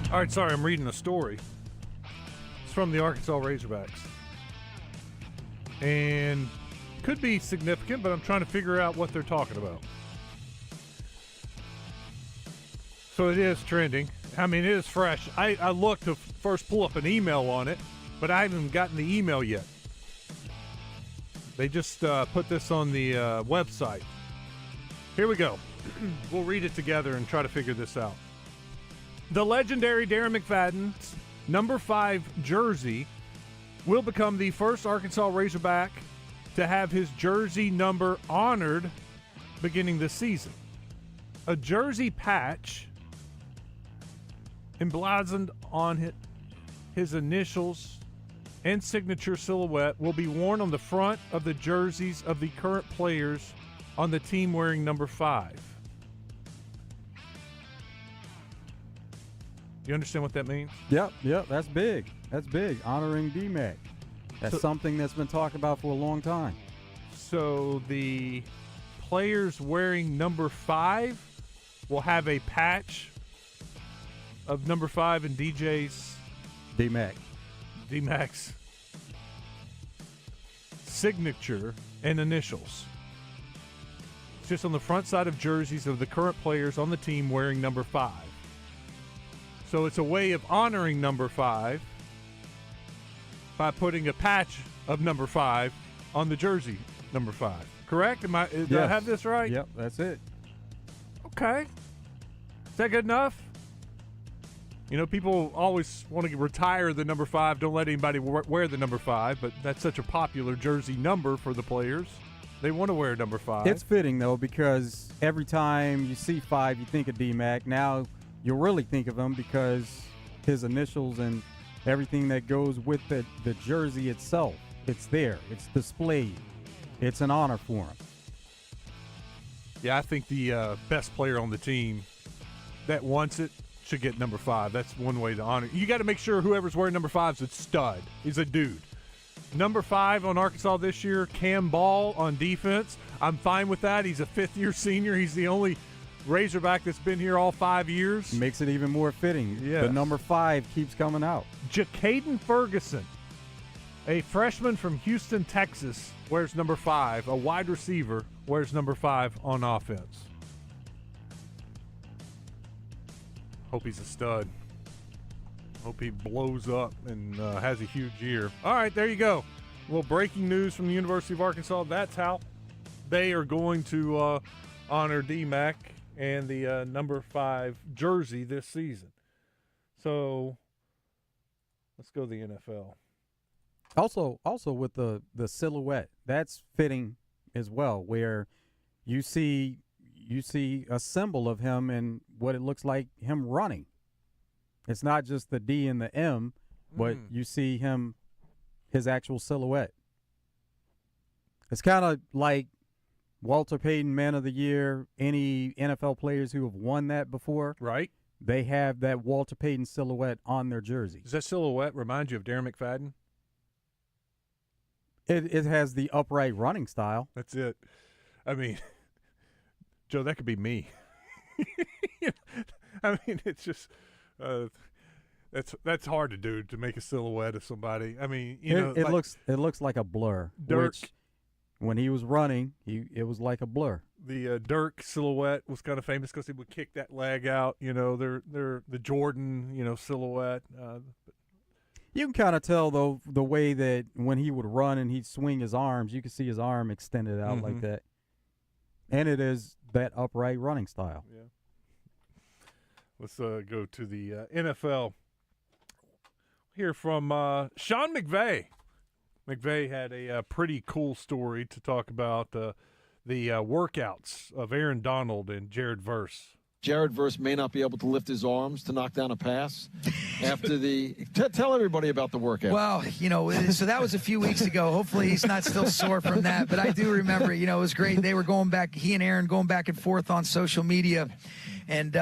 All right, sorry, I'm reading a story. It's from the Arkansas Razorbacks. And could be significant, but I'm trying to figure out what they're talking about. So it is trending. I mean, it is fresh. I looked to first pull up an email on it, but I haven't gotten the email yet. They just put this on the website. Here we go. We'll read it together and try to figure this out. The legendary Darren McFadden's number 5 jersey will become the first Arkansas Razorback to have his jersey number honored beginning this season. A jersey patch emblazoned on his initials and signature silhouette will be worn on the front of the jerseys of the current players on the team wearing number 5. You understand what that means? Yep, that's big. That's big. Honoring D-Mac. That's something that's been talked about for a long time. So the players wearing number 5 will have a patch of number 5 and DJ's D-Mac's signature and initials. It's just on the front side of jerseys of the current players on the team wearing number 5. So it's a way of honoring number 5 by putting a patch of number 5 on the jersey number 5. Correct? Did I have this right? Yep, that's it. Okay. Is that good enough? You know, people always want to retire the number 5. Don't let anybody wear the number 5, but that's such a popular jersey number for the players. They want to wear number 5. It's fitting, though, because every time you see 5, you think of D-Mac. Now you really think of him because his initials and everything that goes with the jersey itself. It's there. It's displayed. It's an honor for him. Yeah, I think the best player on the team that wants it should get number 5. That's one way to honor. You got to make sure whoever's wearing number 5 is a stud. He's a dude. Number 5 on Arkansas this year, Cam Ball on defense. I'm fine with that. He's a fifth-year senior. He's the only Razorback that's been here all 5 years. Makes it even more fitting. Yeah. The number 5 keeps coming out. Jacaden Ferguson, a freshman from Houston, Texas, wears number 5. A wide receiver wears number 5 on offense. Hope he's a stud. Hope he blows up and has a huge year. All right, there you go. Well, breaking news from the University of Arkansas. That's how they are going to honor D-Mac and the number 5 jersey this season. So let's go to the NFL. Also with the silhouette, that's fitting as well, where you see a symbol of him and what it looks like him running. It's not just the D and the M, but you see his actual silhouette. It's kind of like Walter Payton Man of the Year, any NFL players who have won that before. Right. They have that Walter Payton silhouette on their jersey. Does that silhouette remind you of Darren McFadden? It has the upright running style. That's it. I mean, Joe, that could be me. I mean, it's just that's hard to do, to make a silhouette of somebody. I mean, it looks like a blur. Dirk, which, when he was running, it was like a blur. The Dirk silhouette was kind of famous because he would kick that leg out. You know, they're the Jordan silhouette. You can kind of tell, though, the way that when he would run and he'd swing his arms, you could see his arm extended out like that. And it is that upright running style. Yeah. Let's go to the NFL. Hear from Sean McVay. McVay had a pretty cool story to talk about the workouts of Aaron Donald and Jared Verse. Jared Verse may not be able to lift his arms to knock down a pass after the tell everybody about the workout. Well, so that was a few weeks ago. Hopefully he's not still sore from that, but I do remember, it was great. They were going back, he and Aaron going back and forth on social media. And,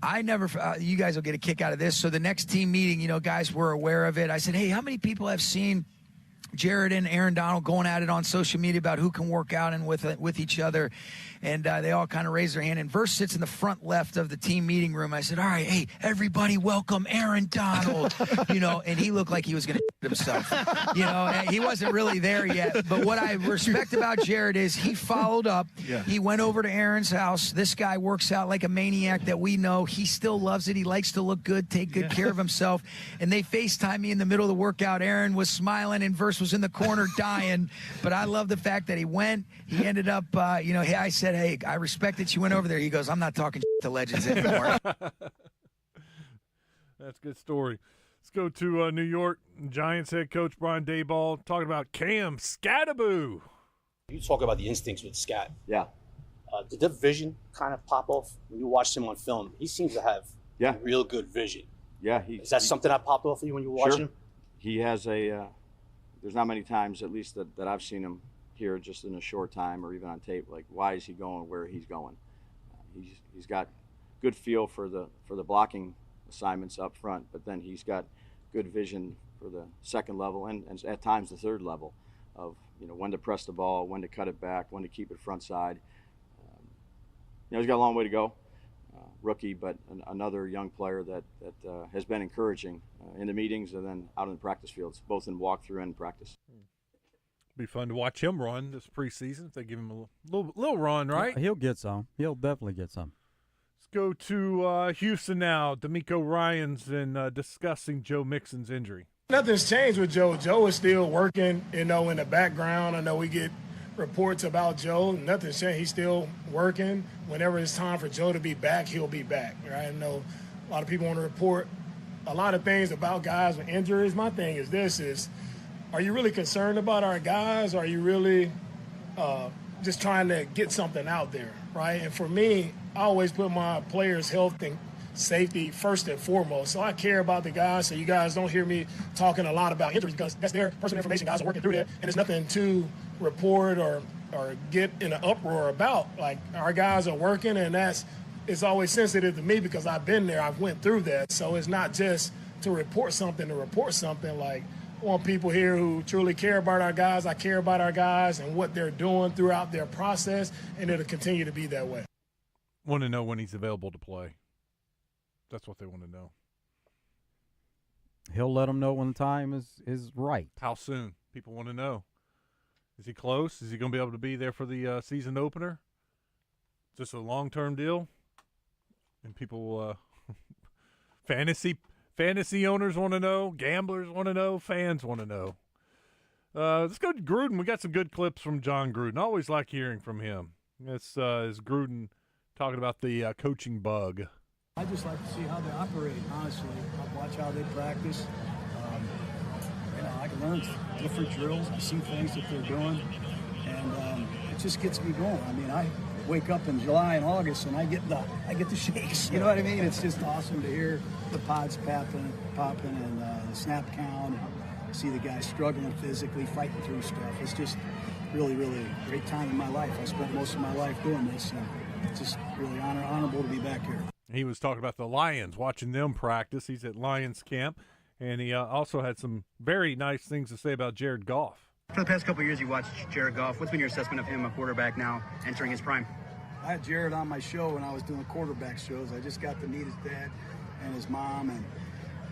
I never, you guys will get a kick out of this. So the next team meeting, guys were aware of it. I said, hey, how many people have seen Jared and Aaron Donald going at it on social media about who can work out and with each other? And they all kind of raised their hand. And Verse sits in the front left of the team meeting room. I said, all right, hey, everybody welcome Aaron Donald. And he looked like he was going to himself. He wasn't really there yet. But what I respect about Jared is he followed up. Yeah. He went over to Aaron's house. This guy works out like a maniac that we know. He still loves it. He likes to look good, take good care of himself. And they FaceTime me in the middle of the workout. Aaron was smiling and Verse was in the corner dying. But I love the fact that he went. He ended up, I said, hey, I respect that you went over there. He goes, I'm not talking to legends anymore. That's a good story. Let's go to New York. Giants head coach Brian Daboll talking about Cam Scataboo. You talk about the instincts with Scat. Yeah. Did the vision kind of pop off when you watched him on film? He seems to have real good vision. Yeah. Is that something that popped off for you when you were watching him? He has there's not many times, at least that I've seen him, hear just in a short time or even on tape, like why is he going where he's going. He's got good feel for the blocking assignments up front, but then he's got good vision for the second level and at times the third level of when to press the ball, when to cut it back, when to keep it front side. He's got a long way to go. Rookie, but another young player that has been encouraging in the meetings and then out in the practice fields, both in walkthrough and practice. Be fun to watch him run this preseason if they give him a little run, right? He'll get some. He'll definitely get some. Let's go to Houston now. D'Amico Ryans and discussing Joe Mixon's injury. Nothing's changed with Joe. Joe is still working, in the background. I know we get reports about Joe. Nothing's changed. He's still working. Whenever it's time for Joe to be back, he'll be back. Right? I know a lot of people want to report a lot of things about guys with injuries. My thing is this: are you really concerned about our guys? Or are you really just trying to get something out there, right? And for me, I always put my players' health and safety first and foremost. So I care about the guys, so you guys don't hear me talking a lot about injuries because that's their personal information. Guys are working through that, and there's nothing to report or get in an uproar about. Like, our guys are working, and it's always sensitive to me because I've been there. I've went through that. So it's not just to report something. Like, I want people here who truly care about our guys. I care about our guys and what they're doing throughout their process, and it'll continue to be that way. Want to know when he's available to play. That's what they want to know. He'll let them know when the time is right. How soon? People want to know. Is he close? Is he going to be able to be there for the season opener? Is this a long-term deal? And people, fantasy owners want to know. Gamblers want to know. Fans want to know. Let's go to Gruden. We got some good clips from John Gruden. I always like hearing from him. This is Gruden talking about the coaching bug. I just like to see how they operate, honestly. I watch how they practice. I can learn different drills. I see things that they're doing, and it just gets me going. I mean, I wake up in July and August, and I get the shakes. You know what I mean? It's just awesome to hear the pods popping, and the snap count, and see the guys struggling physically, fighting through stuff. It's just really, really a great time in my life. I spent most of my life doing this, and it's just really honorable to be back here. He was talking about the Lions, watching them practice. He's at Lions camp, and he also had some very nice things to say about Jared Goff. For the past couple of years, you watched Jared Goff. What's been your assessment of him, a quarterback now entering his prime? I had Jared on my show when I was doing quarterback shows. I just got to meet his dad and his mom,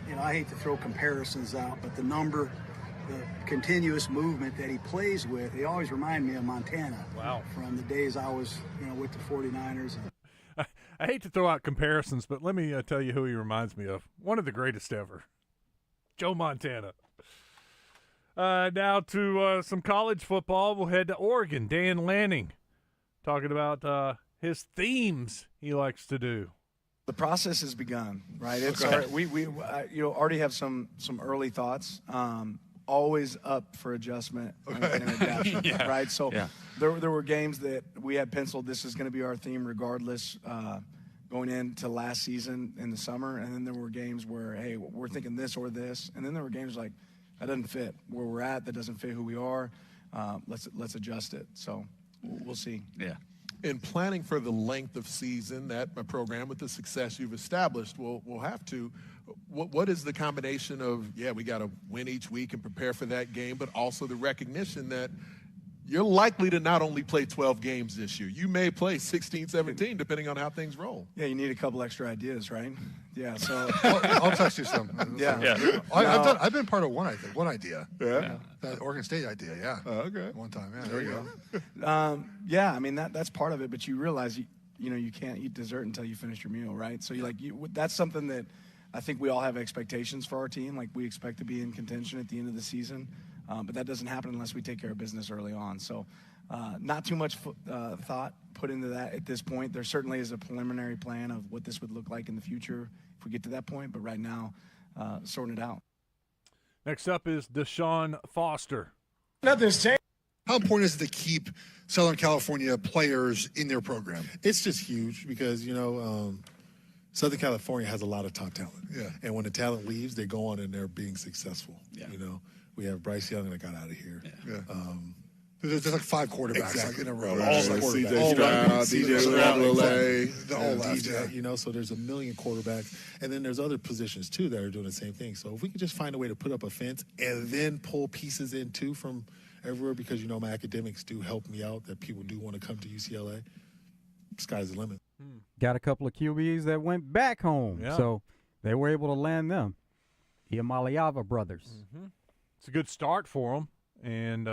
and I hate to throw comparisons out, but the continuous movement that he plays with, he always remind me of Montana. Wow. From the days I was, with the 49ers. I hate to throw out comparisons, but let me tell you who he reminds me of. One of the greatest ever, Joe Montana. Now to some college football. We'll head to Oregon. Dan Lanning talking about his themes he likes to do. The process has begun, right? It's we already have some early thoughts. Always up for adjustment and adaptation, right? So there were games that we had penciled. This is going to be our theme regardless going into last season in the summer. And then there were games where, hey, we're thinking this or this. And then there were games like, that doesn't fit where we're at. That doesn't fit who we are. Let's adjust it. So we'll see. Yeah. In planning for the length of season that a program with the success you've established will have to, what is the combination of, we got to win each week and prepare for that game, but also the recognition that you're likely to not only play 12 games this year, you may play 16, 17, depending on how things roll. Yeah, you need a couple extra ideas, right? Yeah, so. I'll text you some. Yeah. I've been part of one idea. Yeah. That Oregon State idea, yeah. Okay. One time, there you go. I mean, that's part of it, but you realize, you can't eat dessert until you finish your meal, right? So that's something that I think we all have expectations for our team. Like, we expect to be in contention at the end of the season. But that doesn't happen unless we take care of business early on. So not too much thought put into that at this point. There certainly is a preliminary plan of what this would look like in the future if we get to that point. But right now, sorting it out. Next up is Deshaun Foster. Nothing's changed. How important is it to keep Southern California players in their program? It's just huge because, Southern California has a lot of top talent. Yeah. And when the talent leaves, they go on and they're being successful. Yeah. We have Bryce Young that got out of here. Yeah. There's like 5 quarterbacks Exactly. like, in a row. Right. All the CJ quarterbacks. Stroud, DJ Uiagalelei. The whole DJ, you know, so there's a million quarterbacks. And then there's other positions, too, that are doing the same thing. So if we could just find a way to put up a fence and then pull pieces in, too, from everywhere, because, you know, my academics do help me out, that people do want to come to UCLA, sky's the limit. Got a couple of QBs that went back home, Yeah. so they were able to land them. The Amaliava brothers. It's a good start for them, and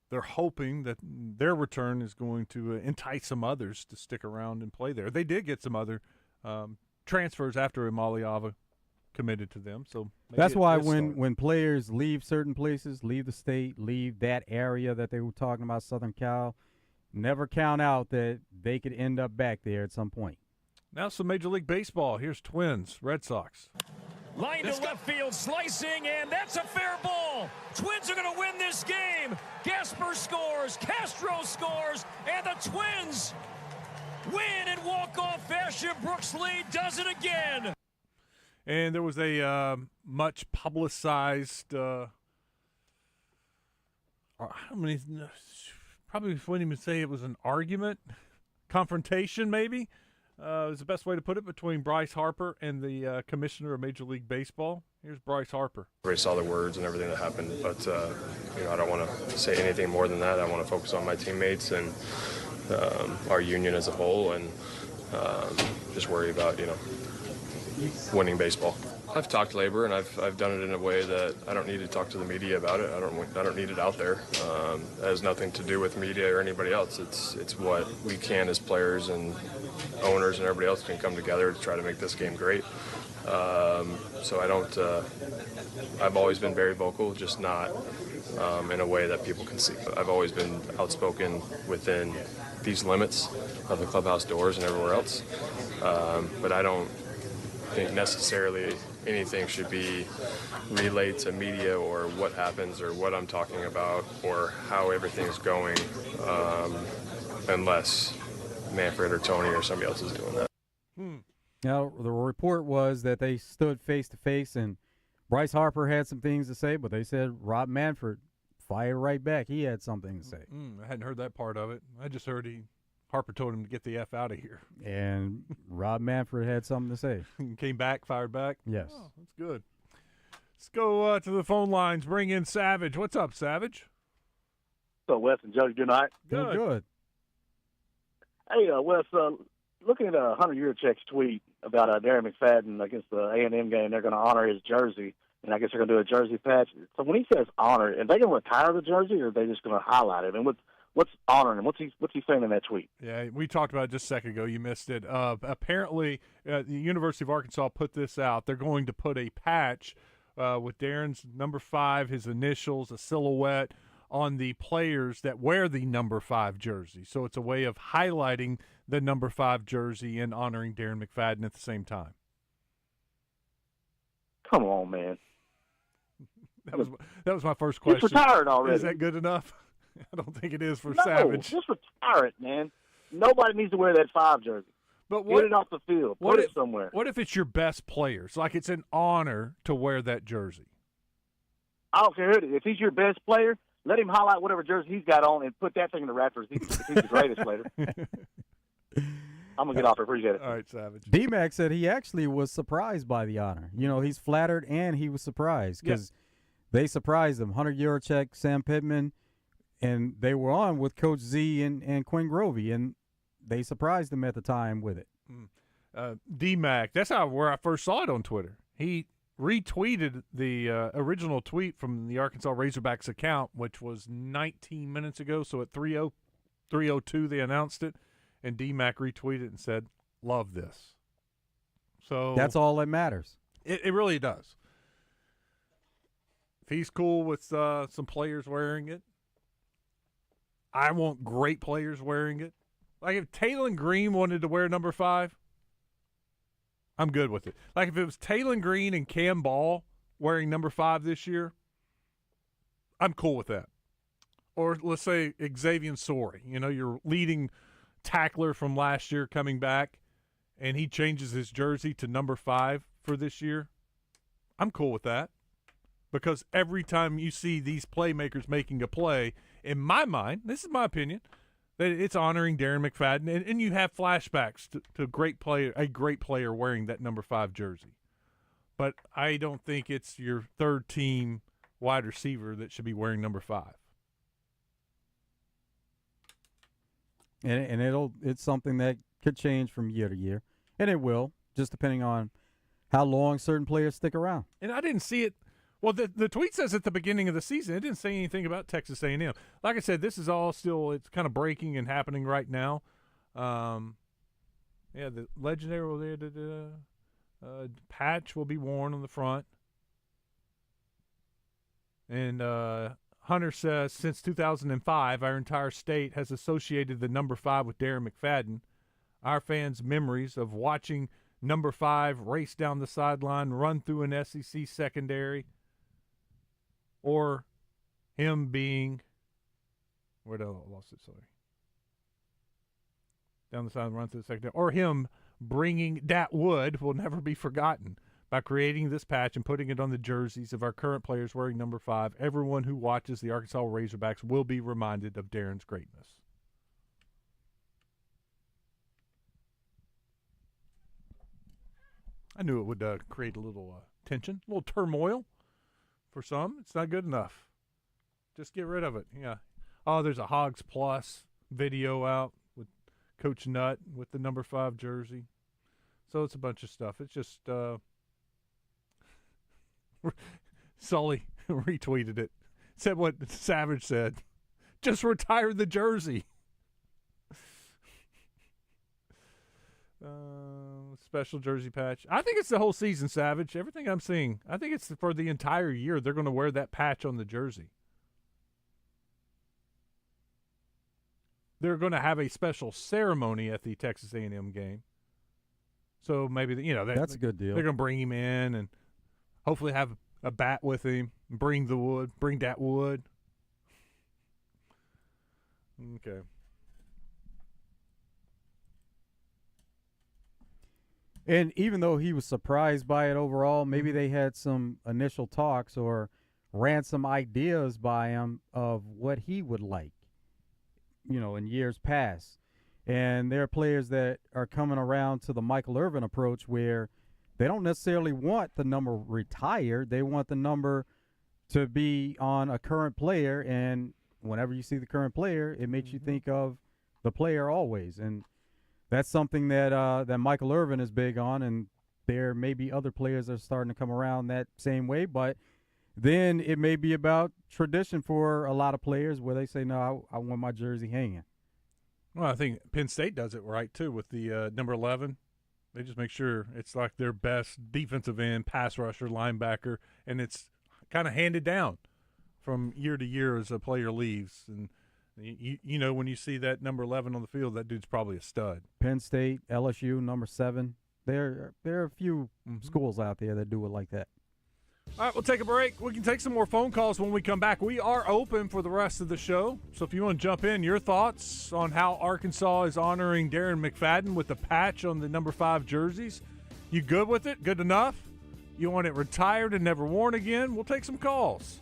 they're hoping that their return is going to entice some others to stick around and play there. They did get some other transfers after Amaliava committed to them, so maybe That's why it did start. when players leave certain places, leave the state, leave that area that they were talking about, Southern Cal, never count out that they could end up back there at some point. Now some Major League Baseball. Here's Twins, Red Sox. Line to left field, slicing, and that's a fair ball. Twins are going to win this game. Gasper scores, Castro scores, and the Twins win in walk-off fashion. Brooks Lee does it again. And there was a much publicized, probably wouldn't even say it was an argument, confrontation maybe, is the best way to put it, between Bryce Harper and the commissioner of Major League Baseball. Here's Bryce Harper. Everybody saw the words and everything that happened, but I don't want to say anything more than that. I want to focus on my teammates and our union as a whole, and just worry about winning baseball. I've talked labor, and I've done it in a way that I don't need to talk to the media about it. I don't need it out there. It has nothing to do with media or anybody else. It's what we can as players and owners and everybody else can come together to try to make this game great. So I don't. I've always been very vocal, just not in a way that people can see. I've always been outspoken within these limits of the clubhouse doors and everywhere else. But I don't think necessarily anything should be relayed to media, or what happens or what I'm talking about or how everything's going, unless Manfred or Tony or somebody else is doing that. Now, the report was that they stood face to face, and Bryce Harper had some things to say, but they said Rob Manfred fired right back. He had something to say. I hadn't heard that part of it. I just heard Harper told him to get the F out of here. And Rob Manfred had something to say. Came back, fired back? Yes. Oh, that's good. Let's go to the phone lines. Bring in Savage. What's up, Savage? So, Wes and Judge, good night. Good. Hey, Wes, looking at Hunter Yurachek's tweet about Darren McFadden against the A&M game, they're going to honor his jersey, and I guess they're going to do a jersey patch. So when he says honor, are they going to retire the jersey, or are they just going to highlight it? And what's honoring him? What's he saying in that tweet? Yeah, we talked about it just a second ago. You missed it. Apparently, the University of Arkansas put this out. They're going to put a patch with Darren's number 5, his initials, a silhouette on the players that wear the number 5 jersey. So it's a way of highlighting the number 5 jersey and honoring Darren McFadden at the same time. Come on, man. That was my first question. He's retired already. Is that good enough? I don't think it is for No, Savage. just retire it, man. Nobody needs to wear that 5 jersey. But get it off the field. Put it somewhere. What if it's your best players? Like, it's an honor to wear that jersey. I don't care who it is. If he's your best player, let him highlight whatever jersey he's got on and put that thing in the rafters. He's the greatest player. I'm going to get off. I appreciate it. All right, Savage. D-Mac said he actually was surprised by the honor. He's flattered and he was surprised because they surprised him. Hunter Yurachek, Sam Pittman, and they were on with Coach Z and Quinn Grovey, and they surprised him at the time with it. D-Mac, that's where I first saw it on Twitter. He retweeted the original tweet from the Arkansas Razorbacks account, which was 19 minutes ago. So at 3:02 they announced it, and D-Mac retweeted and said, "Love this." So that's all that matters. It really does. If he's cool with some players wearing it, I want great players wearing it. Like if Taylon Green wanted to wear number 5, I'm good with it. Like if it was Taylon Green and Cam Ball wearing number 5 this year, I'm cool with that. Or let's say Xavier Sorey, your leading tackler from last year coming back, and he changes his jersey to number 5 for this year. I'm cool with that. because every time you see these playmakers making a play, in my mind, this is my opinion, that it's honoring Darren McFadden, and you have flashbacks to a great player wearing that number 5 jersey. But I don't think it's your third team wide receiver that should be wearing number 5. And it's something that could change from year to year, and it will, just depending on how long certain players stick around. And I didn't see it. Well, the tweet says at the beginning of the season, it didn't say anything about Texas A&M. Like I said, this is all still, it's kind of breaking and happening right now. The legendary patch will be worn on the front. And Hunter says, since 2005, our entire state has associated the number 5 with Darren McFadden. Our fans' memories of watching number 5 race down the sideline, run through an SEC secondary, or him being down the side, run through the secondary, or him bringing that wood will never be forgotten. By creating this patch and putting it on the jerseys of our current players wearing number 5, everyone who watches the Arkansas Razorbacks will be reminded of Darren's greatness. I knew it would create a little tension, a little turmoil for some. It's not good enough. Just get rid of it. Yeah. Oh, there's a Hogs Plus video out with Coach Nutt with the number 5 jersey. So it's a bunch of stuff. It's just Sully retweeted it. Said what Savage said. Just retire the jersey. Special jersey patch. I think it's the whole season, Savage. Everything I'm seeing, I think it's for the entire year. They're going to wear that patch on the jersey. They're going to have a special ceremony at the Texas A&M game. So maybe that's a good deal. They're going to bring him in and hopefully have a bat with him. Bring that wood. Okay. And even though he was surprised by it overall, maybe they had some initial talks or ran some ideas by him of what he would like, in years past. And there are players that are coming around to the Michael Irvin approach where they don't necessarily want the number retired. They want the number to be on a current player. And whenever you see the current player, it makes you think of the player always. And that's something that Michael Irvin is big on. And there may be other players that are starting to come around that same way. But then it may be about tradition for a lot of players where they say, no, I want my jersey hanging. Well, I think Penn State does it right, too, with the number 11. They just make sure it's like their best defensive end, pass rusher, linebacker, and it's kind of handed down from year to year as a player leaves. And, when you see that number 11 on the field, that dude's probably a stud. Penn State, LSU, number 7. There are a few schools out there that do it like that. All right, we'll take a break. We can take some more phone calls when we come back. We are open for the rest of the show. So if you want to jump in, your thoughts on how Arkansas is honoring Darren McFadden with the patch on the number 5 jerseys. You good with it? Good enough? You want it retired and never worn again? We'll take some calls.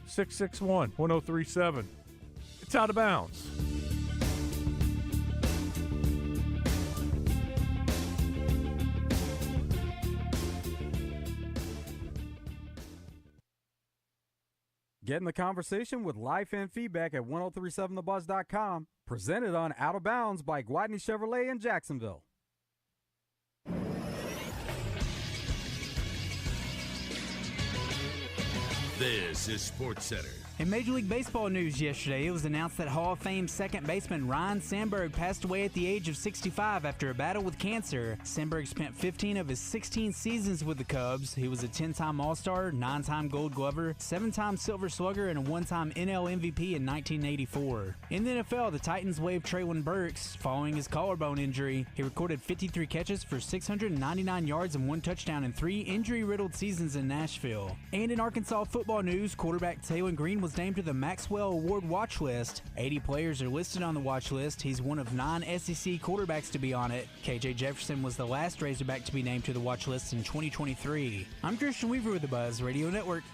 661-1037. It's Out of Bounds. Get in the conversation with live fan feedback at 1037thebuzz.com. Presented on Out of Bounds by Gwatney Chevrolet in Jacksonville. This is SportsCenter. In Major League Baseball news yesterday, it was announced that Hall of Fame second baseman Ryne Sandberg passed away at the age of 65 after a battle with cancer. Sandberg spent 15 of his 16 seasons with the Cubs. He was a 10-time All-Star, 9-time Gold Glover, 7-time Silver Slugger, and a 1-time NL MVP in 1984. In the NFL, the Titans waived Traylon Burks following his collarbone injury. He recorded 53 catches for 699 yards and 1 touchdown in 3 injury-riddled seasons in Nashville. And in Arkansas football news, quarterback Taylor Green was named to the Maxwell Award watch list. 80 players are listed on the watch list. He's one of 9 SEC quarterbacks to be on it. KJ Jefferson was the last Razorback to be named to the watch list in 2023. I'm Christian Weaver with the Buzz Radio Network.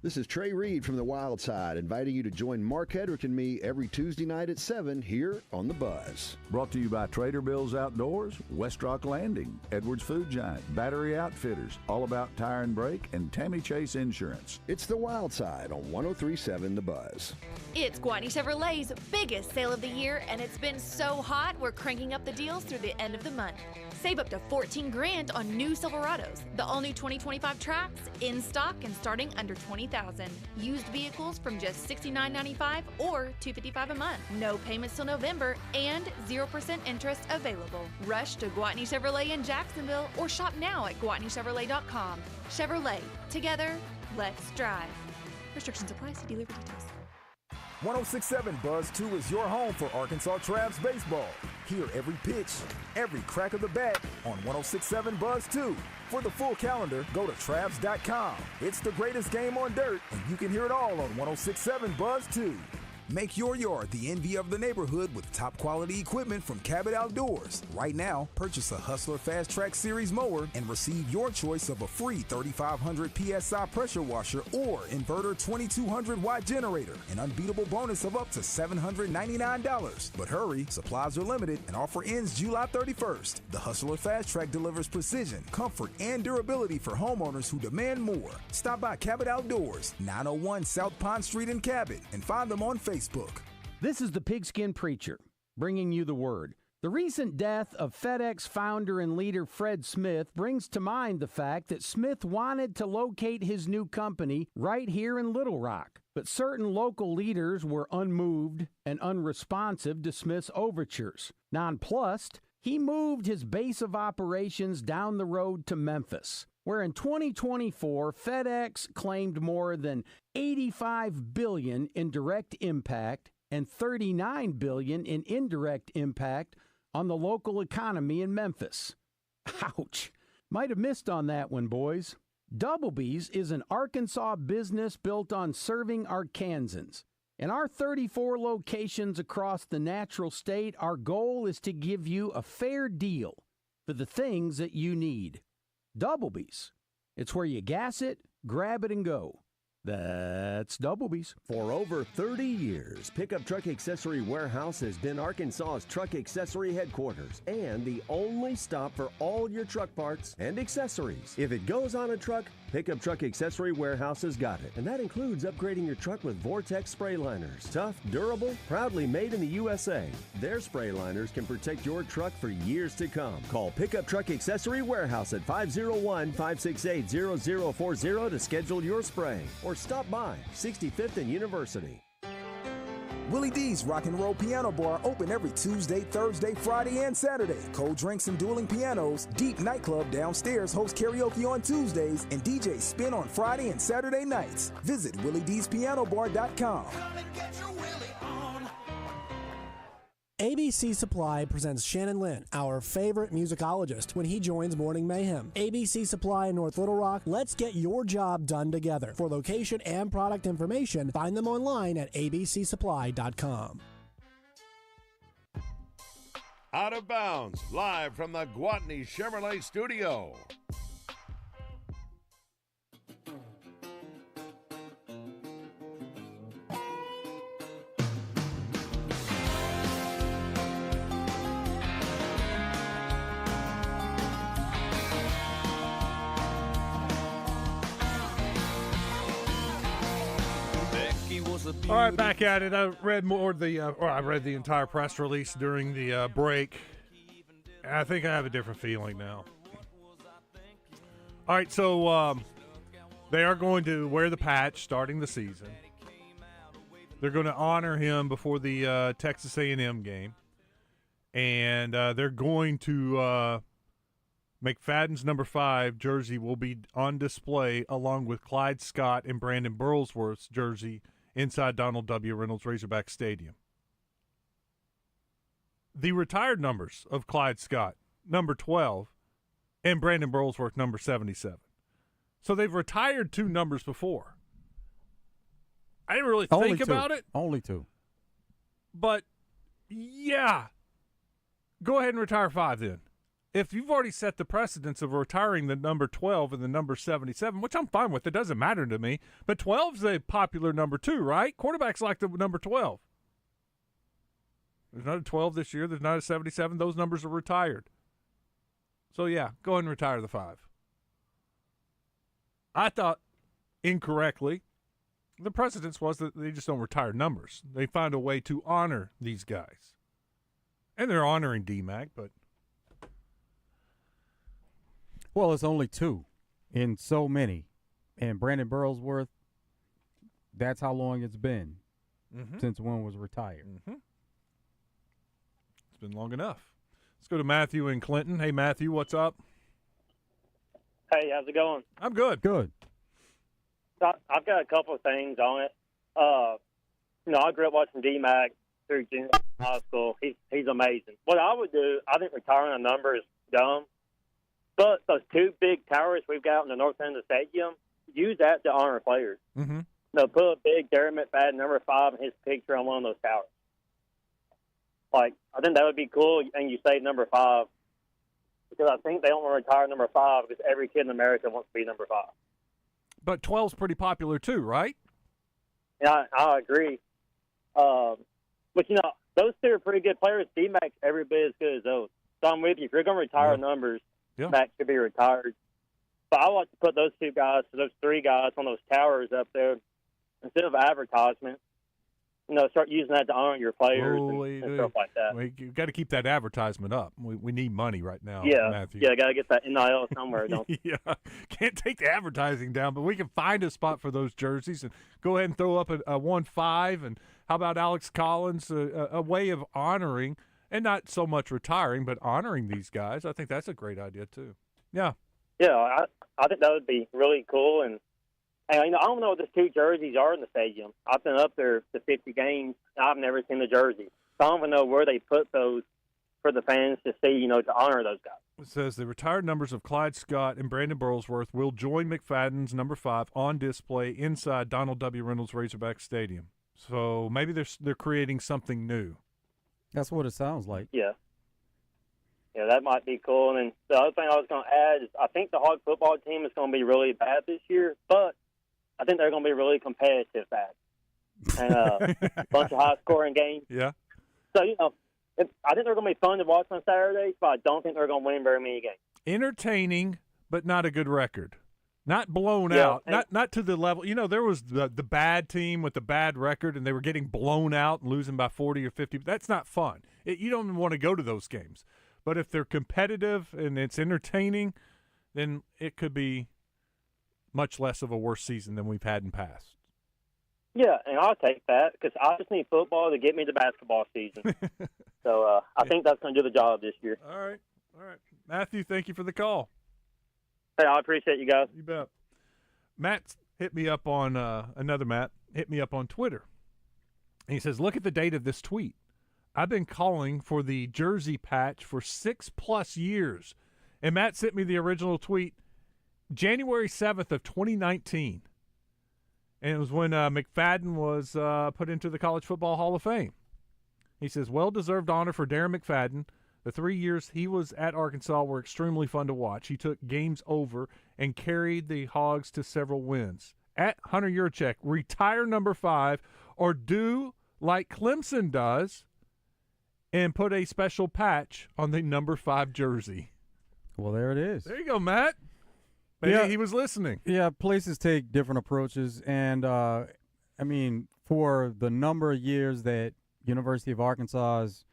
This is Trey Reed from the Wild Side, inviting you to join Mark Hedrick and me every Tuesday night at 7 here on The Buzz. Brought to you by Trader Bill's Outdoors, West Rock Landing, Edwards Food Giant, Battery Outfitters, All About Tire and Brake, and Tammy Chase Insurance. It's The Wild Side on 103.7 The Buzz. It's Gwatney Chevrolet's biggest sale of the year, and it's been so hot, we're cranking up the deals through the end of the month. Save up to $14,000 on new Silverados, the all-new 2025 Trax, in stock and starting under $20,000. Used vehicles from just $69.95 or $255 a month. No payments till November and 0% interest available. Rush to Gwatney Chevrolet in Jacksonville or shop now at GwatneyChevrolet.com. Chevrolet, together, let's drive. Restrictions apply. See dealer for details. 106.7 Buzz 2 is your home for Arkansas Travs baseball. Hear every pitch, every crack of the bat on 106.7 Buzz 2. For the full calendar, go to Travs.com. It's the greatest game on dirt, and you can hear it all on 106.7 Buzz 2. Make your yard the envy of the neighborhood with top quality equipment from Cabot Outdoors. Right now, purchase a Hustler Fast Track Series mower and receive your choice of a free 3,500 PSI pressure washer or inverter 2,200 watt generator. An unbeatable bonus of up to $799. But hurry, supplies are limited and offer ends July 31st. The Hustler Fast Track delivers precision, comfort, and durability for homeowners who demand more. Stop by Cabot Outdoors, 901 South Pond Street in Cabot, and find them on Facebook. This is the Pigskin Preacher, bringing you the word. The recent death of FedEx founder and leader Fred Smith brings to mind the fact that Smith wanted to locate his new company right here in Little Rock, but certain local leaders were unmoved and unresponsive to Smith's overtures. Nonplussed, he moved his base of operations down the road to Memphis, where in 2024, FedEx claimed more than $85 billion in direct impact and $39 billion in indirect impact on the local economy in Memphis. Ouch. Might have missed on that one, boys. Doublebee's is an Arkansas business built on serving Arkansans. In our 34 locations across the natural state, our goal is to give you a fair deal for the things that you need. Doublebee's. It's where you gas it, grab it, and go. That's Doublebee's. For over 30 years, Pickup Truck Accessory Warehouse has been Arkansas's truck accessory headquarters and the only stop for all your truck parts and accessories. If it goes on a truck, Pickup Truck Accessory Warehouse has got it. And that includes upgrading your truck with Vortex spray liners. Tough, durable, proudly made in the USA. Their spray liners can protect your truck for years to come. Call Pickup Truck Accessory Warehouse at 501-568-0040 to schedule your spray. Or stop by 65th and University. Willie D's Rock and Roll Piano Bar open every Tuesday, Thursday, Friday, and Saturday. Cold drinks and dueling pianos. Deep Nightclub downstairs hosts karaoke on Tuesdays and DJs spin on Friday and Saturday nights. Visit WillieD'sPianoBar.com. ABC Supply presents Shannon Lynn, our favorite musicologist, when he joins Morning Mayhem. ABC Supply in North Little Rock, let's get your job done together. For location and product information, find them online at abcsupply.com. Out of Bounds, live from the Gwatney Chevrolet studio. All right, back at it. I read the entire press release during the break. I think I have a different feeling now. All right, so they are going to wear the patch starting the season. They're going to honor him before the Texas A&M game, and they're going to McFadden's number 5 jersey will be on display along with Clyde Scott and Brandon Burlsworth's jersey inside Donald W. Reynolds Razorback Stadium. The retired numbers of Clyde Scott, number 12, and Brandon Burlsworth, number 77. So they've retired 2 numbers before. I didn't really think about it. Only 2. But, yeah, go ahead and retire 5 then. if you've already set the precedence of retiring the number 12 and the number 77, which I'm fine with, it doesn't matter to me, but 12's a popular number too, right? Quarterbacks like the number 12. There's not a 12 this year. There's not a 77. Those numbers are retired. So, yeah, go ahead and retire the 5. I thought incorrectly the precedence was that they just don't retire numbers. They find a way to honor these guys. And they're honoring D-Mac, but. Well, it's only 2 in so many. And Brandon Burlsworth, that's how long it's been since one was retired. It's been long enough. Let's go to Matthew in Clinton. Hey, Matthew, what's up? Hey, how's it going? I'm good. Good. I've got a couple of things on it. I grew up watching D-Mac through junior high school. He's amazing. What I would do, I think retiring a number is dumb. But those 2 big towers we've got on the north end of the stadium, use that to honor players. Put a big Darren McFadden number 5 and his picture on one of those towers. Like, I think that would be cool, and you say number 5. Because I think they don't want to retire number 5 because every kid in America wants to be number 5. But 12's pretty popular too, right? Yeah, I agree. But, those 2 are pretty good players. D-Mac's every bit as good as those. So I'm with you. If you're going to retire numbers, Mac should be retired. But I like to put those 2 guys, those 3 guys on those towers up there instead of advertisement. Start using that to honor your players and stuff like that. You've got to keep that advertisement up. We need money right now, yeah, Matthew. Yeah, got to get that NIL somewhere, don't you? Yeah, can't take the advertising down, but we can find a spot for those jerseys and go ahead and throw up a 1-5. And how about Alex Collins, a way of honoring, and not so much retiring, but honoring these guys. I think that's a great idea too. Yeah. Yeah, I think that would be really cool. And I don't know what the 2 jerseys are in the stadium. I've been up there to 50 games. I've never seen the jerseys. So I don't even know where they put those for the fans to see, to honor those guys. It says the retired numbers of Clyde Scott and Brandon Burlsworth will join McFadden's number 5 on display inside Donald W. Reynolds Razorback Stadium. So maybe they're creating something new. That's what it sounds like. Yeah. Yeah, that might be cool. And then the other thing I was going to add is I think the Hog football team is going to be really bad this year, but I think they're going to be really competitive bad. And a bunch of high-scoring games. Yeah. So, I think they're going to be fun to watch on Saturdays, but I don't think they're going to win very many games. Entertaining, but not a good record. Not blown out. Not to the level. There was the bad team with the bad record, and they were getting blown out and losing by 40 or 50. That's not fun. You don't even want to go to those games. But if they're competitive and it's entertaining, then it could be much less of a worse season than we've had in past. Yeah, and I'll take that because I just need football to get me to basketball season. So I think that's going to do the job this year. All right. Matthew, thank you for the call. Hey, I appreciate you guys. You bet. Matt hit me up on another Matt hit me up on Twitter. And he says, look at the date of this tweet. I've been calling for the jersey patch for 6+ years. And Matt sent me the original tweet January 7th of 2019. And it was when McFadden was put into the College Football Hall of Fame. He says, well-deserved honor for Darren McFadden. The 3 years he was at Arkansas were extremely fun to watch. He took games over and carried the Hogs to several wins. At Hunter Yurchek, retire number 5 or do like Clemson does and put a special patch on the number 5 jersey. Well, there it is. There you go, Matt. Maybe he was listening. Yeah, places take different approaches. And, for the number of years that University of Arkansas's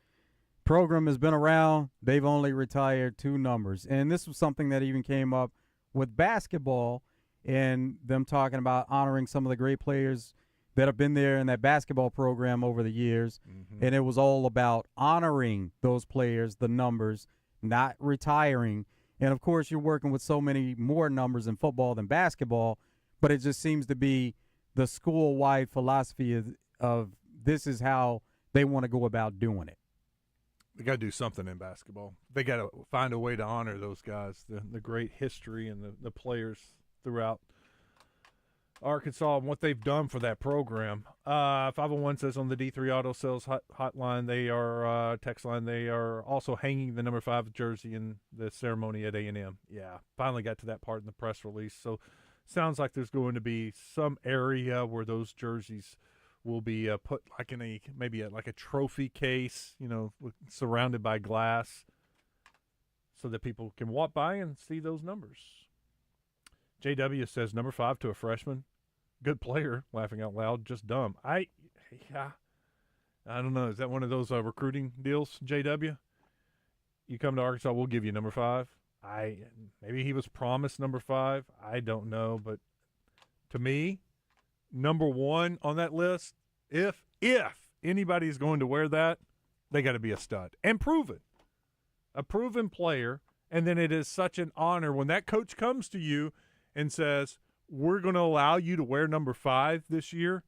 program has been around, they've only retired 2 numbers. And this was something that even came up with basketball and them talking about honoring some of the great players that have been there in that basketball program over the years. And it was all about honoring those players, the numbers, not retiring. And, of course, you're working with so many more numbers in football than basketball, but it just seems to be the school-wide philosophy of this is how they want to go about doing it. They got to do something in basketball. They got to find a way to honor those guys, the great history and the players throughout Arkansas and what they've done for that program. 501 says on the D3 Auto Sales hotline, they are text line, they are also hanging the number 5 jersey in the ceremony at A&M. Yeah, finally got to that part in the press release. So sounds like there's going to be some area where those jerseys will be put like in a trophy case, surrounded by glass, so that people can walk by and see those numbers. JW says number 5 to a freshman. Good player, laughing out loud, just dumb. I don't know. Is that one of those recruiting deals, JW? You come to Arkansas, we'll give you number 5. Maybe he was promised number 5. I don't know, but to me, number 1 on that list, if anybody's going to wear that, they got to be a stud and proven. A proven player, and then it is such an honor when that coach comes to you and says, we're going to allow you to wear number 5 this year.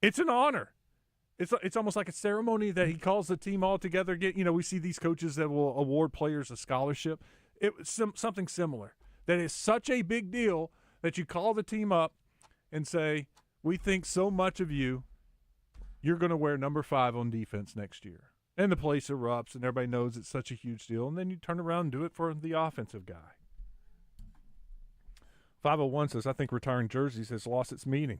It's an honor. It's almost like a ceremony that he calls the team all together. We see these coaches that will award players a scholarship. It was something similar. That is such a big deal that you call the team up and say, we think so much of you, you're going to wear number 5 on defense next year. And the place erupts, and everybody knows it's such a huge deal. And then you turn around and do it for the offensive guy. 501 says, I think retiring jerseys has lost its meaning.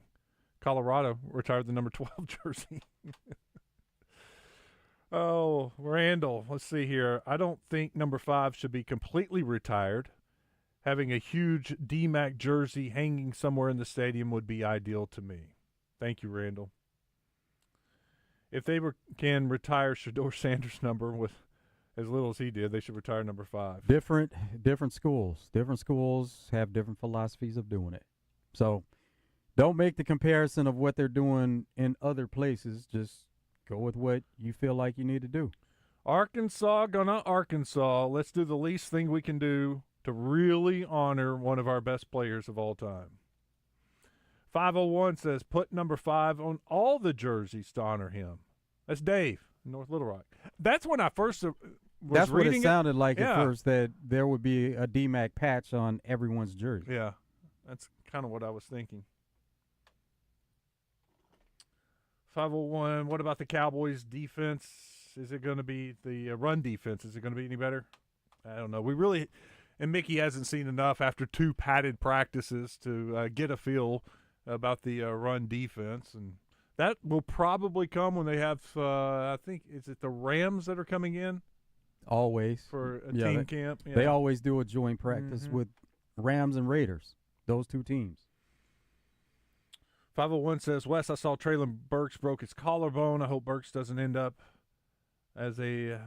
Colorado retired the number 12 jersey. Oh, Randall, let's see here. I don't think number 5 should be completely retired. Having a huge DMAC jersey hanging somewhere in the stadium would be ideal to me. Thank you, Randall. If they can retire Shedeur Sanders' number with as little as he did, they should retire number 5. Different schools. Different schools have different philosophies of doing it. So don't make the comparison of what they're doing in other places. Just go with what you feel like you need to do. Arkansas. Let's do the least thing we can do to really honor one of our best players of all time. 501 says, put number 5 on all the jerseys to honor him. That's Dave, North Little Rock. That's when I first was That's what reading it sounded like yeah. at first, that there would be a DMAC patch on everyone's jersey. Yeah, that's kind of what I was thinking. 501, what about the Cowboys' defense? Is it going to be the run defense? Is it going to be any better? I don't know. And Mickey hasn't seen enough after 2 padded practices to get a feel about the run defense, and that will probably come when they have I think, is it the Rams that are coming in? Always. For a team camp? Yeah. They always do a joint practice with Rams and Raiders, those 2 teams. 501 says, Wes, I saw Traylon Burks broke his collarbone. I hope Burks doesn't end up as a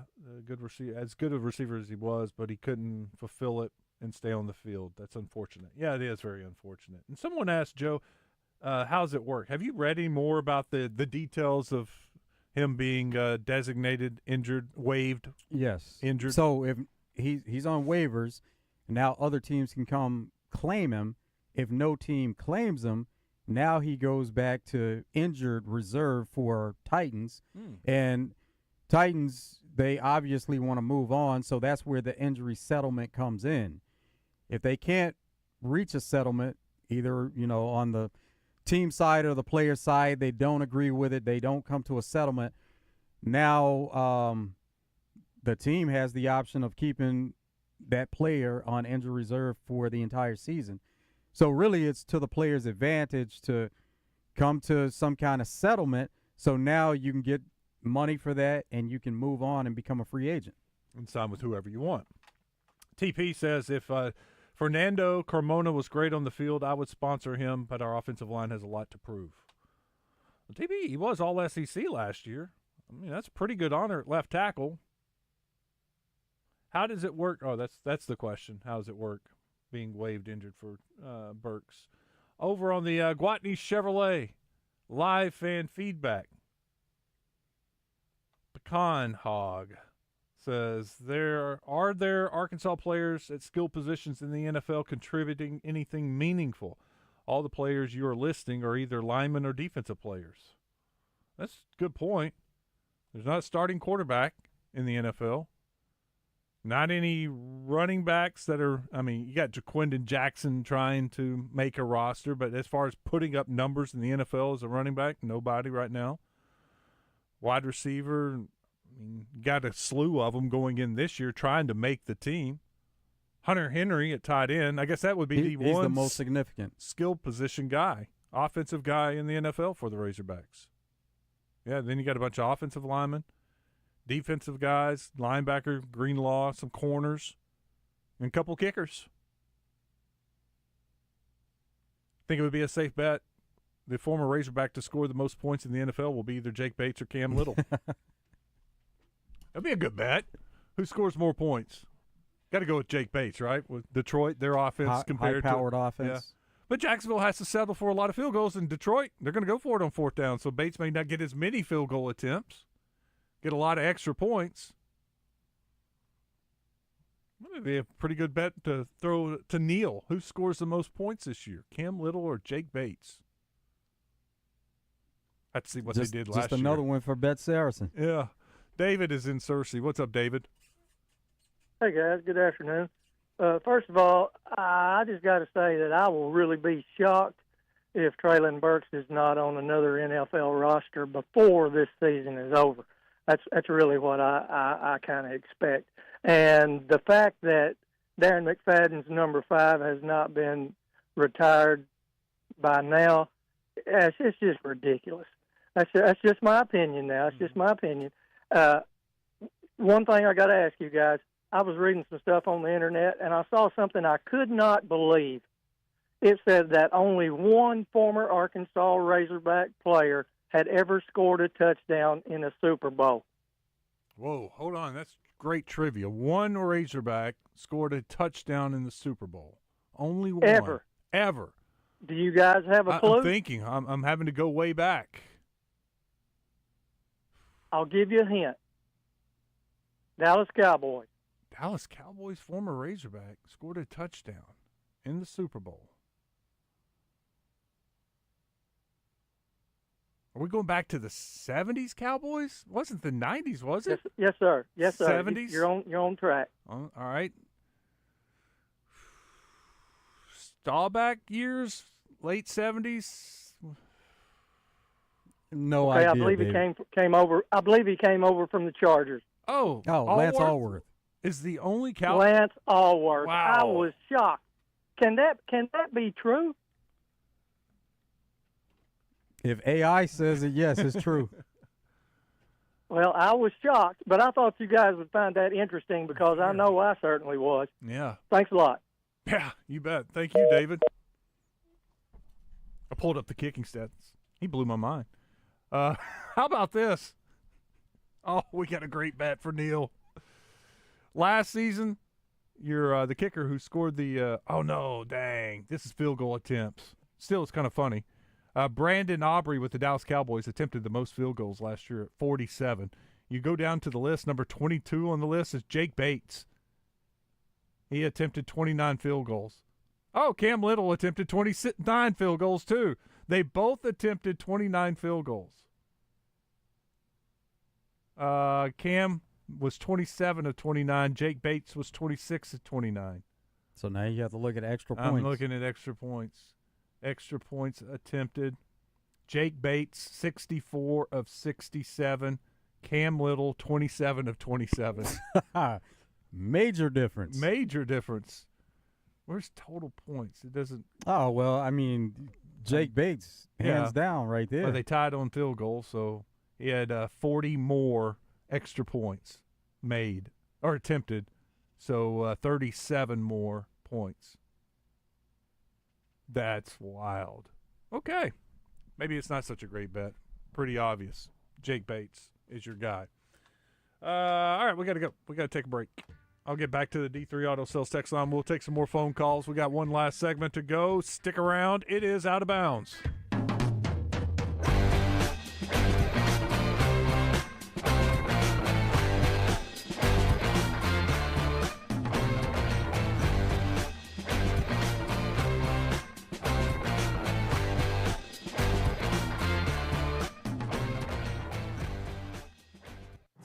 good receiver, as good a receiver as he was, but he couldn't fulfill it and stay on the field. That's unfortunate. Yeah, it is very unfortunate. And someone asked Joe, how's it work? Have you read any more about the details of him being designated injured, waived? Yes. Injured? So if he's on waivers, now other teams can come claim him. If no team claims him, now he goes back to injured reserve for Titans. And Titans, they obviously want to move on, so that's where the injury settlement comes in. If they can't reach a settlement, either, on the team side or the player side, they don't agree with it, they don't come to a settlement, now the team has the option of keeping that player on injury reserve for the entire season. So really it's to the player's advantage to come to some kind of settlement, so now you can get money for that and you can move on and become a free agent. And sign with whoever you want. TP says, if Fernando Carmona was great on the field, I would sponsor him, but our offensive line has a lot to prove. Well, TP, he was all SEC last year. I mean, that's a pretty good honor at left tackle. How does it work? Oh, that's the question. How does it work being waived injured for Burks? Over on the Gwatney Chevrolet live fan feedback, Pecan Hog says, are there Arkansas players at skill positions in the NFL contributing anything meaningful? All the players you are listing are either linemen or defensive players. That's a good point. There's not a starting quarterback in the NFL. Not any running backs that are – I mean, you got Jaquindon Jackson trying to make a roster, but as far as putting up numbers in the NFL as a running back, nobody right now. Wide receiver, I mean, you got a slew of them going in this year trying to make the team. Hunter Henry at tight end, I guess that would be he's the most significant skilled position guy, offensive guy in the NFL for the Razorbacks. Yeah, then you got a bunch of offensive linemen. Defensive guys, linebacker, Greenlaw, some corners, and a couple kickers. I think it would be a safe bet. The former Razorback to score the most points in the NFL will be either Jake Bates or Cam Little. That'd be a good bet. Who scores more points? Got to go with Jake Bates, right? With Detroit, their offense compared to high-powered offense. Yeah. But Jacksonville has to settle for a lot of field goals. In Detroit, they're going to go for it on fourth down, so Bates may not get as many field goal attempts. Get a lot of extra points. That'd be a pretty good bet to throw to Neil. Who scores the most points this year, Cam Little or Jake Bates? Let's see what they did last year. Just another one for Bet Saracen. Yeah. David is in Searcy. What's up, David? Hey, guys. Good afternoon. First of all, I just got to say that I will really be shocked if Traylon Burks is not on another NFL roster before this season is over. That's really what I kind of expect. And the fact that Darren McFadden's number 5 has not been retired by now, it's just ridiculous. That's just my opinion now. It's just my opinion. One thing I got to ask you guys, I was reading some stuff on the internet, and I saw something I could not believe. It said that only one former Arkansas Razorback player had ever scored a touchdown in a Super Bowl. Whoa, hold on. That's great trivia. One Razorback scored a touchdown in the Super Bowl. Only one. Ever. Do you guys have a clue? I'm thinking. I'm having to go way back. I'll give you a hint. Dallas Cowboys. Dallas Cowboys former Razorback scored a touchdown in the Super Bowl. Are we going back to the 70s Cowboys? Wasn't the 90s, was it? Yes, sir. Yes, sir. 70s? You're on track. All right. Staubach years, late 70s. No idea. idea. I believe he came over. I believe he came over from the Chargers. Oh, Lance Allworth is the only Cowboy. Lance Allworth. Wow. I was shocked. Can that be true? If AI says it, yes, it's true. Well, I was shocked, but I thought you guys would find that interesting because I know I certainly was. Yeah. Thanks a lot. Yeah, you bet. Thank you, David. I pulled up the kicking stats. He blew my mind. How about this? Oh, we got a great bet for Neil. Last season, you're the kicker who scored the oh, no, dang. This is field goal attempts. Still, it's kind of funny. Brandon Aubrey with the Dallas Cowboys attempted the most field goals last year at 47. You go down to the list, number 22 on the list is Jake Bates. He attempted 29 field goals. Oh, Cam Little attempted 29 field goals too. They both attempted 29 field goals. Cam was 27 of 29. Jake Bates was 26 of 29. So now you have to look at extra points. I'm looking at extra points. Extra points attempted. Jake Bates, 64 of 67. Cam Little, 27 of 27. Major difference. Major difference. Where's total points? It doesn't. Oh, well, I mean, Jake Bates, hands down right there. Well, they tied on field goal, so he had 40 more extra points made or attempted, so 37 more points. That's wild. Okay. Maybe it's not such a great bet. Pretty obvious. Jake Bates is your guy. All right, we got to go. We got to take a break. I'll get back to the D3 Auto Sales text line. We'll take some more phone calls. We got one last segment to go. Stick around. It is Out of Bounds.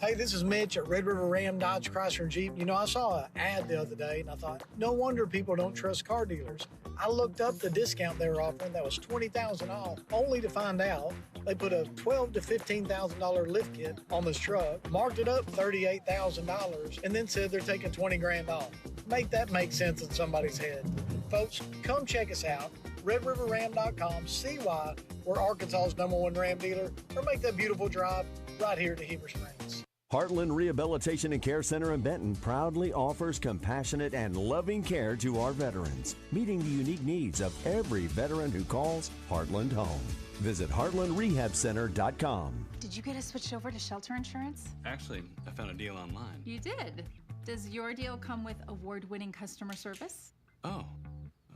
Hey, this is Mitch at Red River Ram Dodge Chrysler and Jeep. You know, I saw an ad the other day, and I thought, no wonder people don't trust car dealers. I looked up the discount they were offering that was $20,000 off, only to find out they put a $12,000 to $15,000 lift kit on this truck, marked it up $38,000, and then said they're taking $20,000 off. Make that make sense in somebody's head. Folks, come check us out. RedRiverRam.com. See why we're Arkansas's #1 Ram dealer, or make that beautiful drive right here to Heber Springs. Heartland Rehabilitation and Care Center in Benton proudly offers compassionate and loving care to our veterans, meeting the unique needs of every veteran who calls Heartland home. Visit heartlandrehabcenter.com. Did you get us switched over to shelter insurance? Actually, I found a deal online. You did? Does your deal come with award-winning customer service? Oh,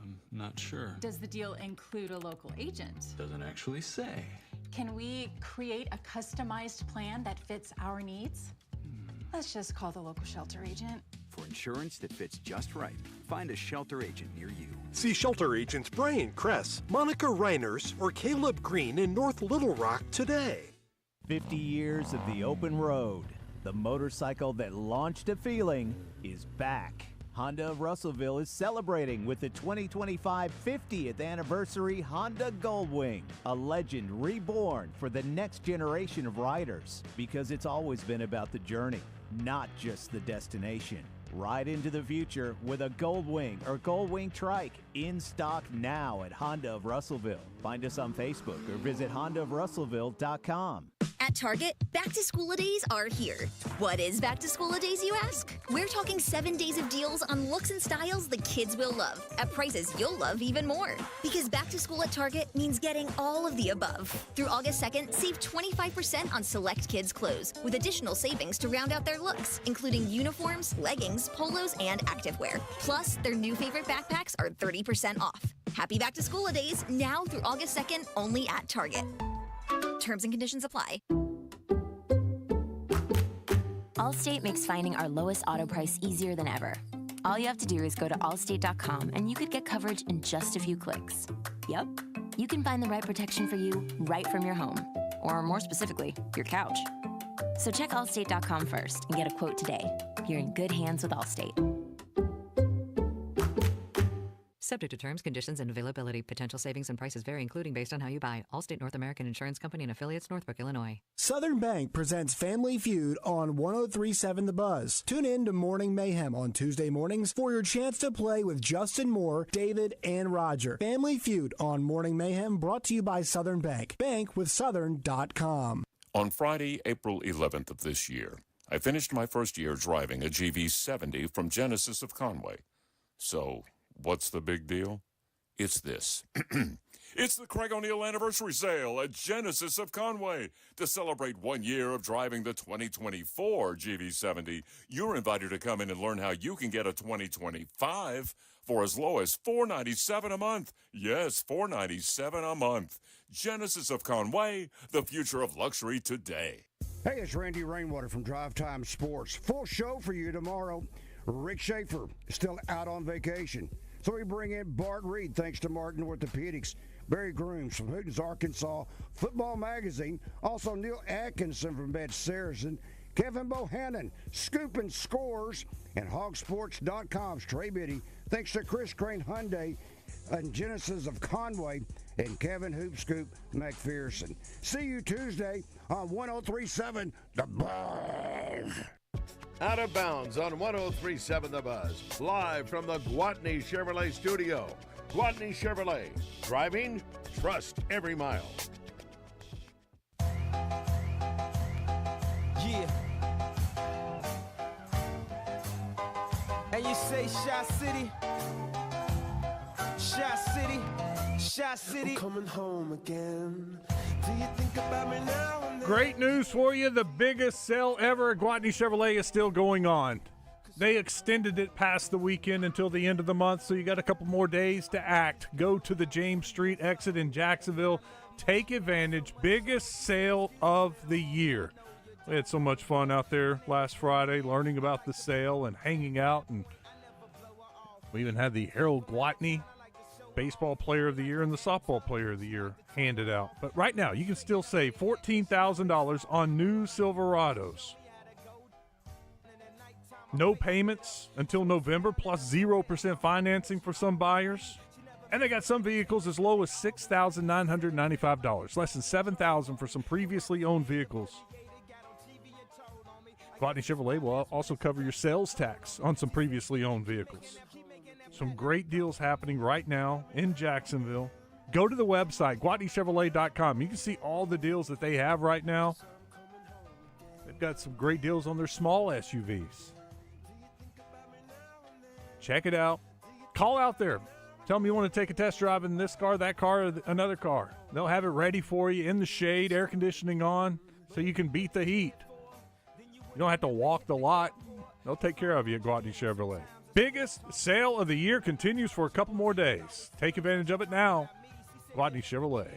I'm not sure. Does the deal include a local agent? Doesn't actually say. Can we create a customized plan that fits our needs? Let's just call the local shelter agent. For insurance that fits just right, find a shelter agent near you. See shelter agents Brian Kress, Monica Reiners, or Caleb Green in North Little Rock today. 50 years of the open road. The motorcycle that launched a feeling is back. Honda of Russellville is celebrating with the 2025 50th anniversary Honda Goldwing, a legend reborn for the next generation of riders, because it's always been about the journey, not just the destination. Ride into the future with a Goldwing or Goldwing Trike, in stock now at Honda of Russellville. Find us on Facebook or visit hondaofrussellville.com. At Target, back-to-school-a-days are here. What is back-to-school-a-days, you ask? We're talking 7 days of deals on looks and styles the kids will love, at prices you'll love even more. Because back-to-school at Target means getting all of the above. Through August 2nd, save 25% on select kids' clothes, with additional savings to round out their looks, including uniforms, leggings, polos, and activewear. Plus, their new favorite backpacks are 30% off. Happy back-to-school-a-days now through August 2nd, only at Target. Terms and conditions apply. Allstate makes finding our lowest auto price easier than ever. All you have to do is go to allstate.com and you could get coverage in just a few clicks. Yep, you can find the right protection for you right from your home, or more specifically, your couch. So check allstate.com first and get a quote today. You're in good hands with Allstate. Subject to terms, conditions, and availability. Potential savings and prices vary, including based on how you buy. Allstate North American Insurance Company and affiliates, Northbrook, Illinois. Southern Bank presents Family Feud on 103.7 The Buzz. Tune in to Morning Mayhem on Tuesday mornings for your chance to play with Justin Moore, David, and Roger. Family Feud on Morning Mayhem, brought to you by Southern Bank. Bankwithsouthern.com. On Friday, April 11th of this year, I finished my first year driving a GV70 from Genesis of Conway. So, what's the big deal? It's this. It's the Craig O'Neill Anniversary Sale at Genesis of Conway. To celebrate 1 year of driving the 2024 GV70, you're invited to come in and learn how you can get a 2025 for as low as $497 a month. Yes, $497 a month. Genesis of Conway, the future of luxury today. Hey, it's Randy Rainwater from Drive Time Sports. Full show for you tomorrow. Rick Schaefer is still out on vacation, so we bring in Bart Reed thanks to Martin Orthopedics, Barry Grooms from Hootens, Arkansas, Football Magazine, also Neil Atkinson from Bed Saracen, Kevin Bohannon, Scoop and Scores, and Hogsports.com's Trey Biddy, thanks to Chris Crane Hyundai and Genesis of Conway, and Kevin Hoop Scoop McPherson. See you Tuesday on 103.7 The Buzz. Out of Bounds on 103.7 The Buzz. Live from the Gwatney Chevrolet studio. Gwatney Chevrolet. Driving, trust every mile. Yeah. And you say Shy City? Shy City? Shy City? I'm coming home again. Do you think about me now? Great news for you. The biggest sale ever at Gwatney Chevrolet is still going on. They extended it past the weekend until the end of the month, so you got a couple more days to act. Go to the James Street exit in Jacksonville. Take advantage. Biggest sale of the year. We had so much fun out there last Friday learning about the sale and hanging out. And we even had the Harold Gwatney Baseball Player of the Year and the Softball Player of the Year handed out. But right now, you can still save $14,000 on new Silverados. No payments until November, plus 0% financing for some buyers. And they got some vehicles as low as $6,995, less than $7,000 for some previously owned vehicles. Gwatney Chevrolet will also cover your sales tax on some previously owned vehicles. Some great deals happening right now in Jacksonville. Go to the website, GwatneyChevrolet.com. You can see all the deals that they have right now. They've got some great deals on their small SUVs. Check it out. Call out there. Tell them you want to take a test drive in this car, that car, or another car. They'll have it ready for you in the shade, air conditioning on, so you can beat the heat. You don't have to walk the lot. They'll take care of you at Gwatney Chevrolet. Biggest sale of the year continues for a couple more days. Take advantage of it now. Gwatney Chevrolet.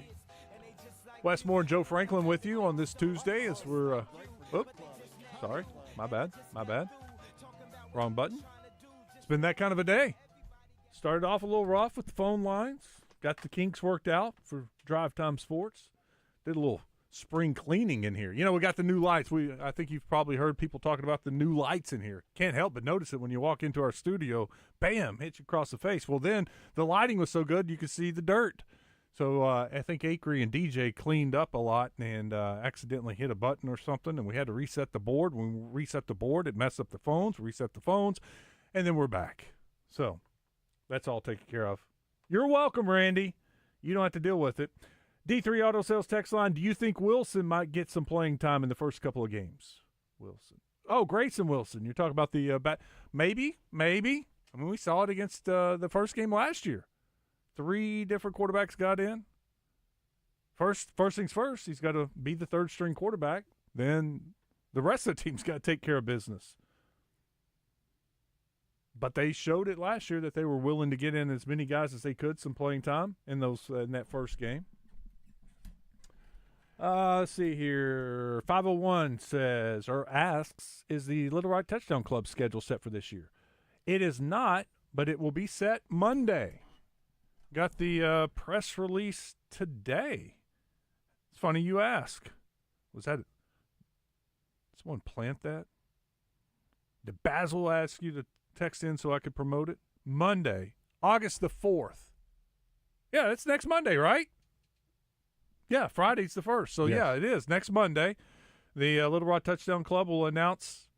Wes Moore and Joe Franklin with you on this Tuesday as we're sorry, my bad. Wrong button. It's been that kind of a day. Started off a little rough with the phone lines. Got the kinks worked out for Drive Time Sports. Did a little spring cleaning in here. You know, we got the new lights. I think you've probably heard people talking about the new lights in here. Can't help but notice it when you walk into our studio. Bam, hits you across the face. Well, then the lighting was so good you could see the dirt. So I think Acree and DJ cleaned up a lot and accidentally hit a button or something, and we had to reset the board. When we reset the board, it messed up the phones. We reset the phones, and then we're back. So that's all taken care of. You're welcome, Randy. You don't have to deal with it. D3 Auto Sales text line, do you think Wilson might get some playing time in the first couple of games? Wilson. Oh, Grayson Wilson. You're talking about the maybe. I mean, we saw it against the first game last year. 3 different quarterbacks got in. First things first, he's got to be the third-string quarterback. Then the rest of the team's got to take care of business. But they showed it last year that they were willing to get in as many guys as they could some playing time in that first game. Let's see here. 501 says or asks, is the Little Rock Touchdown Club schedule set for this year? It is not, but it will be set Monday. Got the press release today. It's funny you ask. Was that someone plant that? Did Basil ask you to text in so I could promote it? Monday, August the 4th. Yeah, it's next Monday, right? Yeah, Friday's the 1st. So, yes. Yeah, it is. Next Monday, the Little Rock Touchdown Club will announce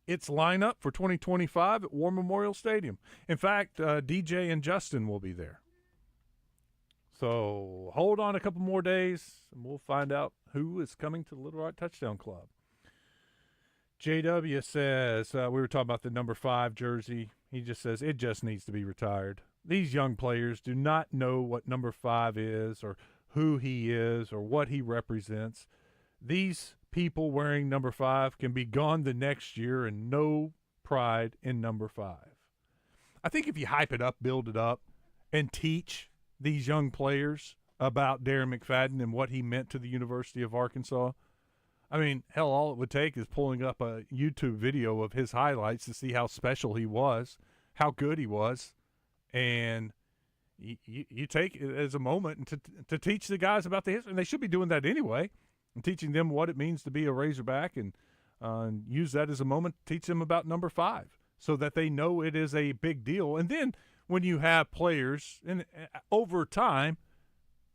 its lineup for 2025 at War Memorial Stadium. In fact, DJ and Justin will be there. So hold on a couple more days, and we'll find out who is coming to the Little Rock Touchdown Club. JW says, we were talking about the number 5 jersey. He just says, it just needs to be retired. These young players do not know what number 5 is or who he is or what he represents. These people wearing number 5 can be gone the next year and no pride in number 5. I think if you hype it up, build it up, and teach these young players about Darren McFadden and what he meant to the University of Arkansas, I mean, hell, all it would take is pulling up a YouTube video of his highlights to see how special he was, how good he was, and you take it as a moment to teach the guys about the history. And they should be doing that anyway, and teaching them what it means to be a Razorback, and use that as a moment to teach them about number 5 so that they know it is a big deal. And then when you have players, and over time,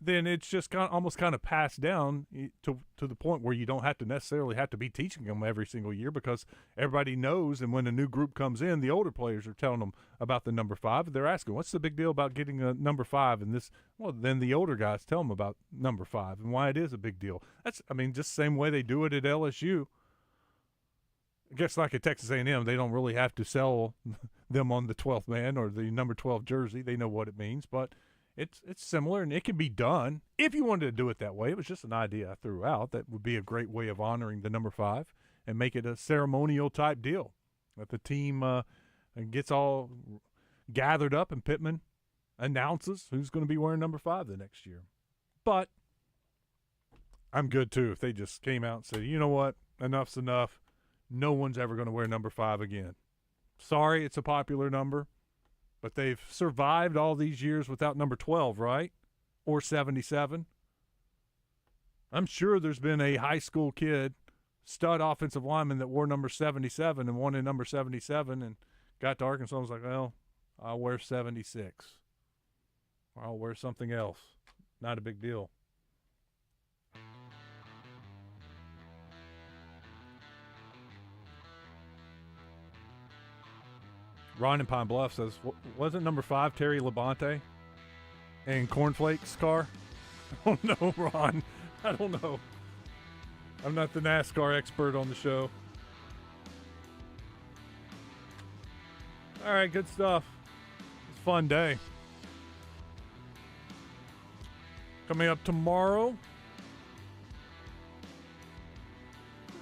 then it's just almost passed down to the point where you don't have to necessarily have to be teaching them every single year, because everybody knows. And when a new group comes in, the older players are telling them about the number 5. And they're asking, what's the big deal about getting a number 5? And this, well, then the older guys tell them about number 5 and why it is a big deal. That's, I mean, just the same way they do it at LSU. I guess like at Texas A&M, they don't really have to sell them on the 12th man or the number 12 jersey. They know what it means, but it's similar, and it can be done if you wanted to do it that way. It was just an idea I threw out that would be a great way of honoring the number 5 and make it a ceremonial type deal. That the team gets all gathered up and Pittman announces who's going to be wearing number 5 the next year. But I'm good too if they just came out and said, you know what, enough's enough. No one's ever going to wear number 5 again. Sorry, it's a popular number. But they've survived all these years without number 12, right? Or 77. I'm sure there's been a high school kid stud offensive linemen that wore number 77 and wanted number 77 and got to Arkansas and was like, well, I'll wear 76. Or I'll wear something else. Not a big deal. Ron in Pine Bluff says, wasn't number 5 Terry Labonte in Cornflake's car? I don't know, Ron. I don't know. I'm not the NASCAR expert on the show. All right, good stuff. It's a fun day. Coming up tomorrow.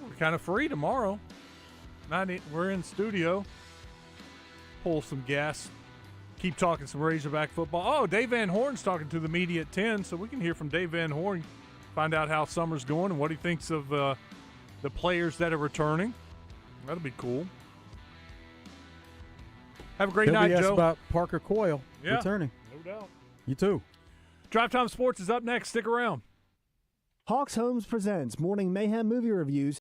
We're kind of free tomorrow. We're in studio. Pull some gas. Keep talking some Razorback football. Oh, Dave Van Horn's talking to the media at 10, so we can hear from Dave Van Horn, find out how summer's going and what he thinks of the players that are returning. That'll be cool. Have a great night, Joe. About Parker Coyle returning. No doubt. You too. Drive Time Sports is up next. Stick around. Hawks Homes presents Morning Mayhem Movie Reviews